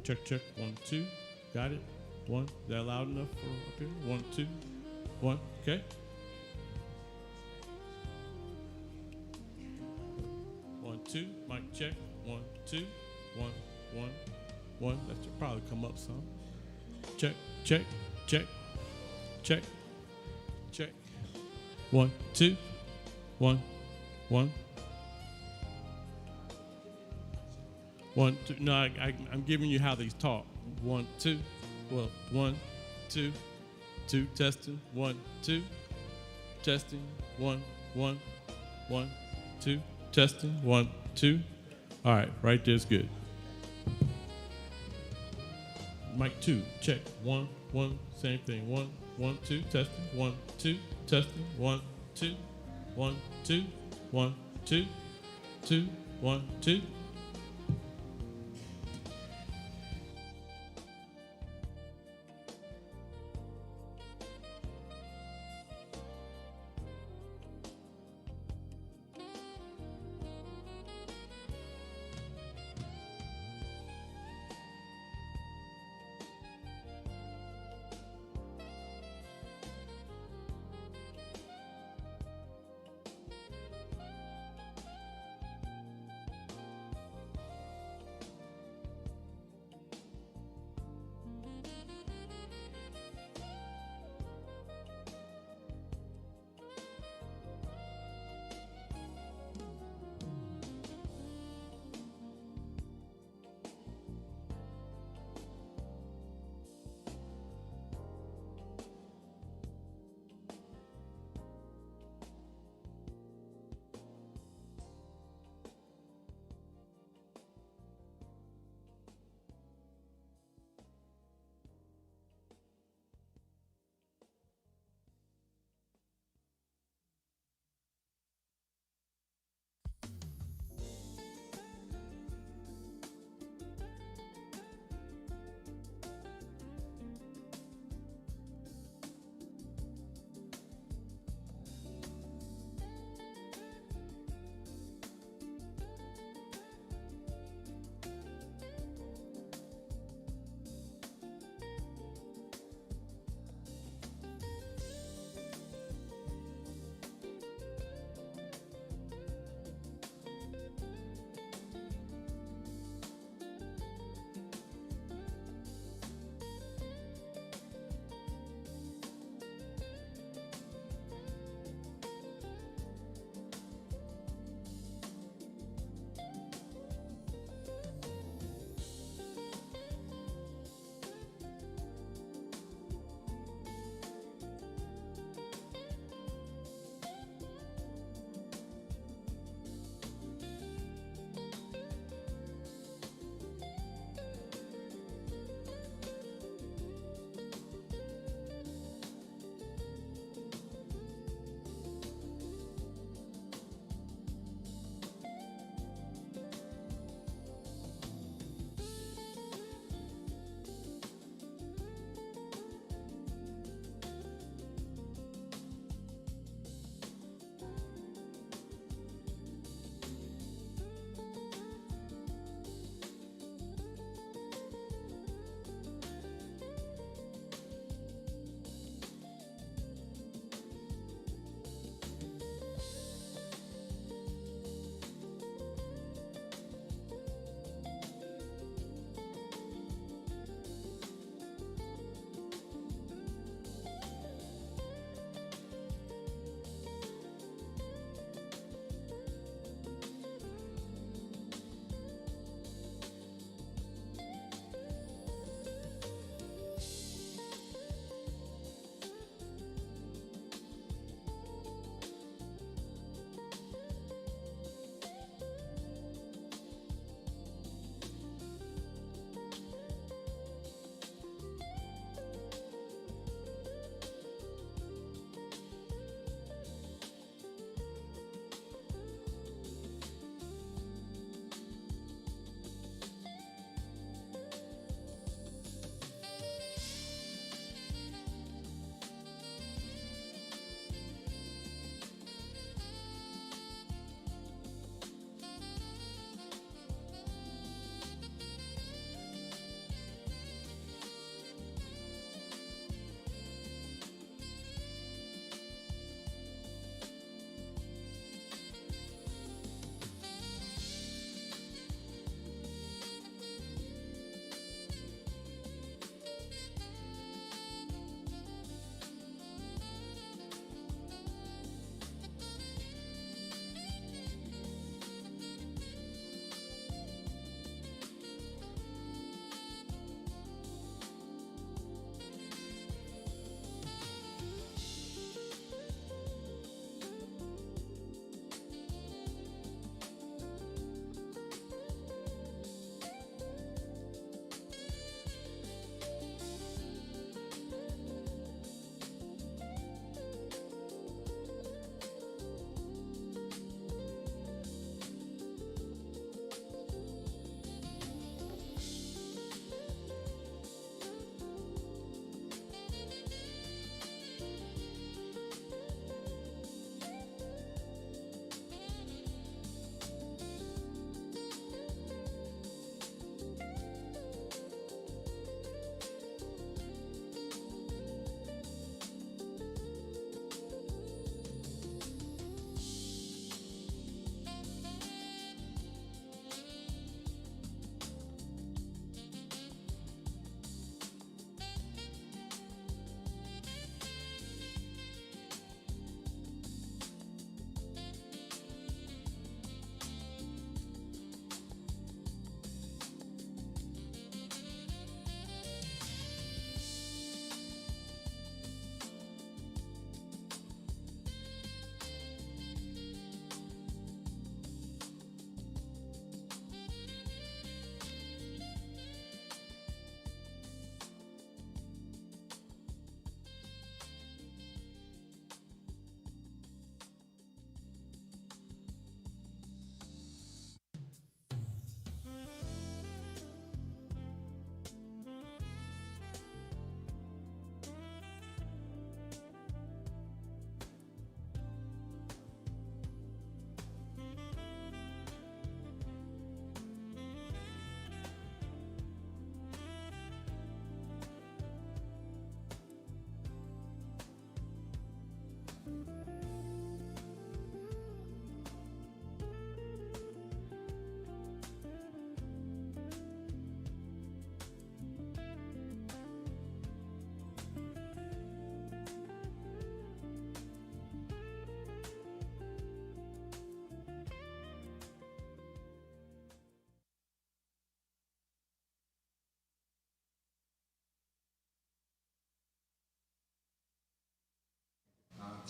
Check, check. 1, 2. Got it. 1. Is that loud enough for up here? 1, 2. 1. Okay. 1, 2. Mic check. 1, 2. 1, 1, 1. That should probably come up some. Check, check, check, check, check. 1, 2. 1, 1. 1, 2. No, I'm giving you how these talk. 1, 2. Well, 1, 2, 2. Testing. 1, 2. Testing. 1, 1, 1, 2. Testing. 1, 2. All right, right there's good. Mic 2. Check. 1, 1. Same thing. 1, 1, 2. Testing. 1, 2. Testing. 1, 2. 1, 2. 1, 2. 2. 1, 2.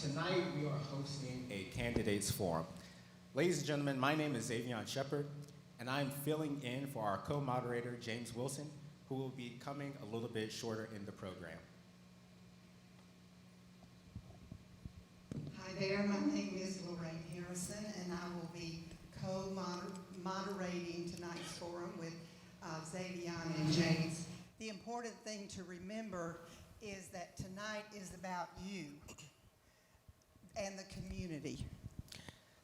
Tonight, we are hosting a candidates forum. Ladies and gentlemen, my name is Xavion Shepard, and I'm filling in for our co-moderator, James Wilson, who will be coming a little bit shorter in the program. Hi there, my name is Lorraine Harrison, and I will be co-moderating tonight's forum with Xavion and James. The important thing to remember is that tonight is about you and the community.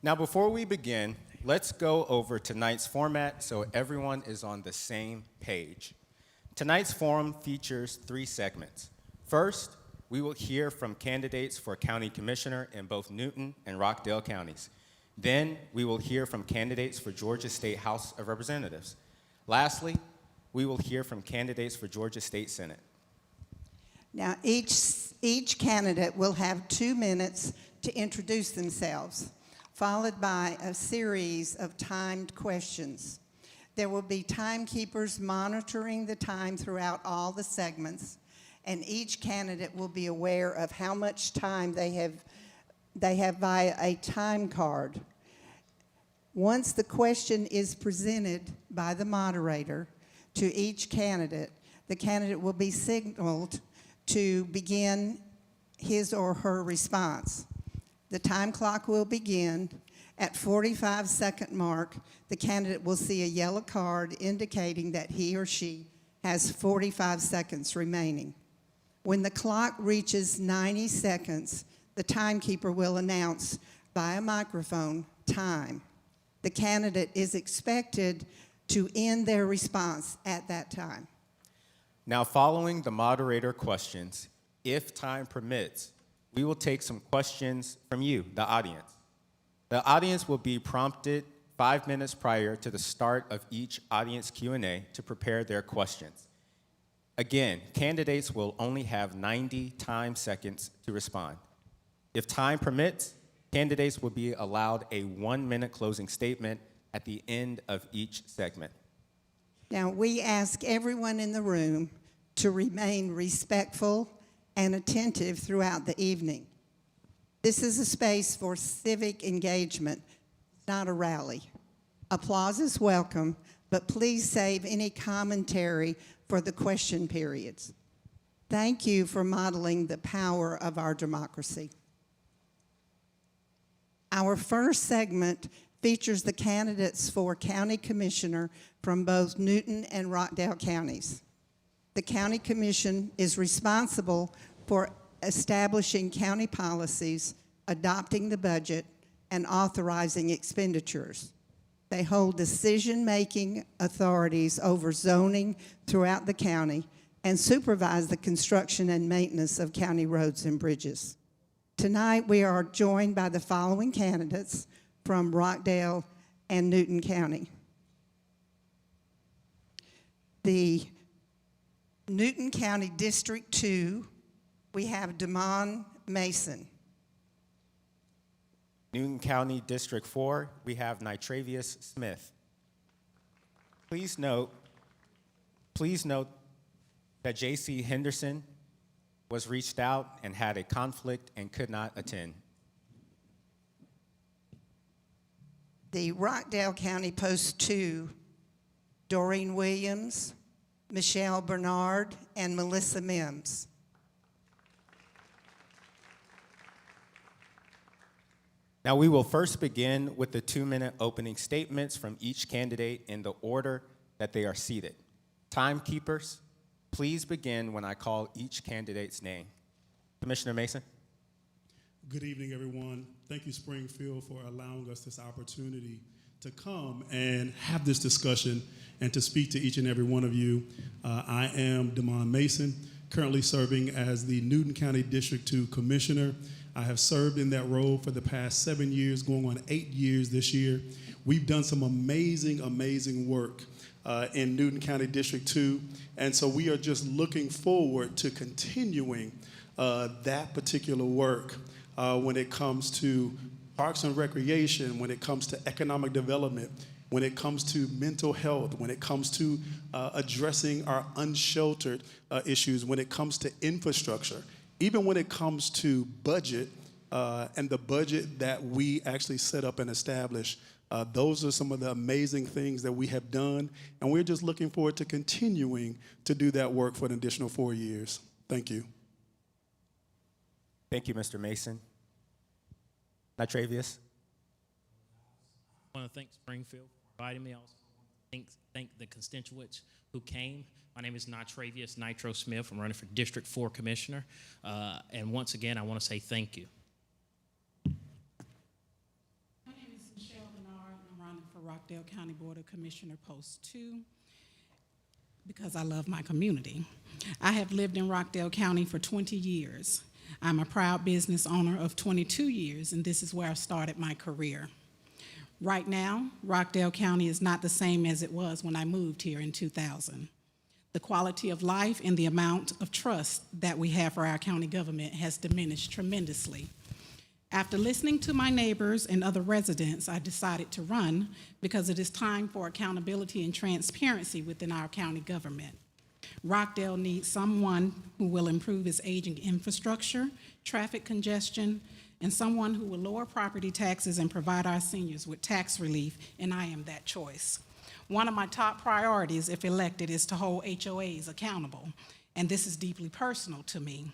Now, before we begin, let's go over tonight's format so everyone is on the same page. Tonight's forum features 3 segments. First, we will hear from candidates for county commissioner in both Newton and Rockdale counties. Then, we will hear from candidates for Georgia State House of Representatives. Lastly, we will hear from candidates for Georgia State Senate. Now, each candidate will have 2 minutes to introduce themselves, followed by a series of timed questions. There will be timekeepers monitoring the time throughout all the segments, and each candidate will be aware of how much time they have via a time card. Once the question is presented by the moderator to each candidate, the candidate will be signaled to begin his or her response. The time clock will begin. At 45-second mark, the candidate will see a yellow card indicating that he or she has 45 seconds remaining. When the clock reaches 90 seconds, the timekeeper will announce via microphone time. The candidate is expected to end their response at that time. Now, following the moderator questions, if time permits, we will take some questions from you, the audience. The audience will be prompted 5 minutes prior to the start of each audience Q&A to prepare their questions. Again, candidates will only have 90 time seconds to respond. If time permits, candidates will be allowed a 1-minute closing statement at the end of each segment. Now, we ask everyone in the room to remain respectful and attentive throughout the evening. This is a space for civic engagement, not a rally. Applause is welcome, but please save any commentary for the question periods. Thank you for modeling the power of our democracy. Our first segment features the candidates for county commissioner from both Newton and Rockdale counties. The county commission is responsible for establishing county policies, adopting the budget, and authorizing expenditures. They hold decision-making authorities over zoning throughout the county and supervise the construction and maintenance of county roads and bridges. Tonight, we are joined by the following candidates from Rockdale and Newton County. The Newton County District 2, we have Damon Mason. Newton County District 4, we have Nitravius Smith. Please note that J.C. Henderson was reached out and had a conflict and could not attend. The Rockdale County Post 2, Doreen Williams, Michelle Bernard, and Melissa Mims. Now, we will first begin with the 2-minute opening statements from each candidate in the order that they are seated. Timekeepers, please begin when I call each candidate's name. Commissioner Mason. Good evening, everyone. Thank you, Springfield, for allowing us this opportunity to come and have this discussion and to speak to each and every one of you. I am Damon Mason, currently serving as the Newton County District 2 Commissioner. I have served in that role for the past 7 years, going on 8 years this year. We've done some amazing, amazing work in Newton County District 2, and so we are just looking forward to continuing that particular work when it comes to parks and recreation, when it comes to economic development, when it comes to mental health, when it comes to addressing our unsheltered issues, when it comes to infrastructure, even when it comes to budget and the budget that we actually set up and established. Those are some of the amazing things that we have done, and we're just looking forward to continuing to do that work for an additional 4 years. Thank you. Thank you, Mr. Mason. Nitravius? I want to thank Springfield for inviting me. I also want to thank the constituents who came. My name is Nitravius Nitro Smith. I'm running for District 4 Commissioner. And once again, I want to say thank you. My name is Michelle Bernard. I'm running for Rockdale County Board of Commissioner Post 2 because I love my community. I have lived in Rockdale County for 20 years. I'm a proud business owner of 22 years, and this is where I started my career. Right now, Rockdale County is not the same as it was when I moved here in 2000. The quality of life and the amount of trust that we have for our county government has diminished tremendously. After listening to my neighbors and other residents, I decided to run because it is time for accountability and transparency within our county government. Rockdale needs someone who will improve its aging infrastructure, traffic congestion, and someone who will lower property taxes and provide our seniors with tax relief, and I am that choice. One of my top priorities, if elected, is to hold HOAs accountable, and this is deeply personal to me.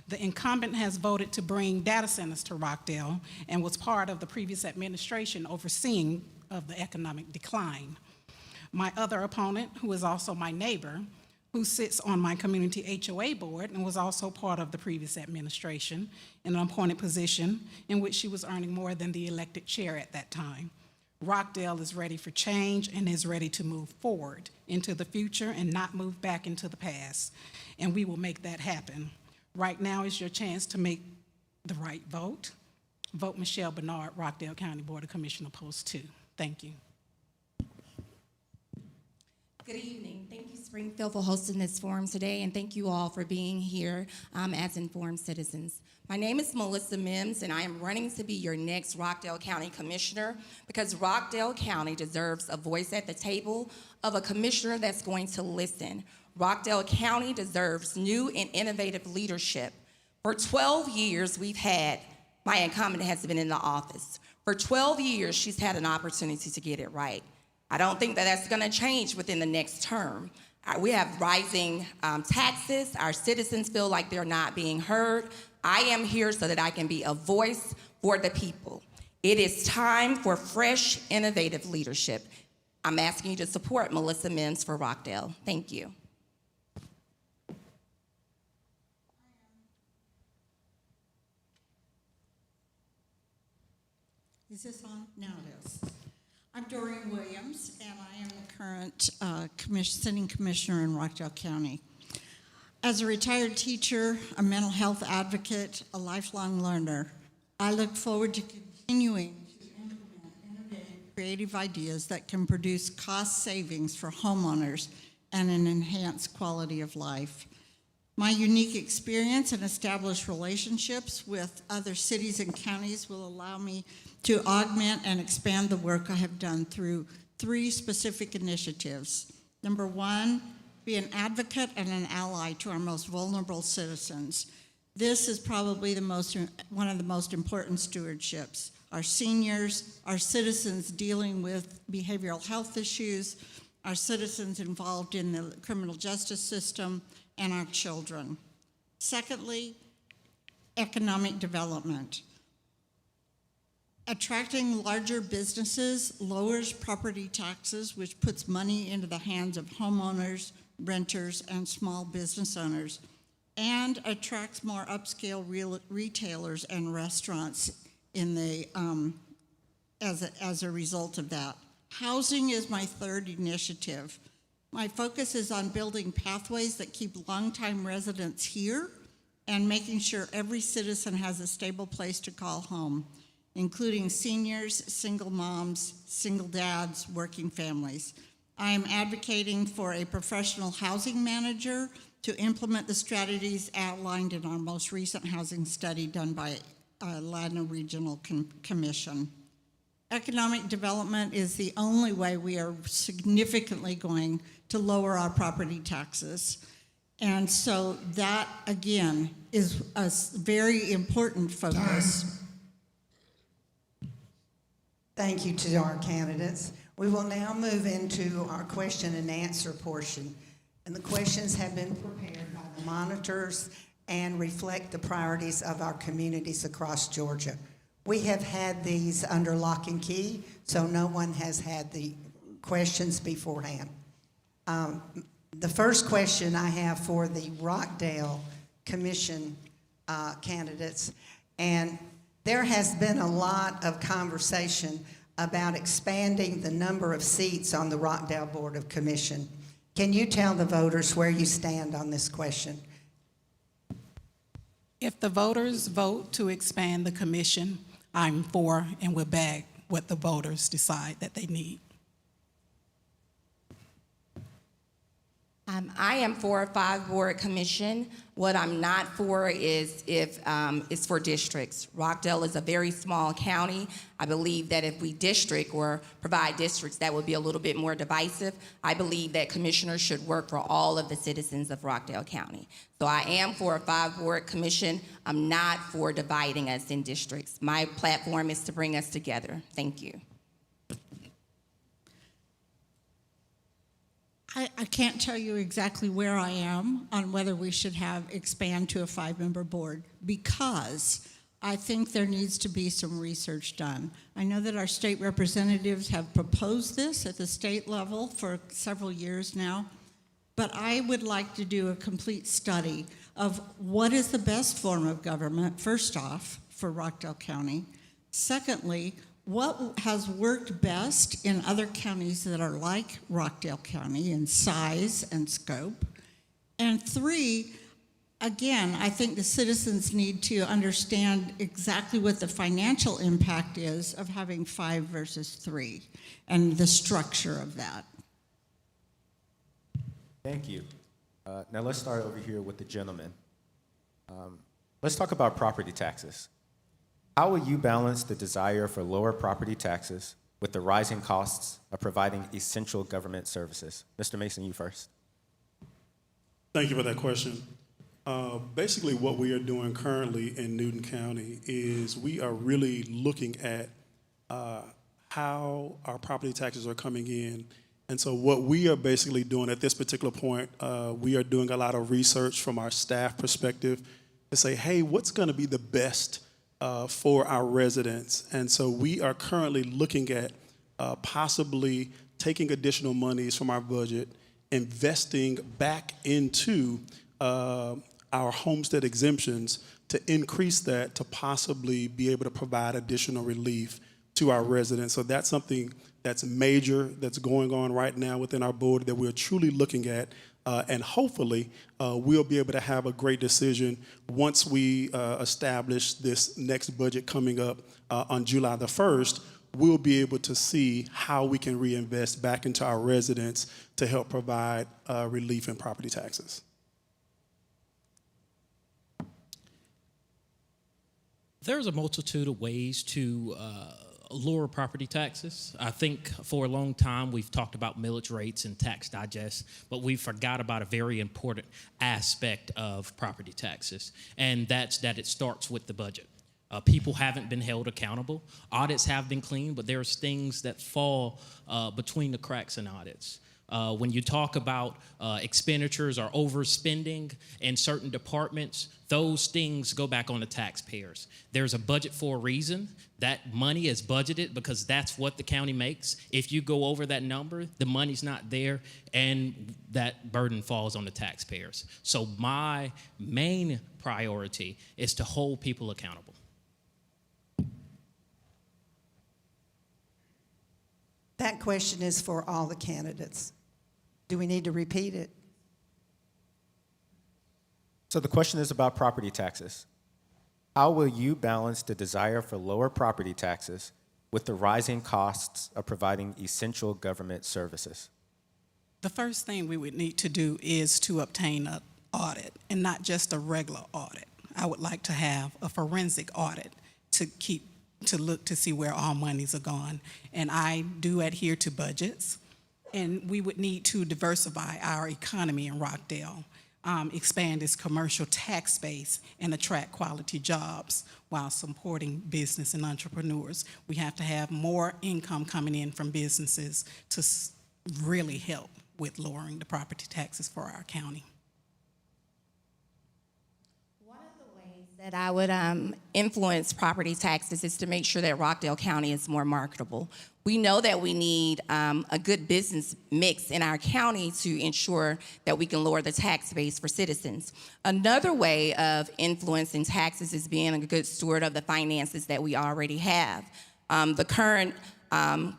The incumbent has voted to bring data centers to Rockdale and was part of the previous administration overseeing of the economic decline. My other opponent, who is also my neighbor, who sits on my community HOA board and was also part of the previous administration in an appointed position in which she was earning more than the elected chair at that time. Rockdale is ready for change and is ready to move forward into the future and not move back into the past, and we will make that happen. Right now is your chance to make the right vote. Vote Michelle Bernard, Rockdale County Board of Commissioner, Post 2. Thank you. Good evening. Thank you, Springfield, for hosting this forum today, and thank you all for being here as informed citizens. My name is Melissa Mims, and I am running to be your next Rockdale County Commissioner because Rockdale County deserves a voice at the table of a commissioner that's going to listen. Rockdale County deserves new and innovative leadership. For 12 years, my incumbent has been in the office. For 12 years, she's had an opportunity to get it right. I don't think that that's going to change within the next term. We have rising taxes. Our citizens feel like they're not being heard. I am here so that I can be a voice for the people. It is time for fresh, innovative leadership. I'm asking you to support Melissa Mims for Rockdale. Thank you. Is this on? Now it is. I'm Doreen Williams, and I am the current sitting commissioner in Rockdale County. As a retired teacher, a mental health advocate, a lifelong learner, I look forward to continuing to implement innovative, creative ideas that can produce cost savings for homeowners and an enhanced quality of life. My unique experience and established relationships with other cities and counties will allow me to augment and expand the work I have done through 3 specific initiatives. Number 1, be an advocate and an ally to our most vulnerable citizens. This is probably one of the most important stewardships. Our seniors, our citizens dealing with behavioral health issues, our citizens involved in the criminal justice system, and our children. Secondly, economic development. Attracting larger businesses lowers property taxes, which puts money into the hands of homeowners, renters, and small business owners, and attracts more upscale retailers and restaurants in the, as a result of that. Housing is my 3rd initiative. My focus is on building pathways that keep longtime residents here and making sure every citizen has a stable place to call home, including seniors, single moms, single dads, working families. I am advocating for a professional housing manager to implement the strategies outlined in our most recent housing study done by Ladner Regional Commission. Economic development is the only way we are significantly going to lower our property taxes. And so that, again, is a very important focus. Thank you to our candidates. We will now move into our question and answer portion. And the questions have been prepared by the monitors and reflect the priorities of our communities across Georgia. We have had these under lock and key, so no one has had the questions beforehand. The first question I have for the Rockdale Commission candidates, and there has been a lot of conversation about expanding the number of seats on the Rockdale Board of Commission. Can you tell the voters where you stand on this question? If the voters vote to expand the commission, I'm for and will back what the voters decide that they need. I am for a 5-board commission. What I'm not for is for districts. Rockdale is a very small county. I believe that if we district or provide districts, that would be a little bit more divisive. I believe that commissioners should work for all of the citizens of Rockdale County. So I am for a 5-board commission. I'm not for dividing us in districts. My platform is to bring us together. Thank you. I can't tell you exactly where I am on whether we should expand to a 5-member board, because I think there needs to be some research done. I know that our state representatives have proposed this at the state level for several years now, but I would like to do a complete study of what is the best form of government, first off, for Rockdale County. Secondly, what has worked best in other counties that are like Rockdale County in size and scope? And 3, again, I think the citizens need to understand exactly what the financial impact is of having 5 versus 3 and the structure of that. Thank you. Now let's start over here with the gentleman. Let's talk about property taxes. How will you balance the desire for lower property taxes with the rising costs of providing essential government services? Mr. Mason, you first. Thank you for that question. Basically, what we are doing currently in Newton County is we are really looking at how our property taxes are coming in. And so what we are basically doing at this particular point, we are doing a lot of research from our staff perspective to say, hey, what's going to be the best for our residents? And so we are currently looking at possibly taking additional monies from our budget, investing back into our homestead exemptions to increase that to possibly be able to provide additional relief to our residents. So that's something that's major, that's going on right now within our board that we're truly looking at. And hopefully, we'll be able to have a great decision once we establish this next budget coming up on July the 1st. We'll be able to see how we can reinvest back into our residents to help provide relief in property taxes. There's a multitude of ways to lower property taxes. I think for a long time we've talked about millage rates and tax digest, but we forgot about a very important aspect of property taxes, and that's that it starts with the budget. People haven't been held accountable. Audits have been clean, but there's things that fall between the cracks in audits. When you talk about expenditures or overspending in certain departments, those things go back on the taxpayers. There's a budget for a reason. That money is budgeted because that's what the county makes. If you go over that number, the money's not there, and that burden falls on the taxpayers. So my main priority is to hold people accountable. That question is for all the candidates. Do we need to repeat it? So the question is about property taxes. How will you balance the desire for lower property taxes with the rising costs of providing essential government services? The first thing we would need to do is to obtain an audit, and not just a regular audit. I would like to have a forensic audit to look to see where all monies are gone. And I do adhere to budgets, and we would need to diversify our economy in Rockdale. expand its commercial tax base and attract quality jobs while supporting business and entrepreneurs. We have to have more income coming in from businesses to really help with lowering the property taxes for our county. One of the ways that I would influence property taxes is to make sure that Rockdale County is more marketable. We know that we need a good business mix in our county to ensure that we can lower the tax base for citizens. Another way of influencing taxes is being a good steward of the finances that we already have. The current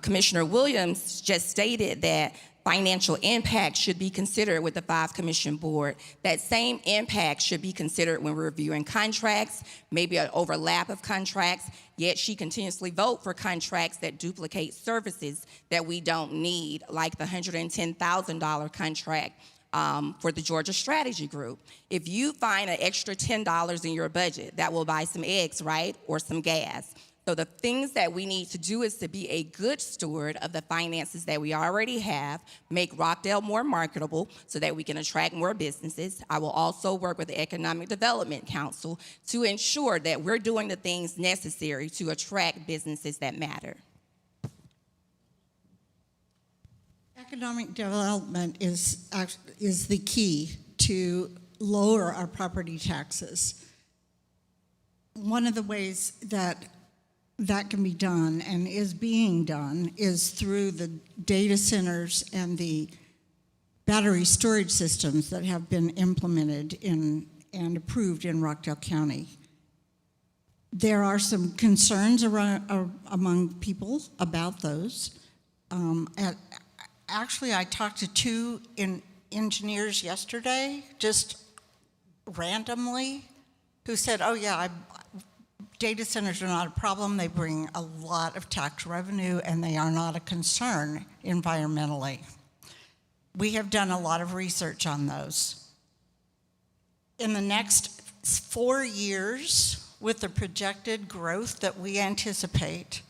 Commissioner Williams just stated that financial impact should be considered with the 5-commission board. That same impact should be considered when we're reviewing contracts, maybe an overlap of contracts, yet she continuously vote for contracts that duplicate services that we don't need, like the $110,000 contract for the Georgia Strategy Group. If you find an extra $10 in your budget, that will buy some eggs, right, or some gas. So the things that we need to do is to be a good steward of the finances that we already have, make Rockdale more marketable so that we can attract more businesses. I will also work with the Economic Development Council to ensure that we're doing the things necessary to attract businesses that matter. Economic development is the key to lower our property taxes. One of the ways that can be done and is being done is through the data centers and the battery storage systems that have been implemented and approved in Rockdale County. There are some concerns among people about those. Actually, I talked to 2 engineers yesterday, just randomly, who said, oh yeah, data centers are not a problem. They bring a lot of tax revenue, and they are not a concern environmentally. We have done a lot of research on those. In the next 4 years, with the projected growth that we anticipate,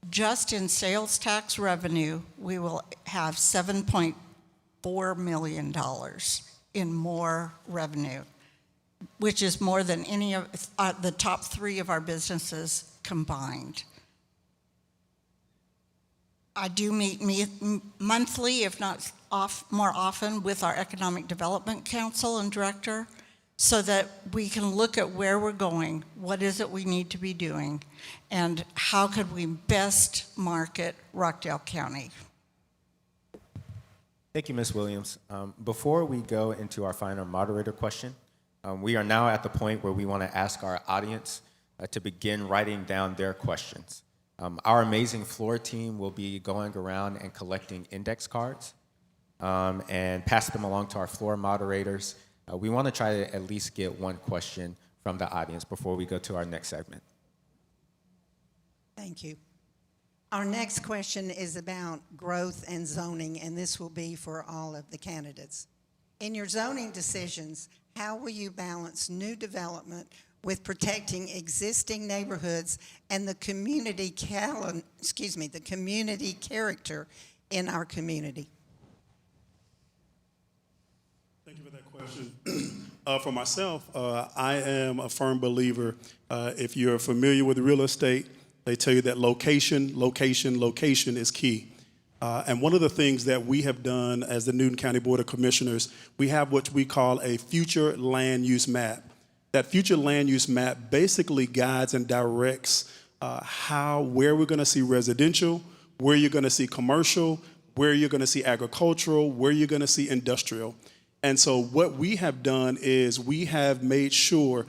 just in sales tax revenue, we will have $7.4 million in more revenue, which is more than any of the top 3 of our businesses combined. I do meet monthly, if not more often, with our Economic Development Council and Director so that we can look at where we're going, what is it we need to be doing, and how could we best market Rockdale County. Thank you, Ms. Williams. Before we go into our final moderator question, we are now at the point where we want to ask our audience to begin writing down their questions. Our amazing floor team will be going around and collecting index cards and pass them along to our floor moderators. We want to try to at least get one question from the audience before we go to our next segment. Thank you. Our next question is about growth and zoning, and this will be for all of the candidates. In your zoning decisions, how will you balance new development with protecting existing neighborhoods and the community character in our community? Thank you for that question. For myself, I am a firm believer. If you're familiar with real estate, they tell you that location is key. And one of the things that we have done as the Newton County Board of Commissioners, we have what we call a future land use map. That future land use map basically guides and directs where we're going to see residential, where you're going to see commercial, where you're going to see agricultural, where you're going to see industrial. And so what we have done is we have made sure,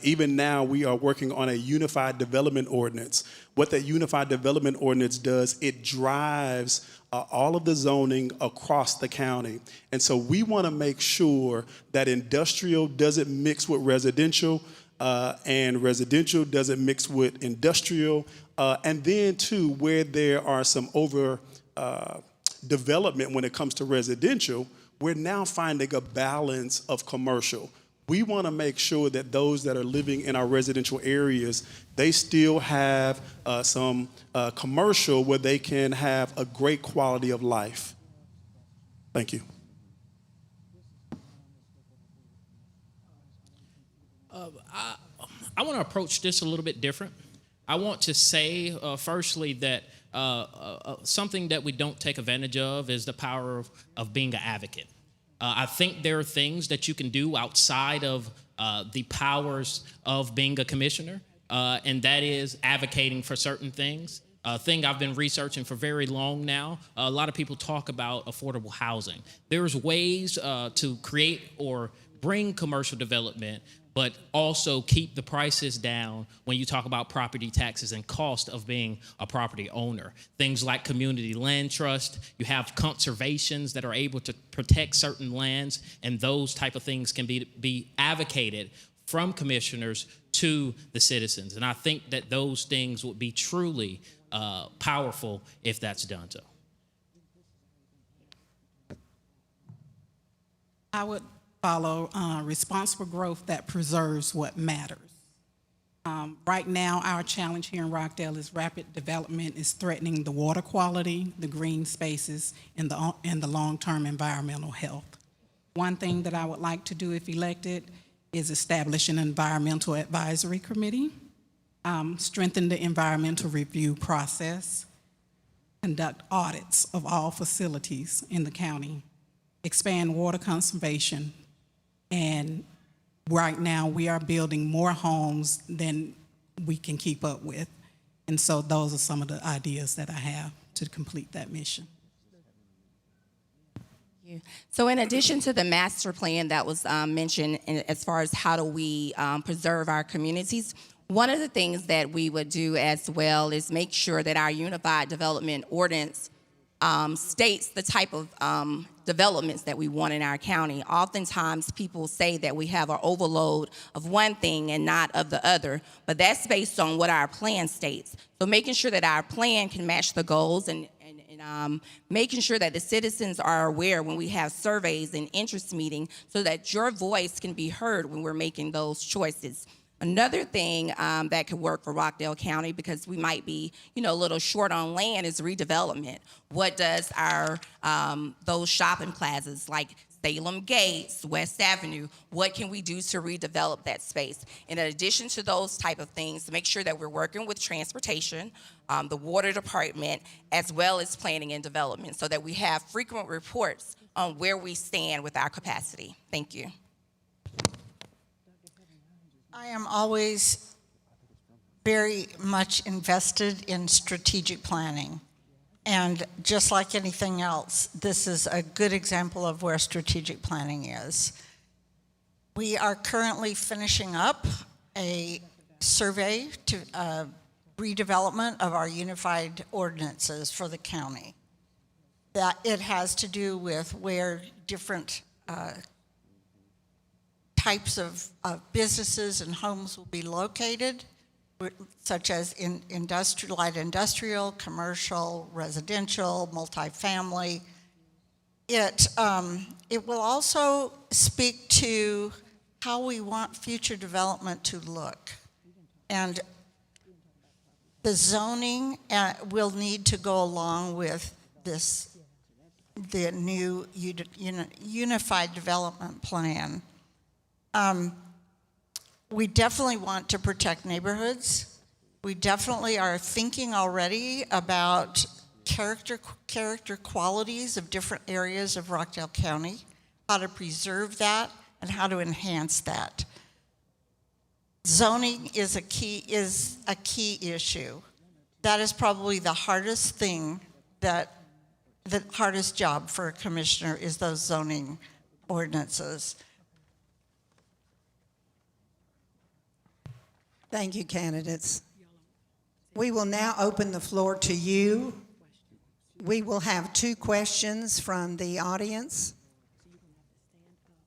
even now we are working on a unified development ordinance. What that unified development ordinance does, it drives all of the zoning across the county. And so we want to make sure that industrial doesn't mix with residential, and residential doesn't mix with industrial. And then too, where there are some development when it comes to residential, we're now finding a balance of commercial. We want to make sure that those that are living in our residential areas, they still have some commercial where they can have a great quality of life. Thank you. I want to approach this a little bit different. I want to say, firstly, that something that we don't take advantage of is the power of being an advocate. I think there are things that you can do outside of the powers of being a commissioner, and that is advocating for certain things. A thing I've been researching for very long now. A lot of people talk about affordable housing. There's ways to create or bring commercial development, but also keep the prices down when you talk about property taxes and cost of being a property owner. Things like community land trust, you have conservations that are able to protect certain lands, and those type of things can be advocated from commissioners to the citizens. And I think that those things would be truly powerful if that's done so. I would follow responsible growth that preserves what matters. Right now, our challenge here in Rockdale is rapid development is threatening the water quality, the green spaces, and the long-term environmental health. One thing that I would like to do if elected is establish an environmental advisory committee, strengthen the environmental review process, conduct audits of all facilities in the county, expand water conservation, and right now we are building more homes than we can keep up with. And so those are some of the ideas that I have to complete that mission. So in addition to the master plan that was mentioned as far as how do we preserve our communities, one of the things that we would do as well is make sure that our unified development ordinance states the type of developments that we want in our county. Oftentimes people say that we have an overload of one thing and not of the other, but that's based on what our plan states. So making sure that our plan can match the goals and making sure that the citizens are aware when we have surveys and interest meetings so that your voice can be heard when we're making those choices. Another thing that could work for Rockdale County, because we might be, a little short on land, is redevelopment. What does our those shopping plazas like Salem Gates, West Avenue, what can we do to redevelop that space? In addition to those type of things, to make sure that we're working with transportation, the water department, as well as planning and development, so that we have frequent reports on where we stand with our capacity. Thank you. I am always very much invested in strategic planning. And just like anything else, this is a good example of where strategic planning is. We are currently finishing up a survey to redevelopment of our unified ordinances for the county. That it has to do with where different types of businesses and homes will be located, such as in light industrial, commercial, residential, multifamily. It will also speak to how we want future development to look. And the zoning will need to go along with the new unified development plan. We definitely want to protect neighborhoods. We definitely are thinking already about character qualities of different areas of Rockdale County, how to preserve that and how to enhance that. Zoning is a key issue. That is probably the hardest thing, the hardest job for a commissioner is those zoning ordinances. Thank you, candidates. We will now open the floor to you. We will have 2 questions from the audience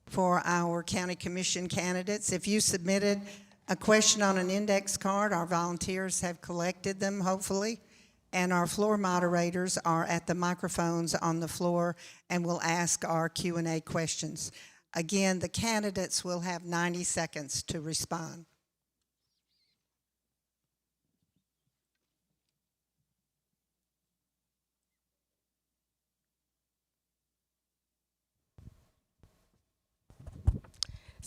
for our county commission candidates. If you submitted a question on an index card, our volunteers have collected them, hopefully, and our floor moderators are at the microphones on the floor and will ask our Q&A questions. Again, the candidates will have 90 seconds to respond.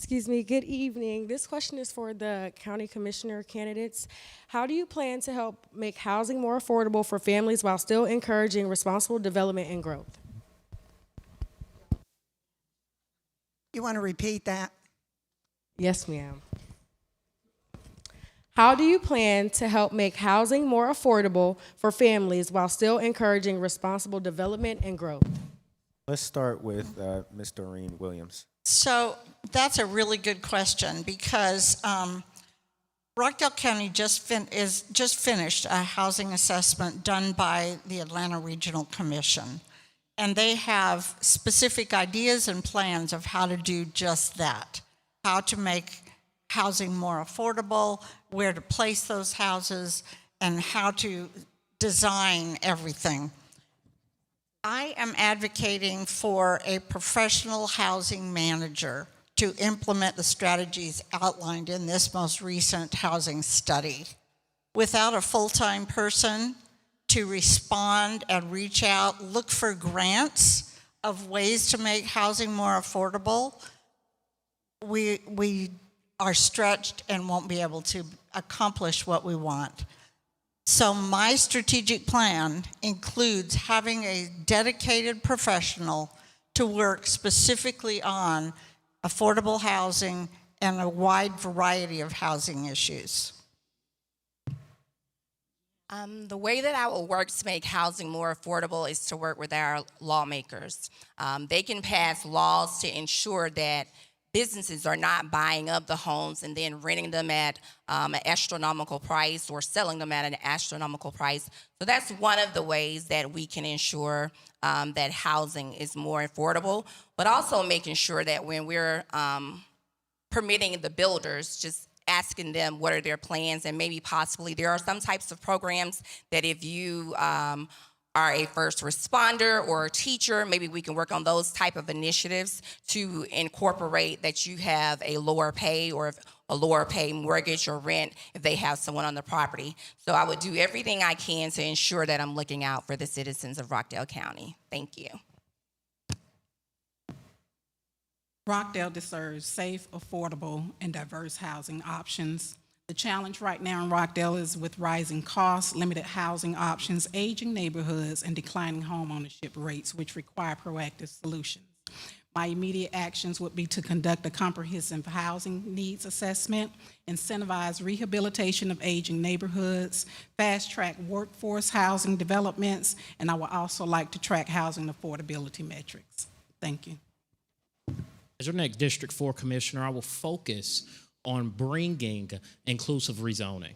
Good evening. This question is for the county commissioner candidates. How do you plan to help make housing more affordable for families while still encouraging responsible development and growth? You want to repeat that? Yes, ma'am. How do you plan to help make housing more affordable for families while still encouraging responsible development and growth? Let's start with Ms. Doreen Williams. So that's a really good question because Rockdale County just finished a housing assessment done by the Atlanta Regional Commission. And they have specific ideas and plans of how to do just that, how to make housing more affordable, where to place those houses, and how to design everything. I am advocating for a professional housing manager to implement the strategies outlined in this most recent housing study. Without a full-time person to respond and reach out, look for grants of ways to make housing more affordable, we are stretched and won't be able to accomplish what we want. So my strategic plan includes having a dedicated professional to work specifically on affordable housing and a wide variety of housing issues. The way that I will work to make housing more affordable is to work with our lawmakers. They can pass laws to ensure that businesses are not buying up the homes and then renting them at an astronomical price or selling them at an astronomical price. So that's one of the ways that we can ensure that housing is more affordable, but also making sure that when we're permitting the builders, just asking them what are their plans, and maybe possibly there are some types of programs that if you are a first responder or a teacher, maybe we can work on those type of initiatives to incorporate that you have a lower pay or a lower pay mortgage or rent if they have someone on the property. So I would do everything I can to ensure that I'm looking out for the citizens of Rockdale County. Thank you. Rockdale deserves safe, affordable, and diverse housing options. The challenge right now in Rockdale is with rising costs, limited housing options, aging neighborhoods, and declining homeownership rates, which require proactive solutions. My immediate actions would be to conduct a comprehensive housing needs assessment, incentivize rehabilitation of aging neighborhoods, fast-track workforce housing developments, and I would also like to track housing affordability metrics. Thank you. As your next District 4 Commissioner, I will focus on bringing inclusive rezoning.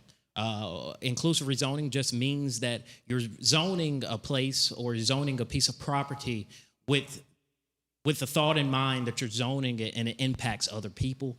Inclusive rezoning just means that you're zoning a place or zoning a piece of property with the thought in mind that you're zoning it and it impacts other people.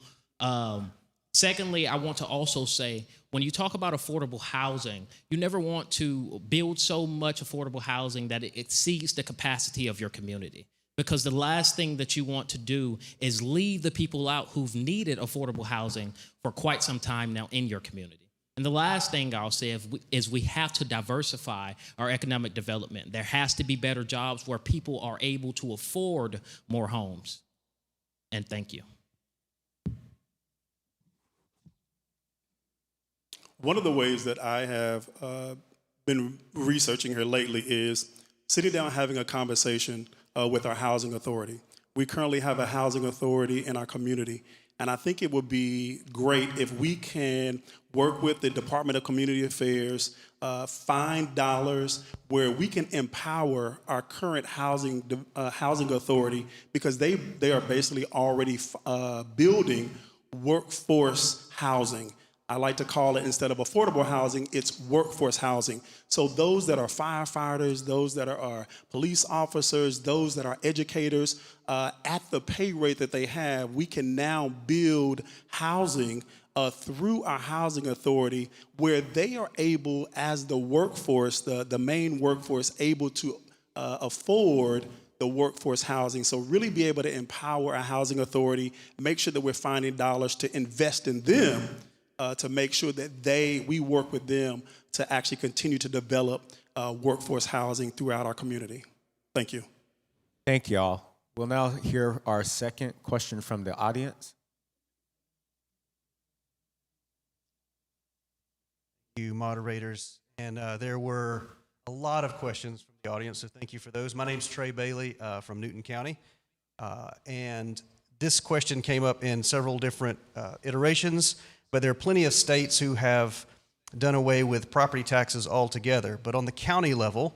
Secondly, I want to also say, when you talk about affordable housing, you never want to build so much affordable housing that it exceeds the capacity of your community. Because the last thing that you want to do is leave the people out who've needed affordable housing for quite some time now in your community. And the last thing I'll say is we have to diversify our economic development. There has to be better jobs where people are able to afford more homes. And thank you. One of the ways that I have been researching here lately is sitting down having a conversation with our housing authority. We currently have a housing authority in our community, and I think it would be great if we can work with the Department of Community Affairs, find dollars where we can empower our current housing authority, because they are basically already building workforce housing. I like to call it, instead of affordable housing, it's workforce housing. So those that are firefighters, those that are police officers, those that are educators, at the pay rate that they have, we can now build housing through our housing authority, where they are able, as the workforce, the main workforce, able to afford the workforce housing. So really be able to empower our housing authority, make sure that we're finding dollars to invest in them, to make sure that we work with them to actually continue to develop workforce housing throughout our community. Thank you. Thank y'all. We'll now hear our second question from the audience. you, moderators. And there were a lot of questions from the audience, so thank you for those. My name's Trey Bailey from Newton County. And this question came up in several different iterations, but there are plenty of states who have done away with property taxes altogether. But on the county level,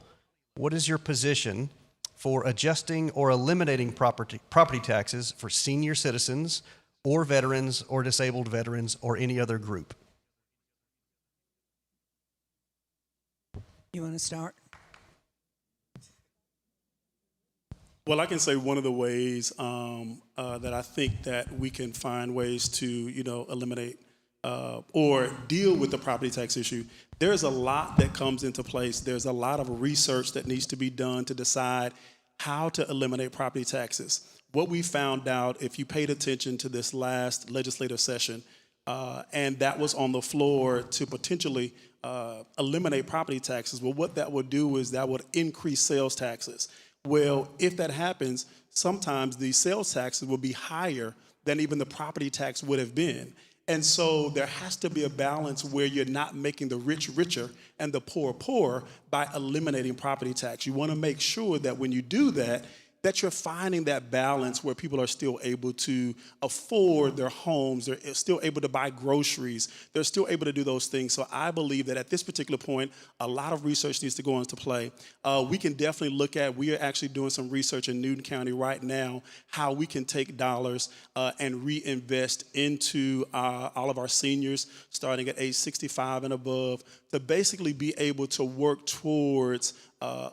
what is your position for adjusting or eliminating property taxes for senior citizens or veterans or disabled veterans or any other group? You want to start? Well, I can say one of the ways that I think that we can find ways to, eliminate or deal with the property tax issue. There's a lot that comes into place. There's a lot of research that needs to be done to decide how to eliminate property taxes. What we found out, if you paid attention to this last legislative session, and that was on the floor to potentially eliminate property taxes, well, what that would do is that would increase sales taxes. Well, if that happens, sometimes the sales taxes will be higher than even the property tax would have been. And so there has to be a balance where you're not making the rich richer and the poor poorer by eliminating property tax. You want to make sure that when you do that, that you're finding that balance where people are still able to afford their homes, they're still able to buy groceries, they're still able to do those things. So I believe that at this particular point, a lot of research needs to go into play. We can definitely look at, we are actually doing some research in Newton County right now, how we can take dollars and reinvest into all of our seniors, starting at age 65 and above, to basically be able to work towards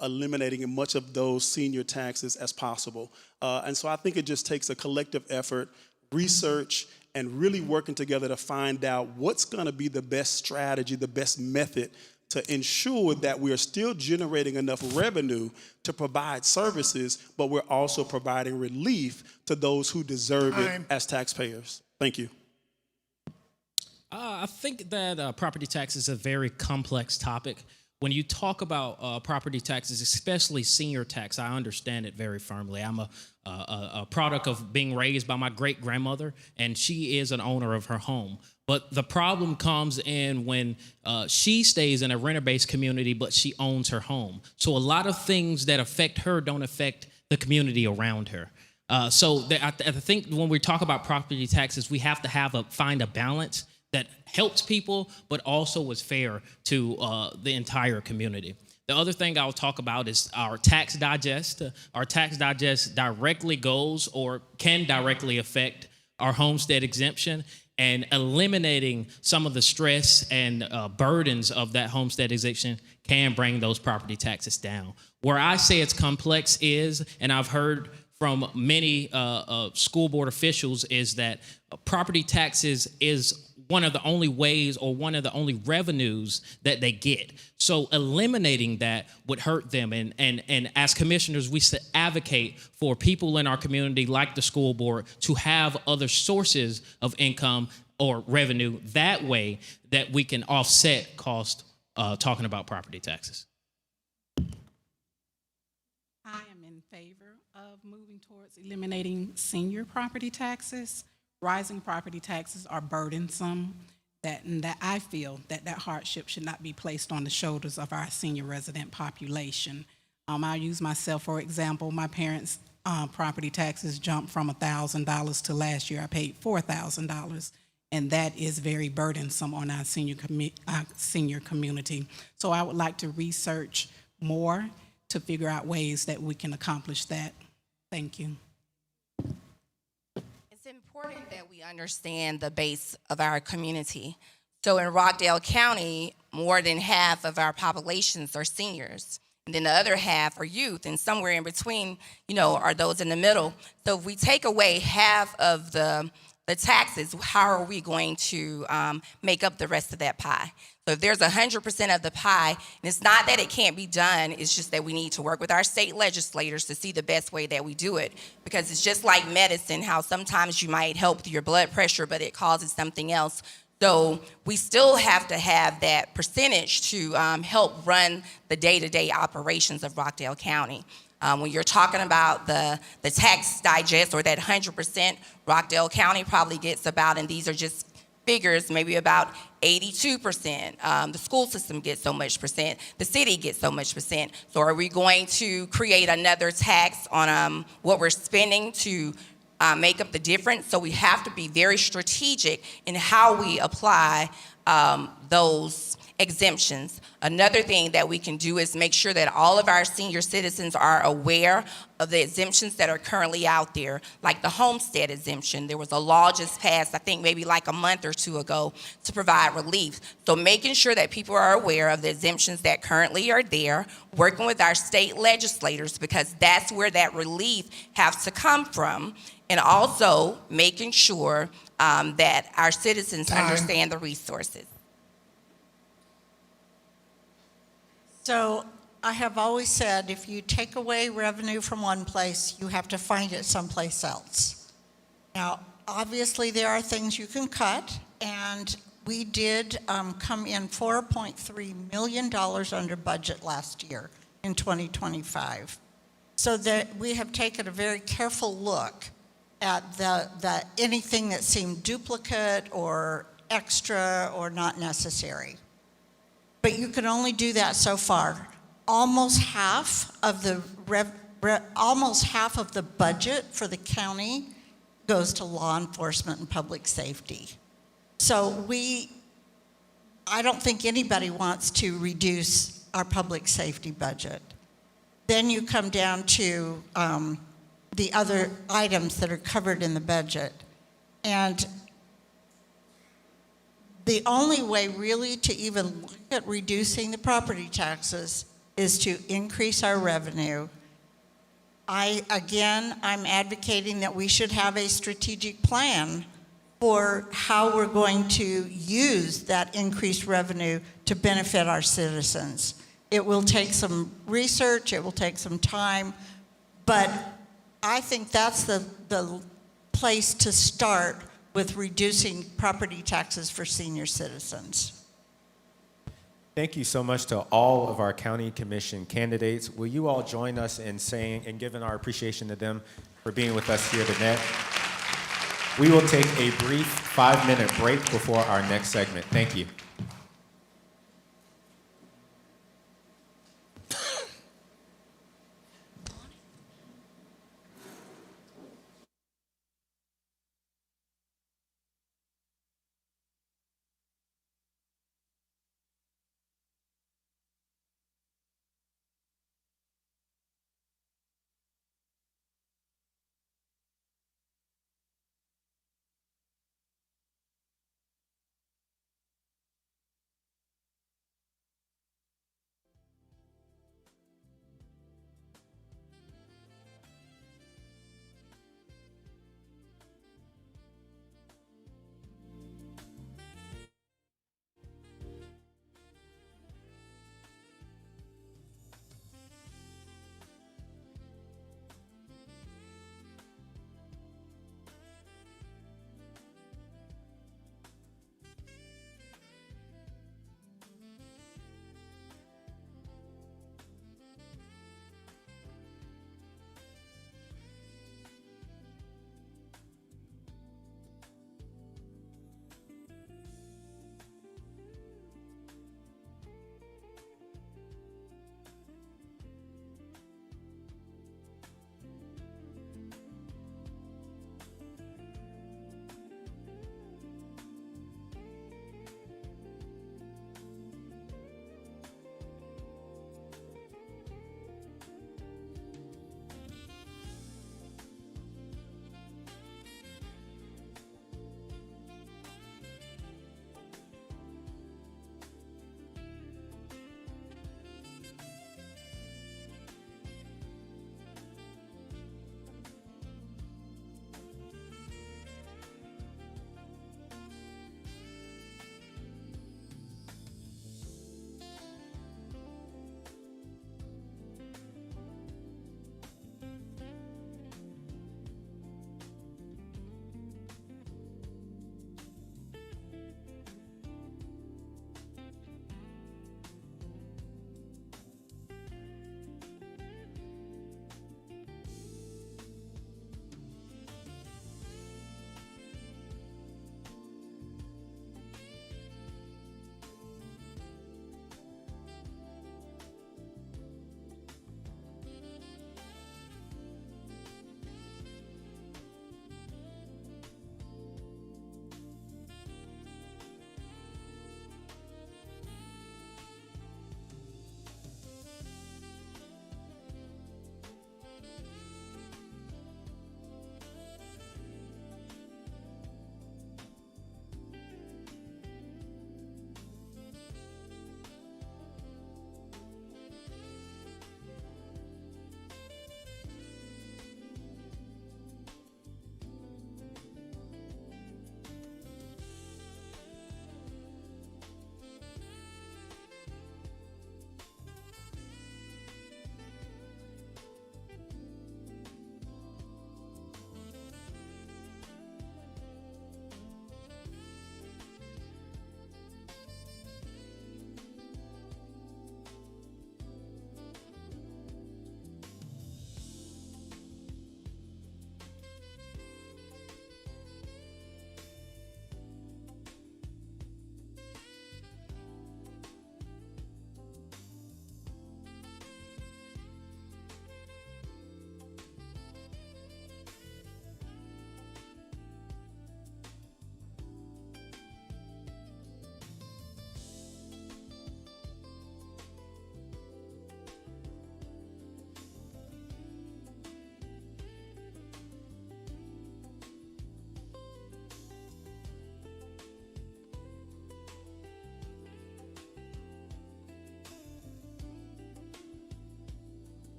eliminating as much of those senior taxes as possible. And so I think it just takes a collective effort, research, and really working together to find out what's going to be the best strategy, the best method to ensure that we are still generating enough revenue to provide services, but we're also providing relief to those who deserve it as taxpayers. Thank you. I think that property tax is a very complex topic. When you talk about property taxes, especially senior tax, I understand it very firmly. I'm a product of being raised by my great-grandmother, and she is an owner of her home. But the problem comes in when she stays in a renter-based community, but she owns her home. So a lot of things that affect her don't affect the community around her. I think when we talk about property taxes, we have to find a balance that helps people, but also is fair to the entire community. The other thing I'll talk about is our tax digest. Our tax digest directly goes or can directly affect our homestead exemption, and eliminating some of the stress and burdens of that homestead exemption can bring those property taxes down. Where I say it's complex is, and I've heard from many school board officials, is that property taxes is one of the only ways or one of the only revenues that they get. So eliminating that would hurt them. And as commissioners, we advocate for people in our community, like the school board, to have other sources of income or revenue that way that we can offset cost talking about property taxes. I am in favor of moving towards eliminating senior property taxes. Rising property taxes are burdensome, that I feel that hardship should not be placed on the shoulders of our senior resident population. I'll use myself for example. My parents' property taxes jumped from $1,000 to last year I paid $4,000, and that is very burdensome on our senior community. So I would like to research more to figure out ways that we can accomplish that. Thank you. It's important that we understand the base of our community. So in Rockdale County, more than half of our populations are seniors. And then the other half are youth, and somewhere in between, are those in the middle. So if we take away half of the taxes, how are we going to make up the rest of that pie? So if there's 100% of the pie, and it's not that it can't be done, it's just that we need to work with our state legislators to see the best way that we do it. Because it's just like medicine, how sometimes you might help your blood pressure, but it causes something else. So we still have to have that percentage to help run the day-to-day operations of Rockdale County. When you're talking about the tax digest or that 100%, Rockdale County probably gets about, and these are just figures, maybe about 82%. The school system gets so much percent. The city gets so much percent. So are we going to create another tax on what we're spending to make up the difference? So we have to be very strategic in how we apply those exemptions. Another thing that we can do is make sure that all of our senior citizens are aware of the exemptions that are currently out there, like the homestead exemption. There was a law just passed, I think maybe like a month or two ago, to provide relief. So making sure that people are aware of the exemptions that currently are there, working with our state legislators, because that's where that relief has to come from, and also making sure that our citizens understand the resources. So I have always said, if you take away revenue from one place, you have to find it someplace else. Now, obviously, there are things you can cut, and we did come in $4.3 million under budget last year in 2025. So that we have taken a very careful look at the anything that seemed duplicate or extra or not necessary. But you can only do that so far. Almost half of the budget for the county goes to law enforcement and public safety. So I don't think anybody wants to reduce our public safety budget. Then you come down to the other items that are covered in the budget. And the only way really to even look at reducing the property taxes is to increase our revenue. I'm advocating that we should have a strategic plan for how we're going to use that increased revenue to benefit our citizens. It will take some research, it will take some time, but I think that's the place to start with reducing property taxes for senior citizens. Thank you so much to all of our county commission candidates. Will you all join us in saying and giving our appreciation to them for being with us here today? We will take a brief 5-minute break before our next segment. Thank you.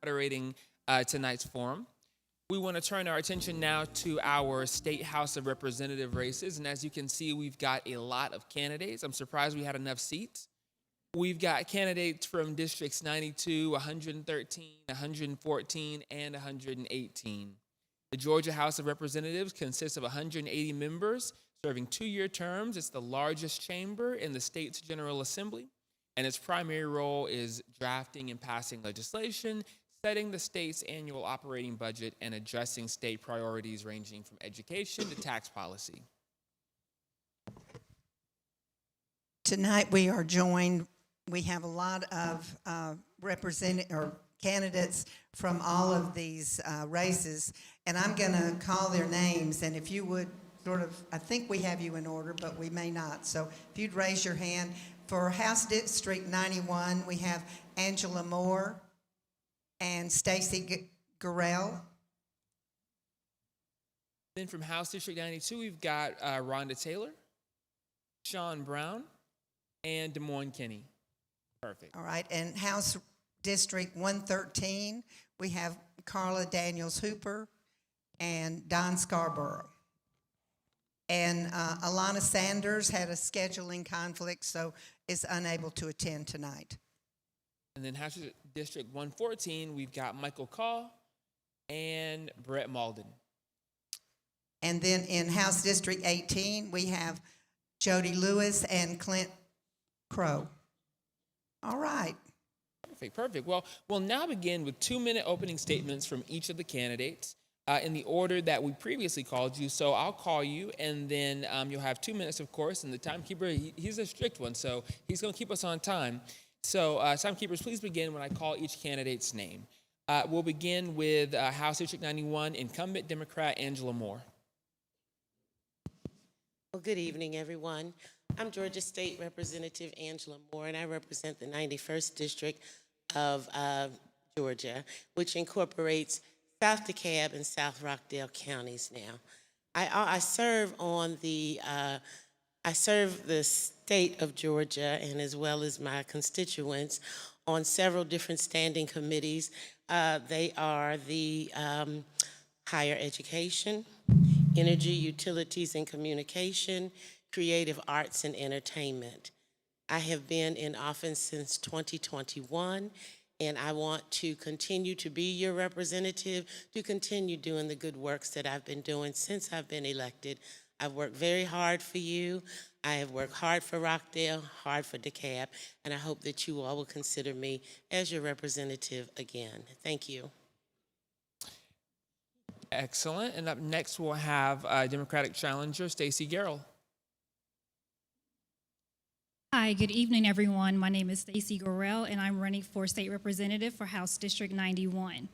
Moderating tonight's forum. We want to turn our attention now to our State House of Representative races. And as you can see, we've got a lot of candidates. I'm surprised we had enough seats. We've got candidates from districts 92, 113, 114, and 118. The Georgia House of Representatives consists of 180 members serving 2-year terms. It's the largest chamber in the state's General Assembly, and its primary role is drafting and passing legislation, setting the state's annual operating budget, and addressing state priorities ranging from education to tax policy. Tonight we are joined, we have a lot of candidates from all of these races, and I'm going to call their names, and if you would sort of, I think we have you in order, but we may not. So if you'd raise your hand. For House District 91, we have Angela Moore and Stacy Gurrell. Then from House District 92, we've got Rhonda Taylor, Sean Brown, and Des Moines Kinney. Perfect. All right, and House District 113, we have Carla Daniels Hooper and Don Scarborough. And Alana Sanders had a scheduling conflict, so is unable to attend tonight. And then House District 114, we've got Michael Caw and Brett Malden. And then in House District 18, we have Jody Lewis and Clint Crow. All right. Perfect. Well, we'll now begin with 2-minute opening statements from each of the candidates in the order that we previously called you. So I'll call you, and then you'll have 2 minutes, of course, and the timekeeper, he's a strict one, so he's going to keep us on time. So timekeepers, please begin when I call each candidate's name. We'll begin with House District 91, incumbent Democrat Angela Moore. Well, good evening, everyone. I'm Georgia State Representative Angela Moore, and I represent the 91st District of Georgia, which incorporates South DeKalb and South Rockdale counties now. I serve on the state of Georgia, and as well as my constituents, on several different standing committees. They are the higher education, energy, utilities and communication, creative arts and entertainment. I have been in office since 2021, and I want to continue to be your representative, to continue doing the good works that I've been doing since I've been elected. I've worked very hard for you. I have worked hard for Rockdale, hard for DeKalb, and I hope that you all will consider me as your representative again. Thank you. Excellent. And up next, we'll have Democratic challenger Stacey Garrell. Hi, good evening, everyone. My name is Stacey Gorell, and I'm running for State Representative for House District 91.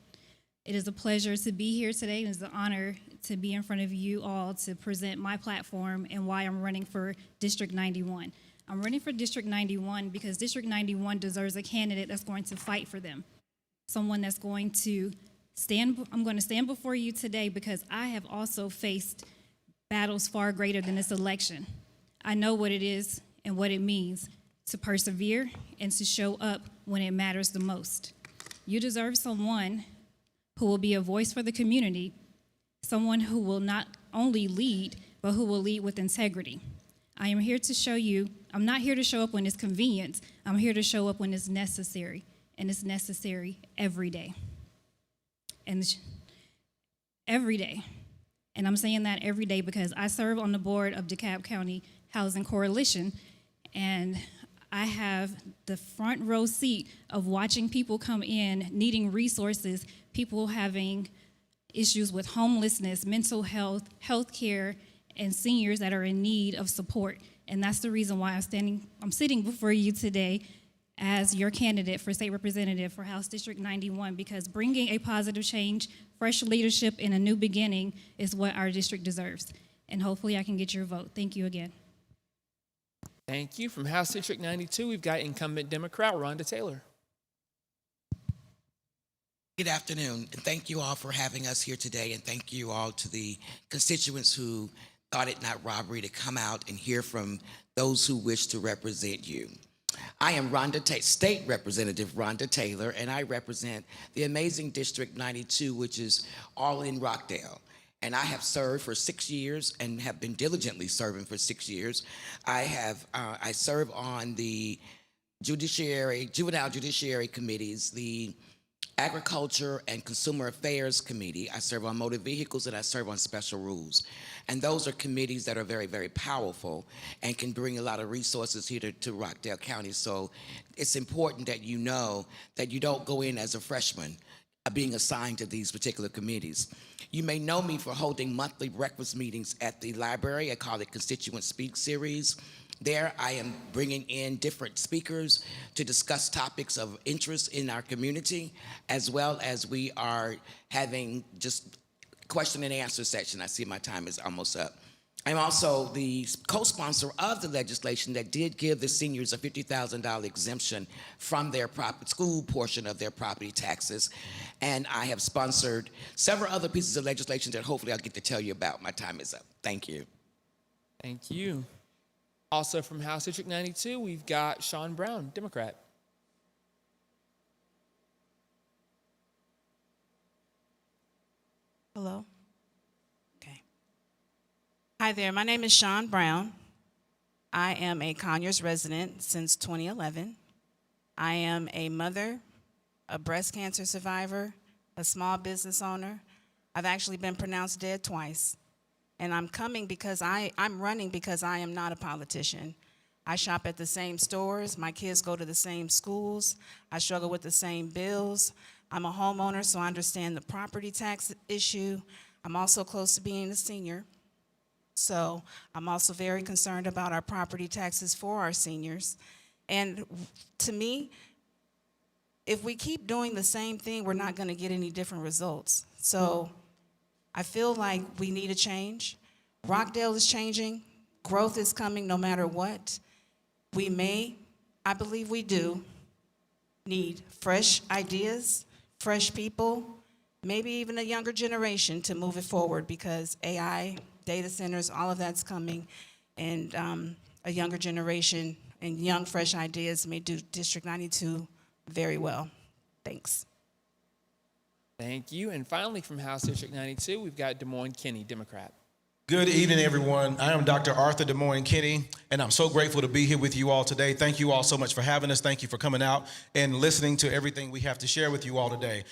It is a pleasure to be here today, and it's an honor to be in front of you all to present my platform and why I'm running for District 91. I'm running for District 91 because District 91 deserves a candidate that's going to fight for them, someone that's going to stand. I'm going to stand before you today because I have also faced battles far greater than this election. I know what it is and what it means to persevere and to show up when it matters the most. You deserve someone who will be a voice for the community, someone who will not only lead, but who will lead with integrity. I am here to show you, I'm not here to show up when it's convenient, I'm here to show up when it's necessary, and it's necessary every day. And every day. And I'm saying that every day because I serve on the board of DeKalb County Housing Coalition, and I have the front row seat of watching people come in needing resources, people having issues with homelessness, mental health, health care, and seniors that are in need of support. And that's the reason why I'm sitting before you today as your candidate for State Representative for House District 91, because bringing a positive change, fresh leadership, and a new beginning is what our district deserves. And hopefully I can get your vote. Thank you again. Thank you. From House District 92, we've got incumbent Democrat Rhonda Taylor. Good afternoon, and thank you all for having us here today, and thank you all to the constituents who thought it not robbery to come out and hear from those who wish to represent you. I am State Representative Rhonda Taylor, and I represent the amazing District 92, which is all in Rockdale. And I have served for 6 years and have been diligently serving for 6 years. I serve on the juvenile judiciary committees, the Agriculture and Consumer Affairs Committee. I serve on motor vehicles, and I serve on special rules. And those are committees that are very, very powerful and can bring a lot of resources here to Rockdale County. So it's important that you know that you don't go in as a freshman being assigned to these particular committees. You may know me for holding monthly breakfast meetings at the library. I call it Constituent Speak Series. There, I am bringing in different speakers to discuss topics of interest in our community, as well as we are having just question and answer session. I see my time is almost up. I'm also the co-sponsor of the legislation that did give the seniors a $50,000 exemption from their school portion of their property taxes. And I have sponsored several other pieces of legislation that hopefully I'll get to tell you about. My time is up. Thank you. Thank you. Also from House District 92, we've got Sean Brown, Democrat. Hello? Okay. Hi there, my name is Sean Brown. I am a Conyers resident since 2011. I am a mother, a breast cancer survivor, a small business owner. I've actually been pronounced dead twice. And I'm coming because I'm running because I am not a politician. I shop at the same stores. My kids go to the same schools. I struggle with the same bills. I'm a homeowner, so I understand the property tax issue. I'm also close to being a senior. So I'm also very concerned about our property taxes for our seniors. And to me, if we keep doing the same thing, we're not going to get any different results. So I feel like we need a change. Rockdale is changing. Growth is coming no matter what. We may, I believe we do, need fresh ideas, fresh people, maybe even a younger generation to move it forward, because AI, data centers, all of that's coming, and a younger generation and young, fresh ideas may do District 92 very well. Thanks. Thank you. And finally, from House District 92, we've got Des Moines Kinney, Democrat. Good evening, everyone. I am Dr. Arthur Des Moines Kinney, and I'm so grateful to be here with you all today. Thank you all so much for having us. Thank you for coming out and listening to everything we have to share with you all today.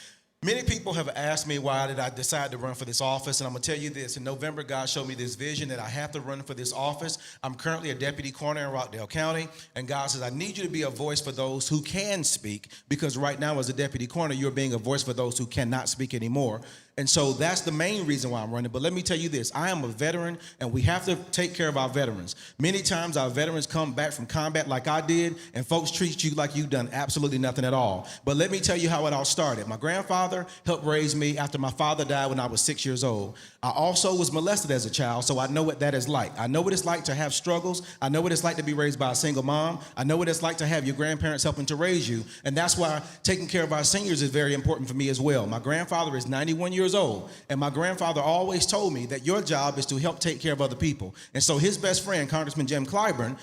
Many people have asked me why did I decide to run for this office, and I'm going to tell you this. In November, God showed me this vision that I have to run for this office. I'm currently a deputy coroner in Rockdale County, and God says, I need you to be a voice for those who can speak, because right now as a deputy coroner, you're being a voice for those who cannot speak anymore. And so that's the main reason why I'm running. But let me tell you this, I am a veteran, and we have to take care of our veterans. Many times our veterans come back from combat like I did, and folks treat you like you've done absolutely nothing at all. But let me tell you how it all started. My grandfather helped raise me after my father died when I was 6 years old. I also was molested as a child, so I know what that is like. I know what it's like to have struggles. I know what it's like to be raised by a single mom. I know what it's like to have your grandparents helping to raise you. And that's why taking care of our seniors is very important for me as well. My grandfather is 91 years old, and my grandfather always told me that your job is to help take care of other people. And so his best friend, Congressman Jim Clyburn,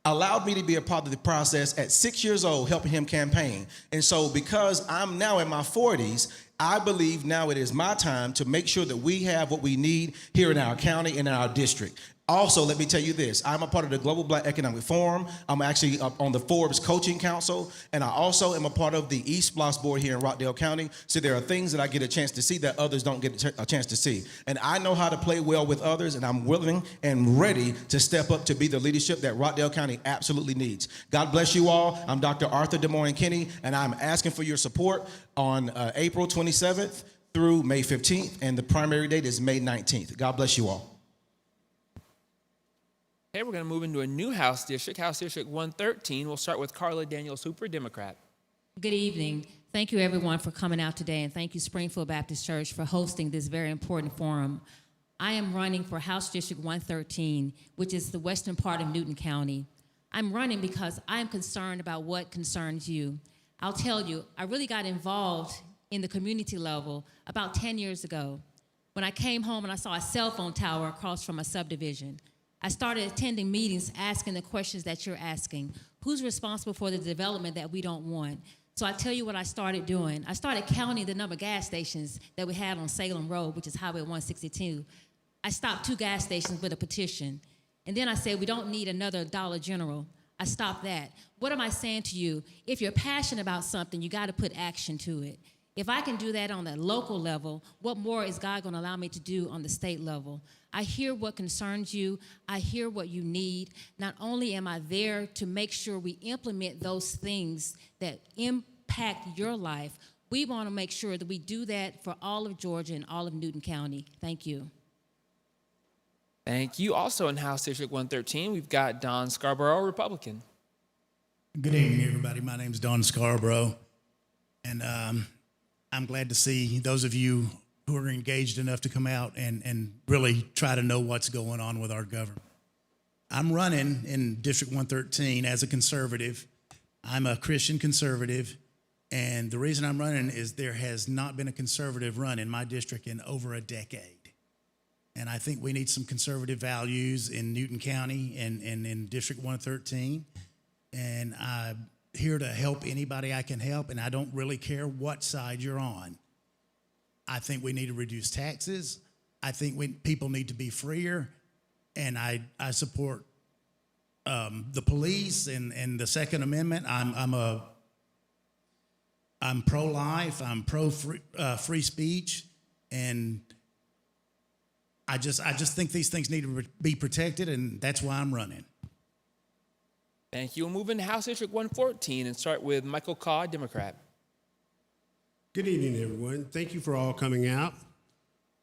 allowed me to be a part of the process at 6 years old, helping him campaign. And so because I'm now in my 40s, I believe now it is my time to make sure that we have what we need here in our county and in our district. Also, let me tell you this, I'm a part of the Global Black Economic Forum. I'm actually up on the Forbes Coaching Council, and I also am a part of the East Bloss Board here in Rockdale County. So there are things that I get a chance to see that others don't get a chance to see. And I know how to play well with others, and I'm willing and ready to step up to be the leadership that Rockdale County absolutely needs. God bless you all. I'm Dr. Arthur DeMoine Kinney, and I'm asking for your support on April 27th through May 15th, and the primary date is May 19th. God bless you all. Okay, we're going to move into a new House District 113. We'll start with Carla Daniels Hooper, Democrat. Good evening. Thank you, everyone, for coming out today, and thank you, Springfield Baptist Church, for hosting this very important forum. I am running for House District 113, which is the western part of Newton County. I'm running because I'm concerned about what concerns you. I'll tell you, I really got involved in the community level about 10 years ago when I came home and I saw a cell phone tower across from a subdivision. I started attending meetings asking the questions that you're asking. Who's responsible for the development that we don't want? So I tell you what I started doing. I started counting the number of gas stations that we had on Salem Road, which is Highway 162. I stopped 2 gas stations with a petition. And then I said, we don't need another Dollar General. I stopped that. What am I saying to you? If you're passionate about something, you got to put action to it. If I can do that on the local level, what more is God going to allow me to do on the state level? I hear what concerns you. I hear what you need. Not only am I there to make sure we implement those things that impact your life, we want to make sure that we do that for all of Georgia and all of Newton County. Thank you. Thank you. Also in House District 113, we've got Don Scarborough, Republican. Good evening, everybody. My name is Don Scarborough, and I'm glad to see those of you who are engaged enough to come out and really try to know what's going on with our government. I'm running in District 113 as a conservative. I'm a Christian conservative, and the reason I'm running is there has not been a conservative run in my district in over a decade. And I think we need some conservative values in Newton County and in District 113. And I'm here to help anybody I can help, and I don't really care what side you're on. I think we need to reduce taxes. I think people need to be freer, and I support the police and the Second Amendment. I'm pro-life. I'm pro-free speech, and I just think these things need to be protected, and that's why I'm running. Thank you. We'll move into House District 114 and start with Michael Carr, Democrat. Good evening, everyone. Thank you for all coming out.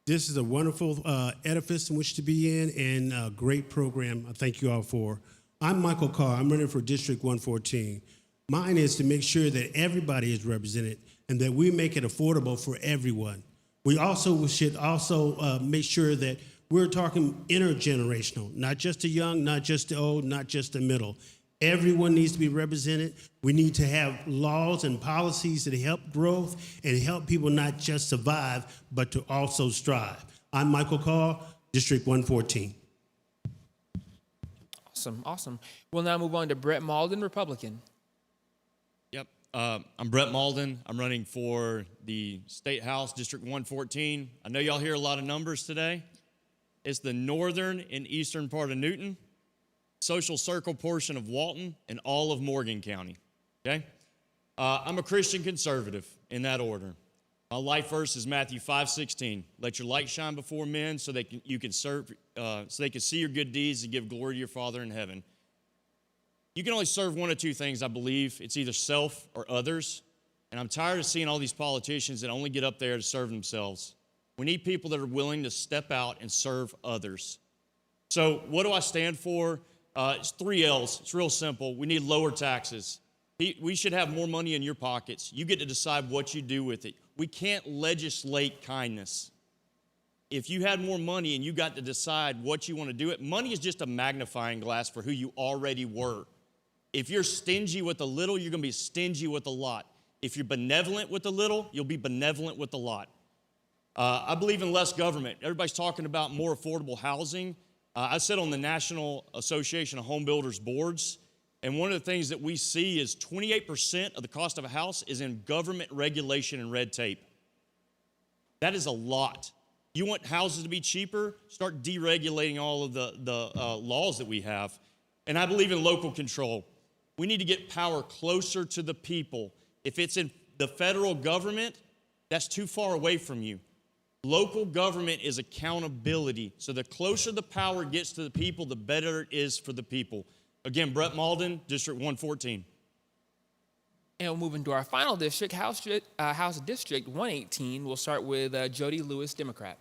This is a wonderful edifice in which to be in and a great program. I thank you all for. I'm Michael Carr. I'm running for District 114. Mine is to make sure that everybody is represented and that we make it affordable for everyone. We should also make sure that we're talking intergenerational, not just the young, not just the old, not just the middle. Everyone needs to be represented. We need to have laws and policies that help growth and help people not just survive, but to also strive. I'm Michael Carr, District 114. Awesome. We'll now move on to Brett Malden, Republican. Yep, I'm Brett Malden. I'm running for the State House, District 114. I know y'all hear a lot of numbers today. It's the northern and eastern part of Newton, social circle portion of Walton, and all of Morgan County, okay? I'm a Christian conservative in that order. My life verse is Matthew 5:16. Let your light shine before men so you can serve, so they can see your good deeds and give glory to your Father in heaven. You can only serve one of two things, I believe. It's either self or others. And I'm tired of seeing all these politicians that only get up there to serve themselves. We need people that are willing to step out and serve others. So what do I stand for? It's 3 L's. It's real simple. We need lower taxes. We should have more money in your pockets. You get to decide what you do with it. We can't legislate kindness. If you had more money and you got to decide what you want to do it, money is just a magnifying glass for who you already were. If you're stingy with a little, you're going to be stingy with a lot. If you're benevolent with a little, you'll be benevolent with a lot. I believe in less government. Everybody's talking about more affordable housing. I sit on the National Association of Home Builders boards, and one of the things that we see is 28% of the cost of a house is in government regulation and red tape. That is a lot. You want houses to be cheaper? Start deregulating all of the laws that we have. And I believe in local control. We need to get power closer to the people. If it's in the federal government, that's too far away from you. Local government is accountability. So the closer the power gets to the people, the better it is for the people. Again, Brett Malden, District 114. And we'll move into our final district, House District 118. We'll start with Jody Lewis, Democrat.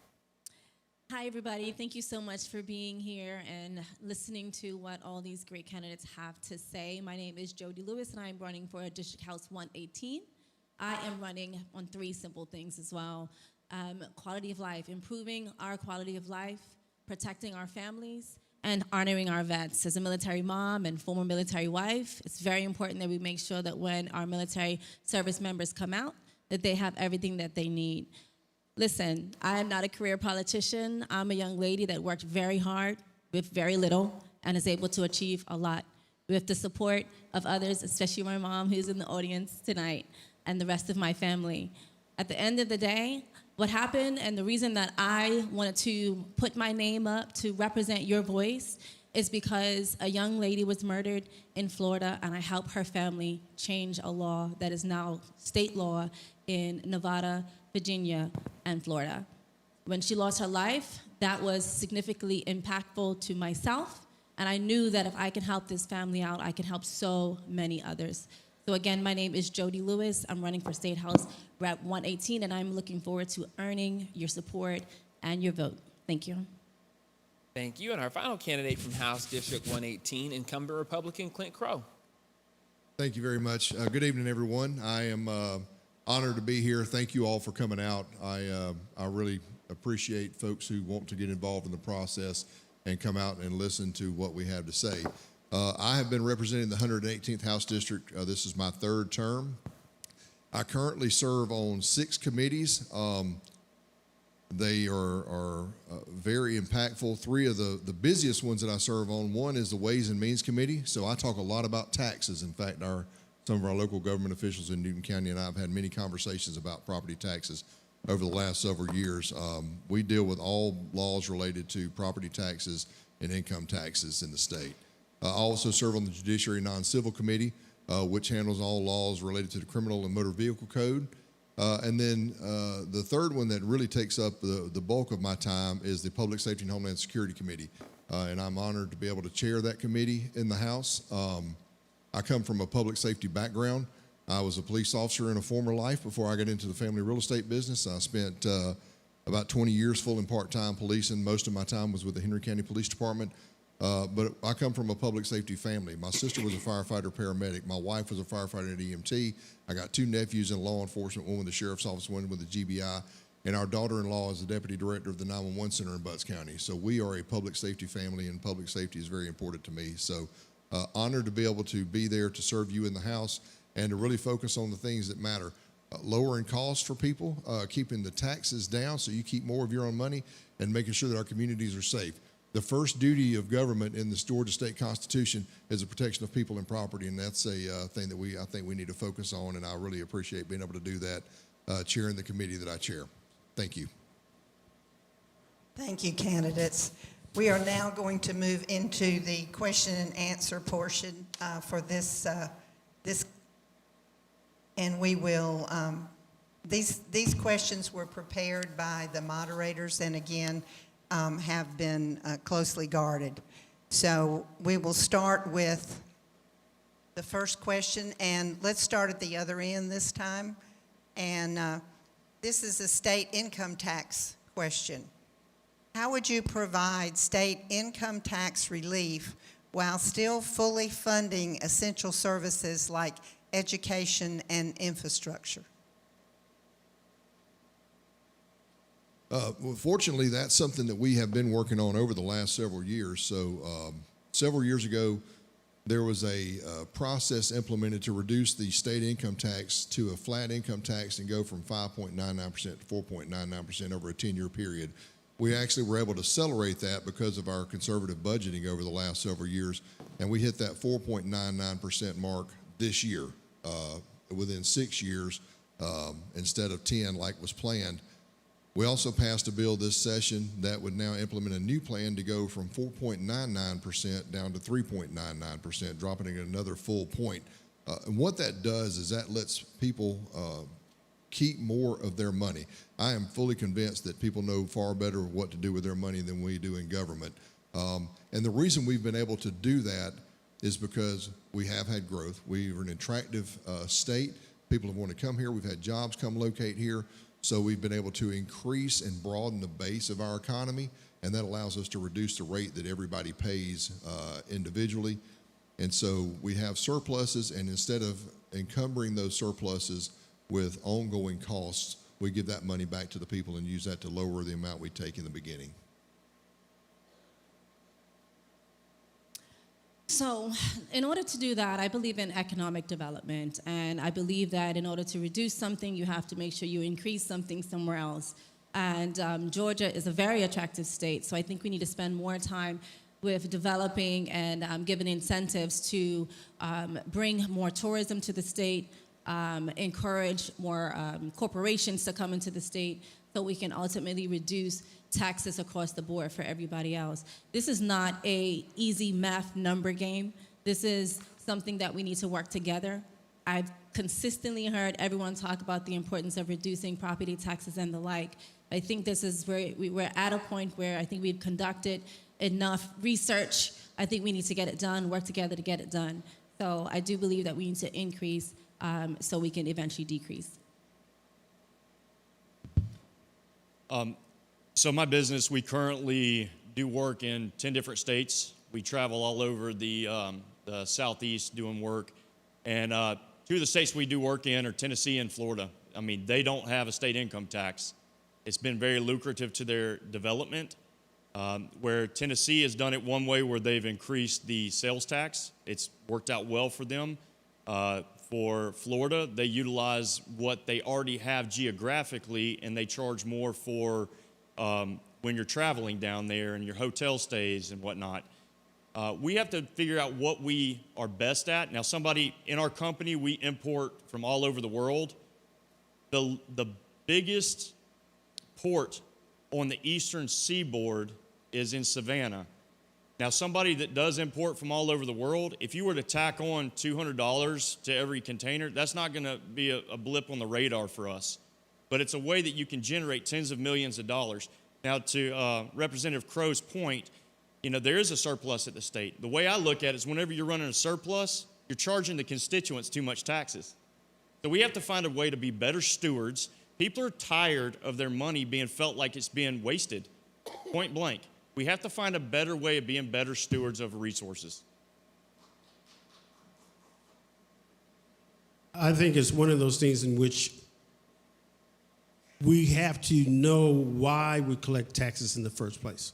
Hi, everybody. Thank you so much for being here and listening to what all these great candidates have to say. My name is Jody Lewis, and I'm running for District House 118. I am running on 3 simple things as well. Quality of life, improving our quality of life, protecting our families, and honoring our vets. As a military mom and former military wife, it's very important that we make sure that when our military service members come out, that they have everything that they need. Listen, I am not a career politician. I'm a young lady that worked very hard with very little and is able to achieve a lot with the support of others, especially my mom who's in the audience tonight and the rest of my family. At the end of the day, what happened and the reason that I wanted to put my name up to represent your voice is because a young lady was murdered in Florida, and I helped her family change a law that is now state law in Nevada, Virginia, and Florida. When she lost her life, that was significantly impactful to myself, and I knew that if I could help this family out, I could help so many others. So again, my name is Jody Lewis. I'm running for State House Rep 118, and I'm looking forward to earning your support and your vote. Thank you. Thank you. And our final candidate from House District 118, incumbent Republican Clint Crow. Thank you very much. Good evening, everyone. I am honored to be here. Thank you all for coming out. I really appreciate folks who want to get involved in the process and come out and listen to what we have to say. I have been representing the 118th House District. This is my 3rd term. I currently serve on 6 committees. They are very impactful. 3 of the busiest ones that I serve on, one is the Ways and Means Committee. So I talk a lot about taxes. In fact, some of our local government officials in Newton County and I have had many conversations about property taxes over the last several years. We deal with all laws related to property taxes and income taxes in the state. I also serve on the Judiciary Non-Civil Committee, which handles all laws related to the Criminal and Motor Vehicle Code. And then the 3rd one that really takes up the bulk of my time is the Public Safety and Homeland Security Committee. And I'm honored to be able to chair that committee in the House. I come from a public safety background. I was a police officer in a former life before I got into the family real estate business. I spent about 20 years full and part-time policing. Most of my time was with the Henry County Police Department. But I come from a public safety family. My sister was a firefighter paramedic. My wife was a firefighter at EMT. I got 2 nephews in law enforcement, one with the sheriff's office, one with the GBI. And our daughter-in-law is the deputy director of the 911 center in Butts County. So we are a public safety family, and public safety is very important to me. So honored to be able to be there to serve you in the House and to really focus on the things that matter. Lowering costs for people, keeping the taxes down so you keep more of your own money, and making sure that our communities are safe. The first duty of government in the Georgia State Constitution is the protection of people and property, and that's a thing that I think we need to focus on, and I really appreciate being able to do that, chairing the committee that I chair. Thank you. Thank you, candidates. We are now going to move into the question and answer portion for this, and we will These questions were prepared by the moderators and again have been closely guarded. So we will start with the first question, and let's start at the other end this time. And this is a state income tax question. How would you provide state income tax relief while still fully funding essential services like education and infrastructure? Well, fortunately, that's something that we have been working on over the last several years. So several years ago, there was a process implemented to reduce the state income tax to a flat income tax and go from 5.99% to 4.99% over a 10-year period. We actually were able to accelerate that because of our conservative budgeting over the last several years, and we hit that 4.99% mark this year within 6 years instead of 10 like was planned. We also passed a bill this session that would now implement a new plan to go from 4.99% down to 3.99%, dropping it another full point. And what that does is that lets people keep more of their money. I am fully convinced that people know far better what to do with their money than we do in government. And the reason we've been able to do that is because we have had growth. We are an attractive state. People have wanted to come here. We've had jobs come locate here. So we've been able to increase and broaden the base of our economy, and that allows us to reduce the rate that everybody pays individually. And so we have surpluses, and instead of encumbering those surpluses with ongoing costs, we give that money back to the people and use that to lower the amount we take in the beginning. So in order to do that, I believe in economic development, and I believe that in order to reduce something, you have to make sure you increase something somewhere else. And Georgia is a very attractive state, so I think we need to spend more time with developing and giving incentives to bring more tourism to the state, encourage more corporations to come into the state, so we can ultimately reduce taxes across the board for everybody else. This is not a easy math number game. This is something that we need to work together. I've consistently heard everyone talk about the importance of reducing property taxes and the like. I think this is where we're at a point where I think we've conducted enough research. I think we need to get it done, work together to get it done. So I do believe that we need to increase so we can eventually decrease. So my business, we currently do work in 10 different states. We travel all over the Southeast doing work. And two of the states we do work in are Tennessee and Florida. I mean, they don't have a state income tax. It's been very lucrative to their development. Where Tennessee has done it one way where they've increased the sales tax. It's worked out well for them. For Florida, they utilize what they already have geographically, and they charge more for when you're traveling down there and your hotel stays and whatnot. We have to figure out what we are best at. Now, somebody in our company, we import from all over the world. The biggest port on the eastern seaboard is in Savannah. Now, somebody that does import from all over the world, if you were to tack on $200 to every container, that's not going to be a blip on the radar for us. But it's a way that you can generate tens of millions of dollars. Now, to Representative Crow's point, you know, there is a surplus at the state. The way I look at it is whenever you're running a surplus, you're charging the constituents too much taxes. So we have to find a way to be better stewards. People are tired of their money being felt like it's being wasted, point blank. We have to find a better way of being better stewards of resources. I think it's one of those things in which we have to know why we collect taxes in the first place.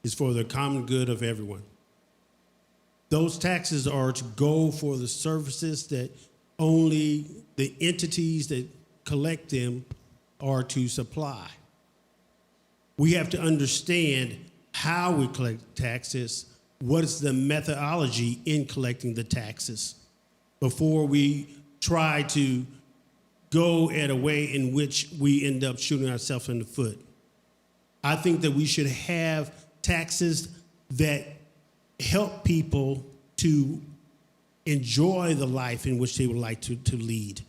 It's for the common good of everyone. Those taxes are to go for the services that only the entities that collect them are to supply. We have to understand how we collect taxes, what is the methodology in collecting the taxes before we try to go at a way in which we end up shooting ourselves in the foot. I think that we should have taxes that help people to enjoy the life in which they would like to lead.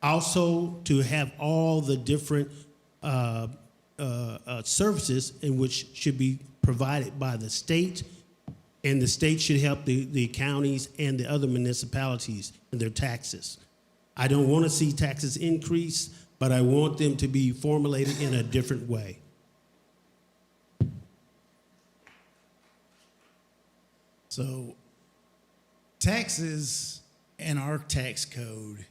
Also, to have all the different services in which should be provided by the state, and the state should help the counties and the other municipalities in their taxes. I don't want to see taxes increase, but I want them to be formulated in a different way. So, taxes and our tax code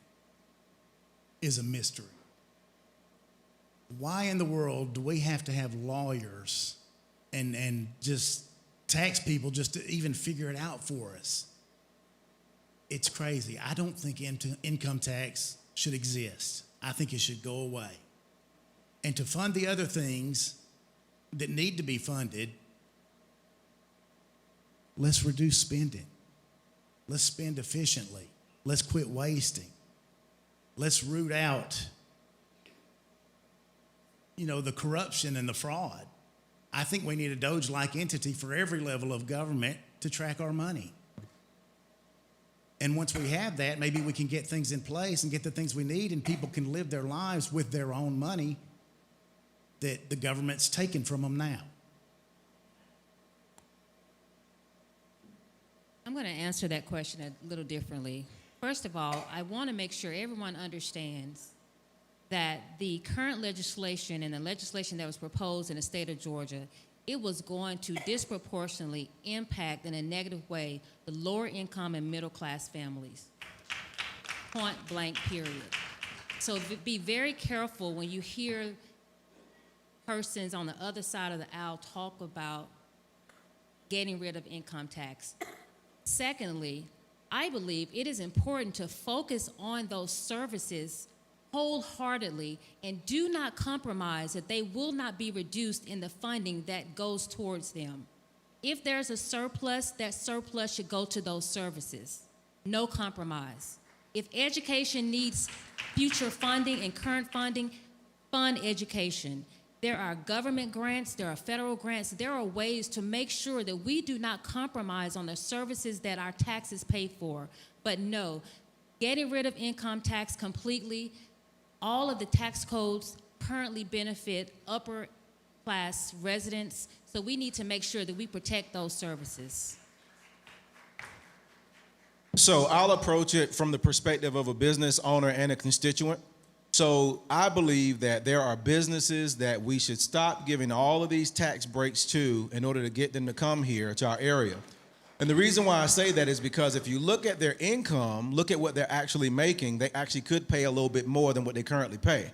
is a mystery. Why in the world do we have to have lawyers and just tax people just to even figure it out for us? It's crazy. I don't think income tax should exist. I think it should go away. And to fund the other things that need to be funded, let's reduce spending. Let's spend efficiently. Let's quit wasting. Let's root out, the corruption and the fraud. I think we need a Doge-like entity for every level of government to track our money. And once we have that, maybe we can get things in place and get the things we need, and people can live their lives with their own money that the government's taken from them now. I'm going to answer that question a little differently. First of all, I want to make sure everyone understands that the current legislation and the legislation that was proposed in the state of Georgia, it was going to disproportionately impact in a negative way the lower income and middle class families. Point blank, period. So be very careful when you hear persons on the other side of the aisle talk about getting rid of income tax. Secondly, I believe it is important to focus on those services wholeheartedly and do not compromise that they will not be reduced in the funding that goes towards them. If there's a surplus, that surplus should go to those services. No compromise. If education needs future funding and current funding, fund education. There are government grants, there are federal grants, there are ways to make sure that we do not compromise on the services that our taxes pay for. But no, getting rid of income tax completely, all of the tax codes currently benefit upper class residents, so we need to make sure that we protect those services. So I'll approach it from the perspective of a business owner and a constituent. So I believe that there are businesses that we should stop giving all of these tax breaks to in order to get them to come here to our area. And the reason why I say that is because if you look at their income, look at what they're actually making, they actually could pay a little bit more than what they currently pay.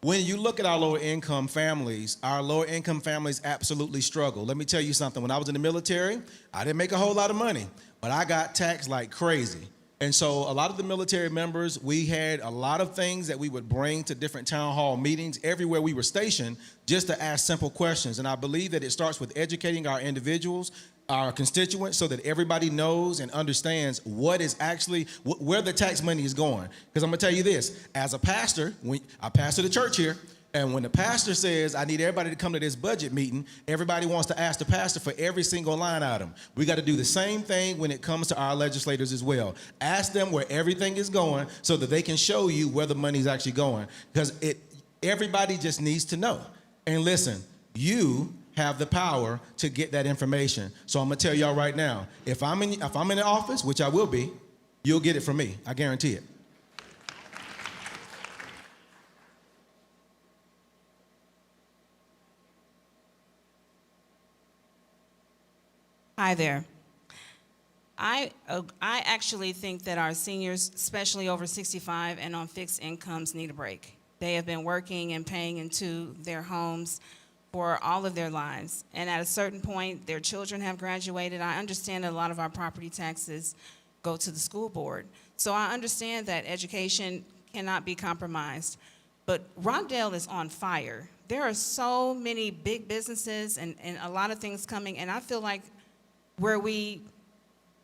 When you look at our lower income families absolutely struggle. Let me tell you something. When I was in the military, I didn't make a whole lot of money, but I got taxed like crazy. And so a lot of the military members, we had a lot of things that we would bring to different town hall meetings everywhere we were stationed just to ask simple questions. And I believe that it starts with educating our individuals, our constituents, so that everybody knows and understands what is actually, where the tax money is going. Because I'm going to tell you this, as a pastor, I pastor the church here, and when the pastor says, I need everybody to come to this budget meeting, everybody wants to ask the pastor for every single line item. We got to do the same thing when it comes to our legislators as well. Ask them where everything is going so that they can show you where the money is actually going. Because everybody just needs to know. And listen, you have the power to get that information. So I'm going to tell y'all right now, if I'm in the office, which I will be, you'll get it from me. I guarantee it. Hi there. I actually think that our seniors, especially over 65 and on fixed incomes, need a break. They have been working and paying into their homes for all of their lives. And at a certain point, their children have graduated. I understand that a lot of our property taxes go to the school board. So I understand that education cannot be compromised. But Rockdale is on fire. There are so many big businesses and a lot of things coming, and I feel like where we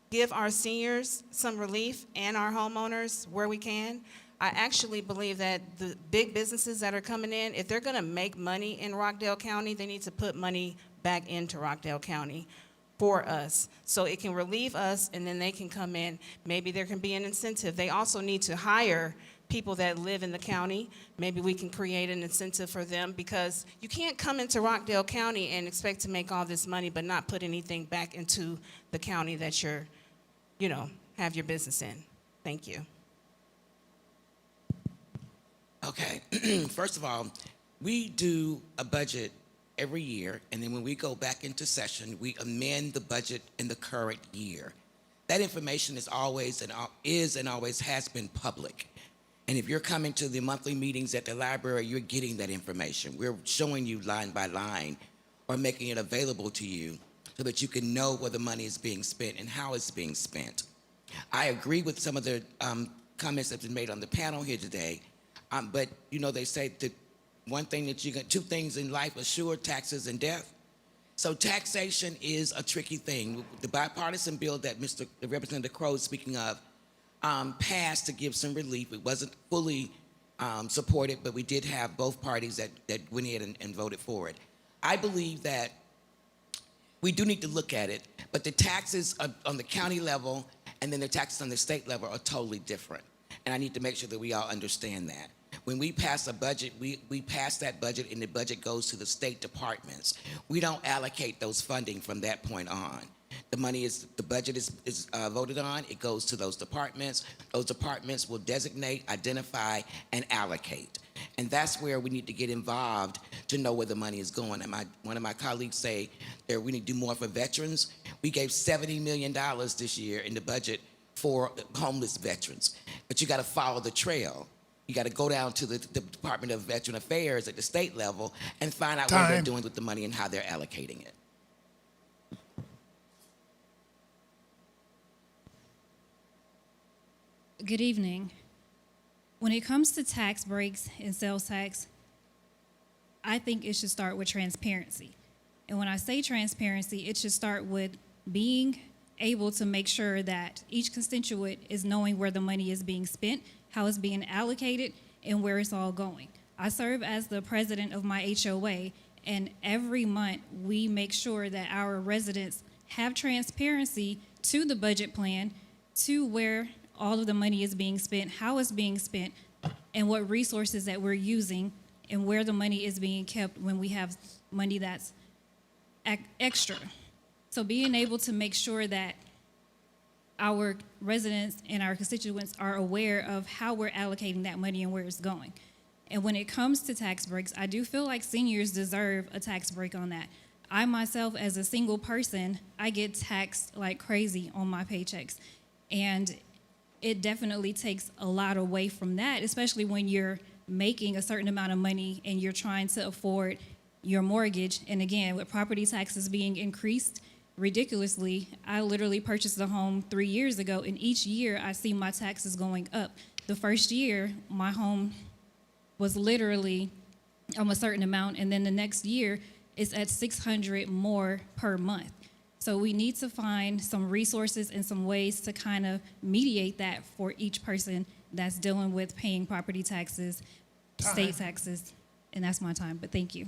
give our seniors some relief and our homeowners where we can, I actually believe that the big businesses that are coming in, if they're going to make money in Rockdale County, they need to put money back into Rockdale County for us so it can relieve us and then they can come in. Maybe there can be an incentive. They also need to hire people that live in the county. Maybe we can create an incentive for them, because you can't come into Rockdale County and expect to make all this money but not put anything back into the county that you're, have your business in. Thank you. Okay, first of all, we do a budget every year, and then when we go back into session, we amend the budget in the current year. That information is always and always has been public. And if you're coming to the monthly meetings at the library, you're getting that information. We're showing you line by line or making it available to you so that you can know where the money is being spent and how it's being spent. I agree with some of the comments that have been made on the panel here today, but they say that one thing that you got, two things in life are sure: taxes and death. So taxation is a tricky thing. The bipartisan bill that Representative Crow is speaking of passed to give some relief. It wasn't fully supported, but we did have both parties that went ahead and voted for it. I believe that we do need to look at it, but the taxes on the county level and then the taxes on the state level are totally different. And I need to make sure that we all understand that. When we pass a budget, we pass that budget and the budget goes to the state departments. We don't allocate those funding from that point on. The budget is voted on, it goes to those departments. Those departments will designate, identify, and allocate. And that's where we need to get involved to know where the money is going. And one of my colleagues say that we need to do more for veterans. We gave $70 million this year in the budget for homeless veterans. But you gotta follow the trail. You got to go down to the Department of Veteran Affairs at the state level and find out what they're doing with the money and how they're allocating it. Good evening. When it comes to tax breaks and sales tax, I think it should start with transparency. And when I say transparency, it should start with being able to make sure that each constituent is knowing where the money is being spent, how it's being allocated, and where it's all going. I serve as the president of my HOA, and every month we make sure that our residents have transparency to the budget plan, to where all of the money is being spent, how it's being spent, and what resources that we're using, and where the money is being kept when we have money that's extra. So being able to make sure that our residents and our constituents are aware of how we're allocating that money and where it's going. And when it comes to tax breaks, I do feel like seniors deserve a tax break on that. I myself, as a single person, I get taxed like crazy on my paychecks. And it definitely takes a lot away from that, especially when you're making a certain amount of money and you're trying to afford your mortgage. And again, with property taxes being increased ridiculously, I literally purchased a home 3 years ago, and each year I see my taxes going up. The first year, my home was literally a certain amount, and then the next year it's at $600 more per month. So we need to find some resources and some ways to kind of mediate that for each person that's dealing with paying property taxes, state taxes, and that's my time, but thank you.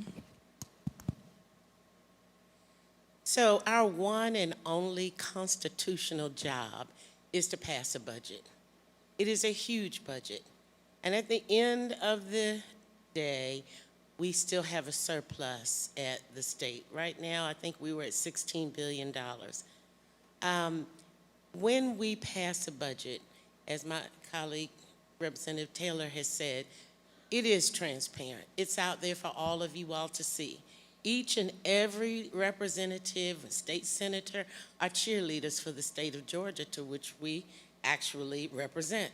So our one and only constitutional job is to pass a budget. It is a huge budget. And at the end of the day, we still have a surplus at the state. Right now, I think we were at $16 billion. When we pass a budget, as my colleague, Representative Taylor has said, it is transparent. It's out there for all of you all to see. Each and every representative and state senator are cheerleaders for the state of Georgia, to which we actually represent.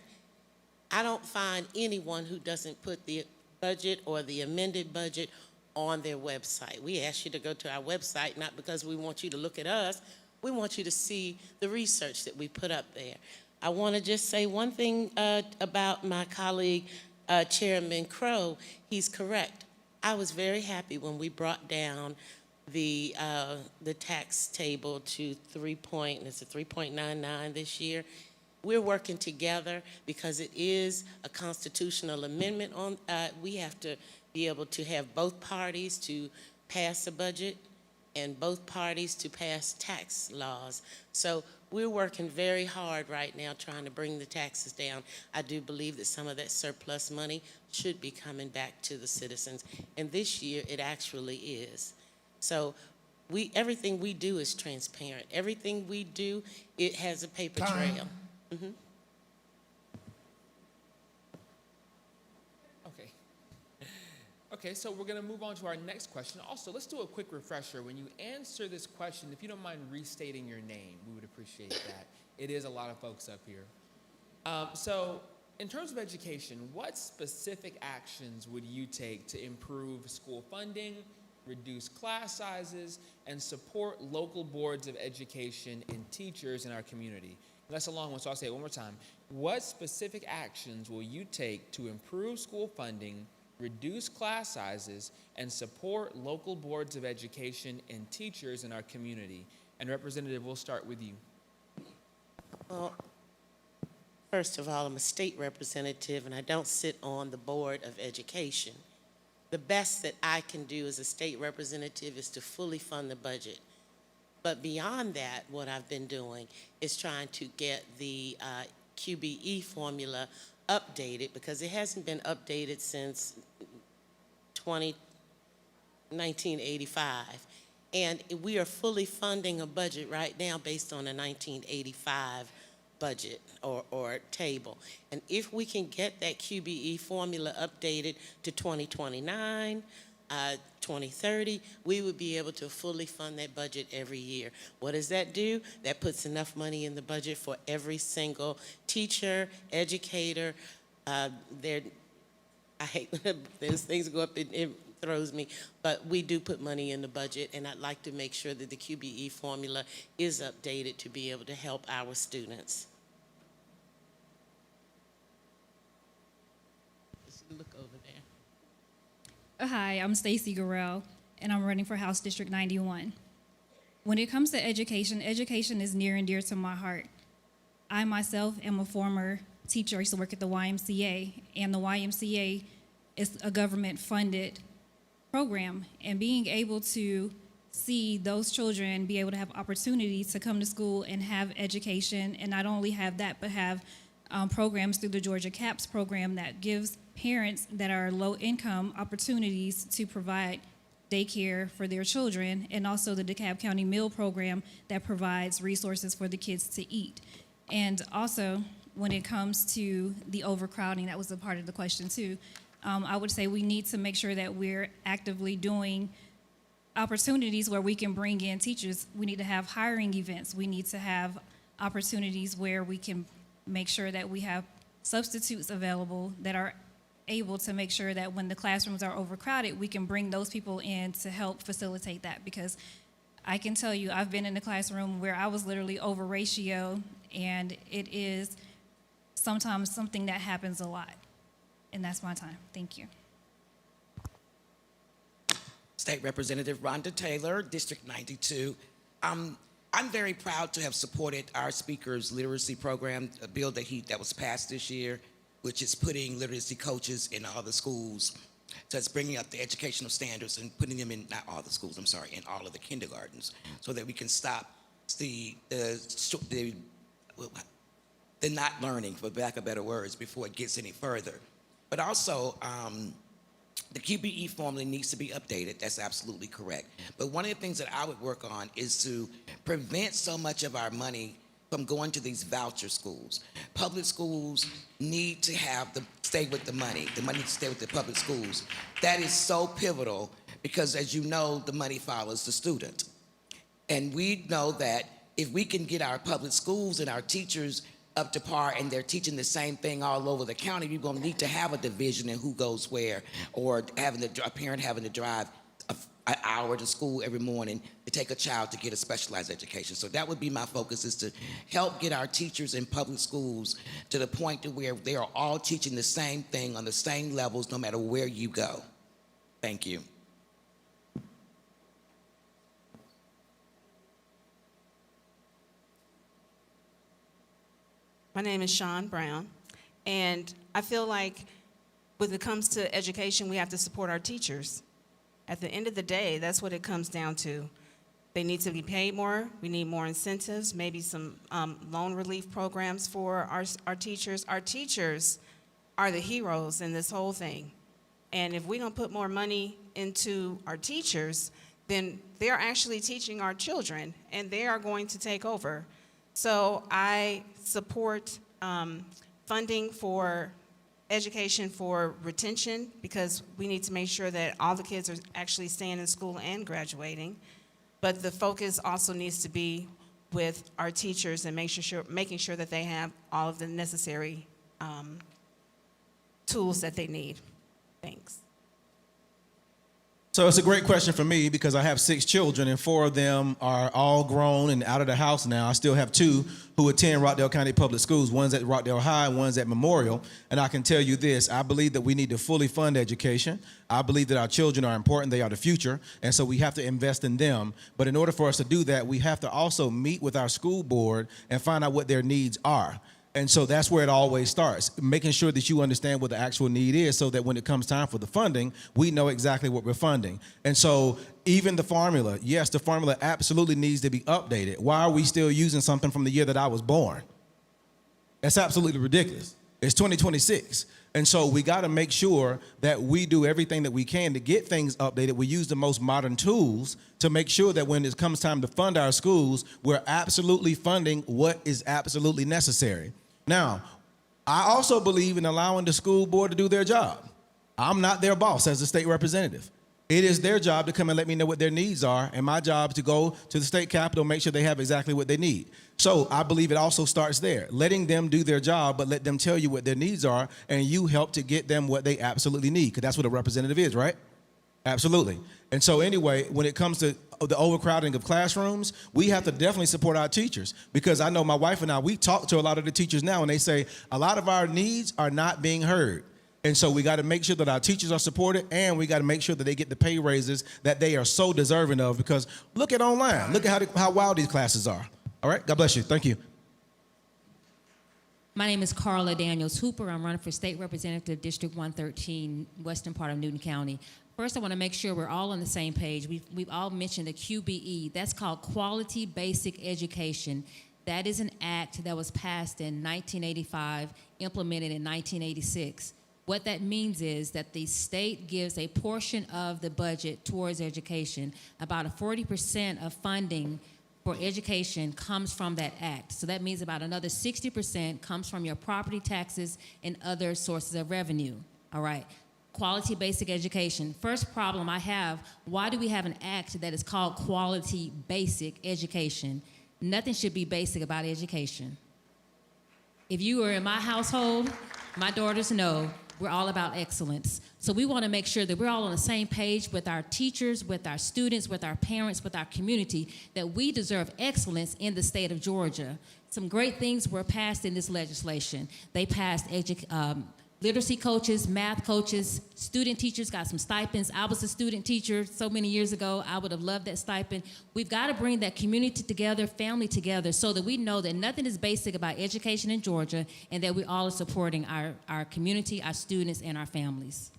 I don't find anyone who doesn't put the budget or the amended budget on their website. We ask you to go to our website, not because we want you to look at us, we want you to see the research that we put up there. I want to just say one thing about my colleague, Chairman Crow. He's correct. I was very happy when we brought down the tax table to 3.99 this year. We're working together because it is a constitutional amendment. We have to be able to have both parties to pass a budget, and both parties to pass tax laws. So we're working very hard right now trying to bring the taxes down. I do believe that some of that surplus money should be coming back to the citizens, and this year it actually is. So everything we do is transparent. Everything we do, it has a paper trail. Mhm. Okay. Okay, so we're going to move on to our next question. Also, let's do a quick refresher. When you answer this question, if you don't mind restating your name, we would appreciate that. It is a lot of folks up here. So, in terms of education, what specific actions would you take to improve school funding, reduce class sizes, and support local boards of education and teachers in our community? And that's a long one, so I'll say it one more time. What specific actions will you take to improve school funding, reduce class sizes, and support local boards of education and teachers in our community? And Representative, we'll start with you. Well, first of all, I'm a state representative and I don't sit on the Board of Education. The best that I can do as a state representative is to fully fund the budget. But beyond that, what I've been doing is trying to get the QBE formula updated, because it hasn't been updated since 1985. And we are fully funding a budget right now based on a 1985 budget or table. And if we can get that QBE formula updated to 2029, 2030, we would be able to fully fund that budget every year. What does that do? That puts enough money in the budget for every single teacher, educator. I hate when those things go up, it throws me, but we do put money in the budget, and I'd like to make sure that the QBE formula is updated to be able to help our students. Just look over there. Hi, I'm Stacy Gorell, and I'm running for House District 91. When it comes to education, education is near and dear to my heart. I myself am a former teacher. I used to work at the YMCA, and the YMCA is a government-funded program, and being able to see those children be able to have opportunities to come to school and have education, and not only have that, but have programs through the Georgia CAPS program that gives parents that are low income opportunities to provide daycare for their children, and also the DeKalb County Meal Program that provides resources for the kids to eat. And also, when it comes to the overcrowding, that was a part of the question too, I would say we need to make sure that we're actively doing opportunities where we can bring in teachers. We need to have hiring events. We need to have opportunities where we can make sure that we have substitutes available that are able to make sure that when the classrooms are overcrowded, we can bring those people in to help facilitate that. Because I can tell you, I've been in a classroom where I was literally over ratio, and it is sometimes something that happens a lot. And that's my time. Thank you. State Representative Rhonda Taylor, District 92. I'm very proud to have supported our speaker's literacy program, a bill that was passed this year, which is putting literacy coaches in all the schools. So it's bringing up the educational standards and putting them in, not all the schools, I'm sorry, in all of the kindergartens, so that we can stop the not learning, for lack of better words, before it gets any further. But also, the QBE formula needs to be updated. That's absolutely correct. But one of the things that I would work on is to prevent so much of our money from going to these voucher schools. Public schools need to stay with the money. The money to stay with the public schools. That is so pivotal because, as you know, the money follows the student. And we know that if we can get our public schools and our teachers up to par and they're teaching the same thing all over the county, we're going to need to have a division in who goes where, or a parent having to drive an hour to school every morning to take a child to get a specialized education. So that would be my focus, is to help get our teachers in public schools to the point to where they are all teaching the same thing on the same levels no matter where you go. Thank you. My name is Sean Brown, and I feel like when it comes to education, we have to support our teachers. At the end of the day, that's what it comes down to. They need to be paid more. We need more incentives, maybe some loan relief programs for our teachers. Our teachers are the heroes in this whole thing. And if we don't put more money into our teachers, then they're actually teaching our children, and they are going to take over. So I support funding for education for retention, because we need to make sure that all the kids are actually staying in school and graduating. But the focus also needs to be with our teachers and making sure that they have all of the necessary tools that they need. Thanks. So it's a great question for me because I have 6 children and 4 of them are all grown and out of the house now. I still have 2 who attend Rockdale County Public Schools. One's at Rockdale High, one's at Memorial. And I can tell you this, I believe that we need to fully fund education. I believe that our children are important, they are the future, and so we have to invest in them. But in order for us to do that, we have to also meet with our school board and find out what their needs are. And so that's where it always starts, making sure that you understand what the actual need is so that when it comes time for the funding, we know exactly what we're funding. And so even the formula, yes, the formula absolutely needs to be updated. Why are we still using something from the year that I was born? That's absolutely ridiculous. It's 2026. And so we got to make sure that we do everything that we can to get things updated. We use the most modern tools to make sure that when it comes time to fund our schools, we're absolutely funding what is absolutely necessary. Now, I also believe in allowing the school board to do their job. I'm not their boss as a state representative. It is their job to come and let me know what their needs are, and my job is to go to the state capitol and make sure they have exactly what they need. So I believe it also starts there, letting them do their job, but let them tell you what their needs are, and you help to get them what they absolutely need, because that's what a representative is, right? Absolutely. And so anyway, when it comes to the overcrowding of classrooms, we have to definitely support our teachers, because I know my wife and I, we talk to a lot of the teachers now, and they say a lot of our needs are not being heard. And so we got to make sure that our teachers are supported, and we got to make sure that they get the pay raises that they are so deserving of, because look at online. Look at how wild these classes are. All right? God bless you. Thank you. My name is Carla Daniels Hooper. I'm running for State Representative District 113, western part of Newton County. First, I want to make sure we're all on the same page. We've all mentioned the QBE. That's called Quality Basic Education. That is an act that was passed in 1985, implemented in 1986. What that means is that the state gives a portion of the budget towards education. About 40% of funding for education comes from that act. So that means about another 60% comes from your property taxes and other sources of revenue. All right. Quality basic education. First problem I have, why do we have an act that is called Quality Basic Education? Nothing should be basic about education. If you are in my household, my daughters know we're all about excellence. So we want to make sure that we're all on the same page with our teachers, with our students, with our parents, with our community, that we deserve excellence in the state of Georgia. Some great things were passed in this legislation. They passed literacy coaches, math coaches, student teachers got some stipends. I was a student teacher so many years ago. I would have loved that stipend. We've got to bring that community together, family together, so that we know that nothing is basic about education in Georgia, and that we all are supporting our community, our students, and our families.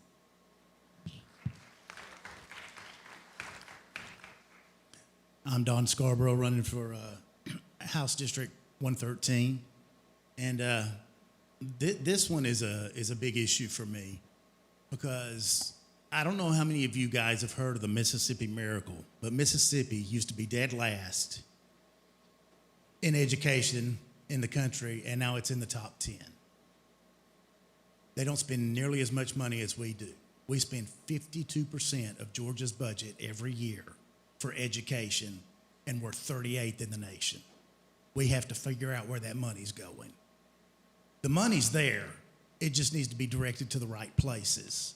I'm Don Scarborough, running for House District 113, and this one is a big issue for me, because I don't know how many of you guys have heard of the Mississippi Miracle, but Mississippi used to be dead last in education in the country, and now it's in the top 10. They don't spend nearly as much money as we do. We spend 52% of Georgia's budget every year for education, and we're 38th in the nation. We have to figure out where that money's going. The money's there. It just needs to be directed to the right places.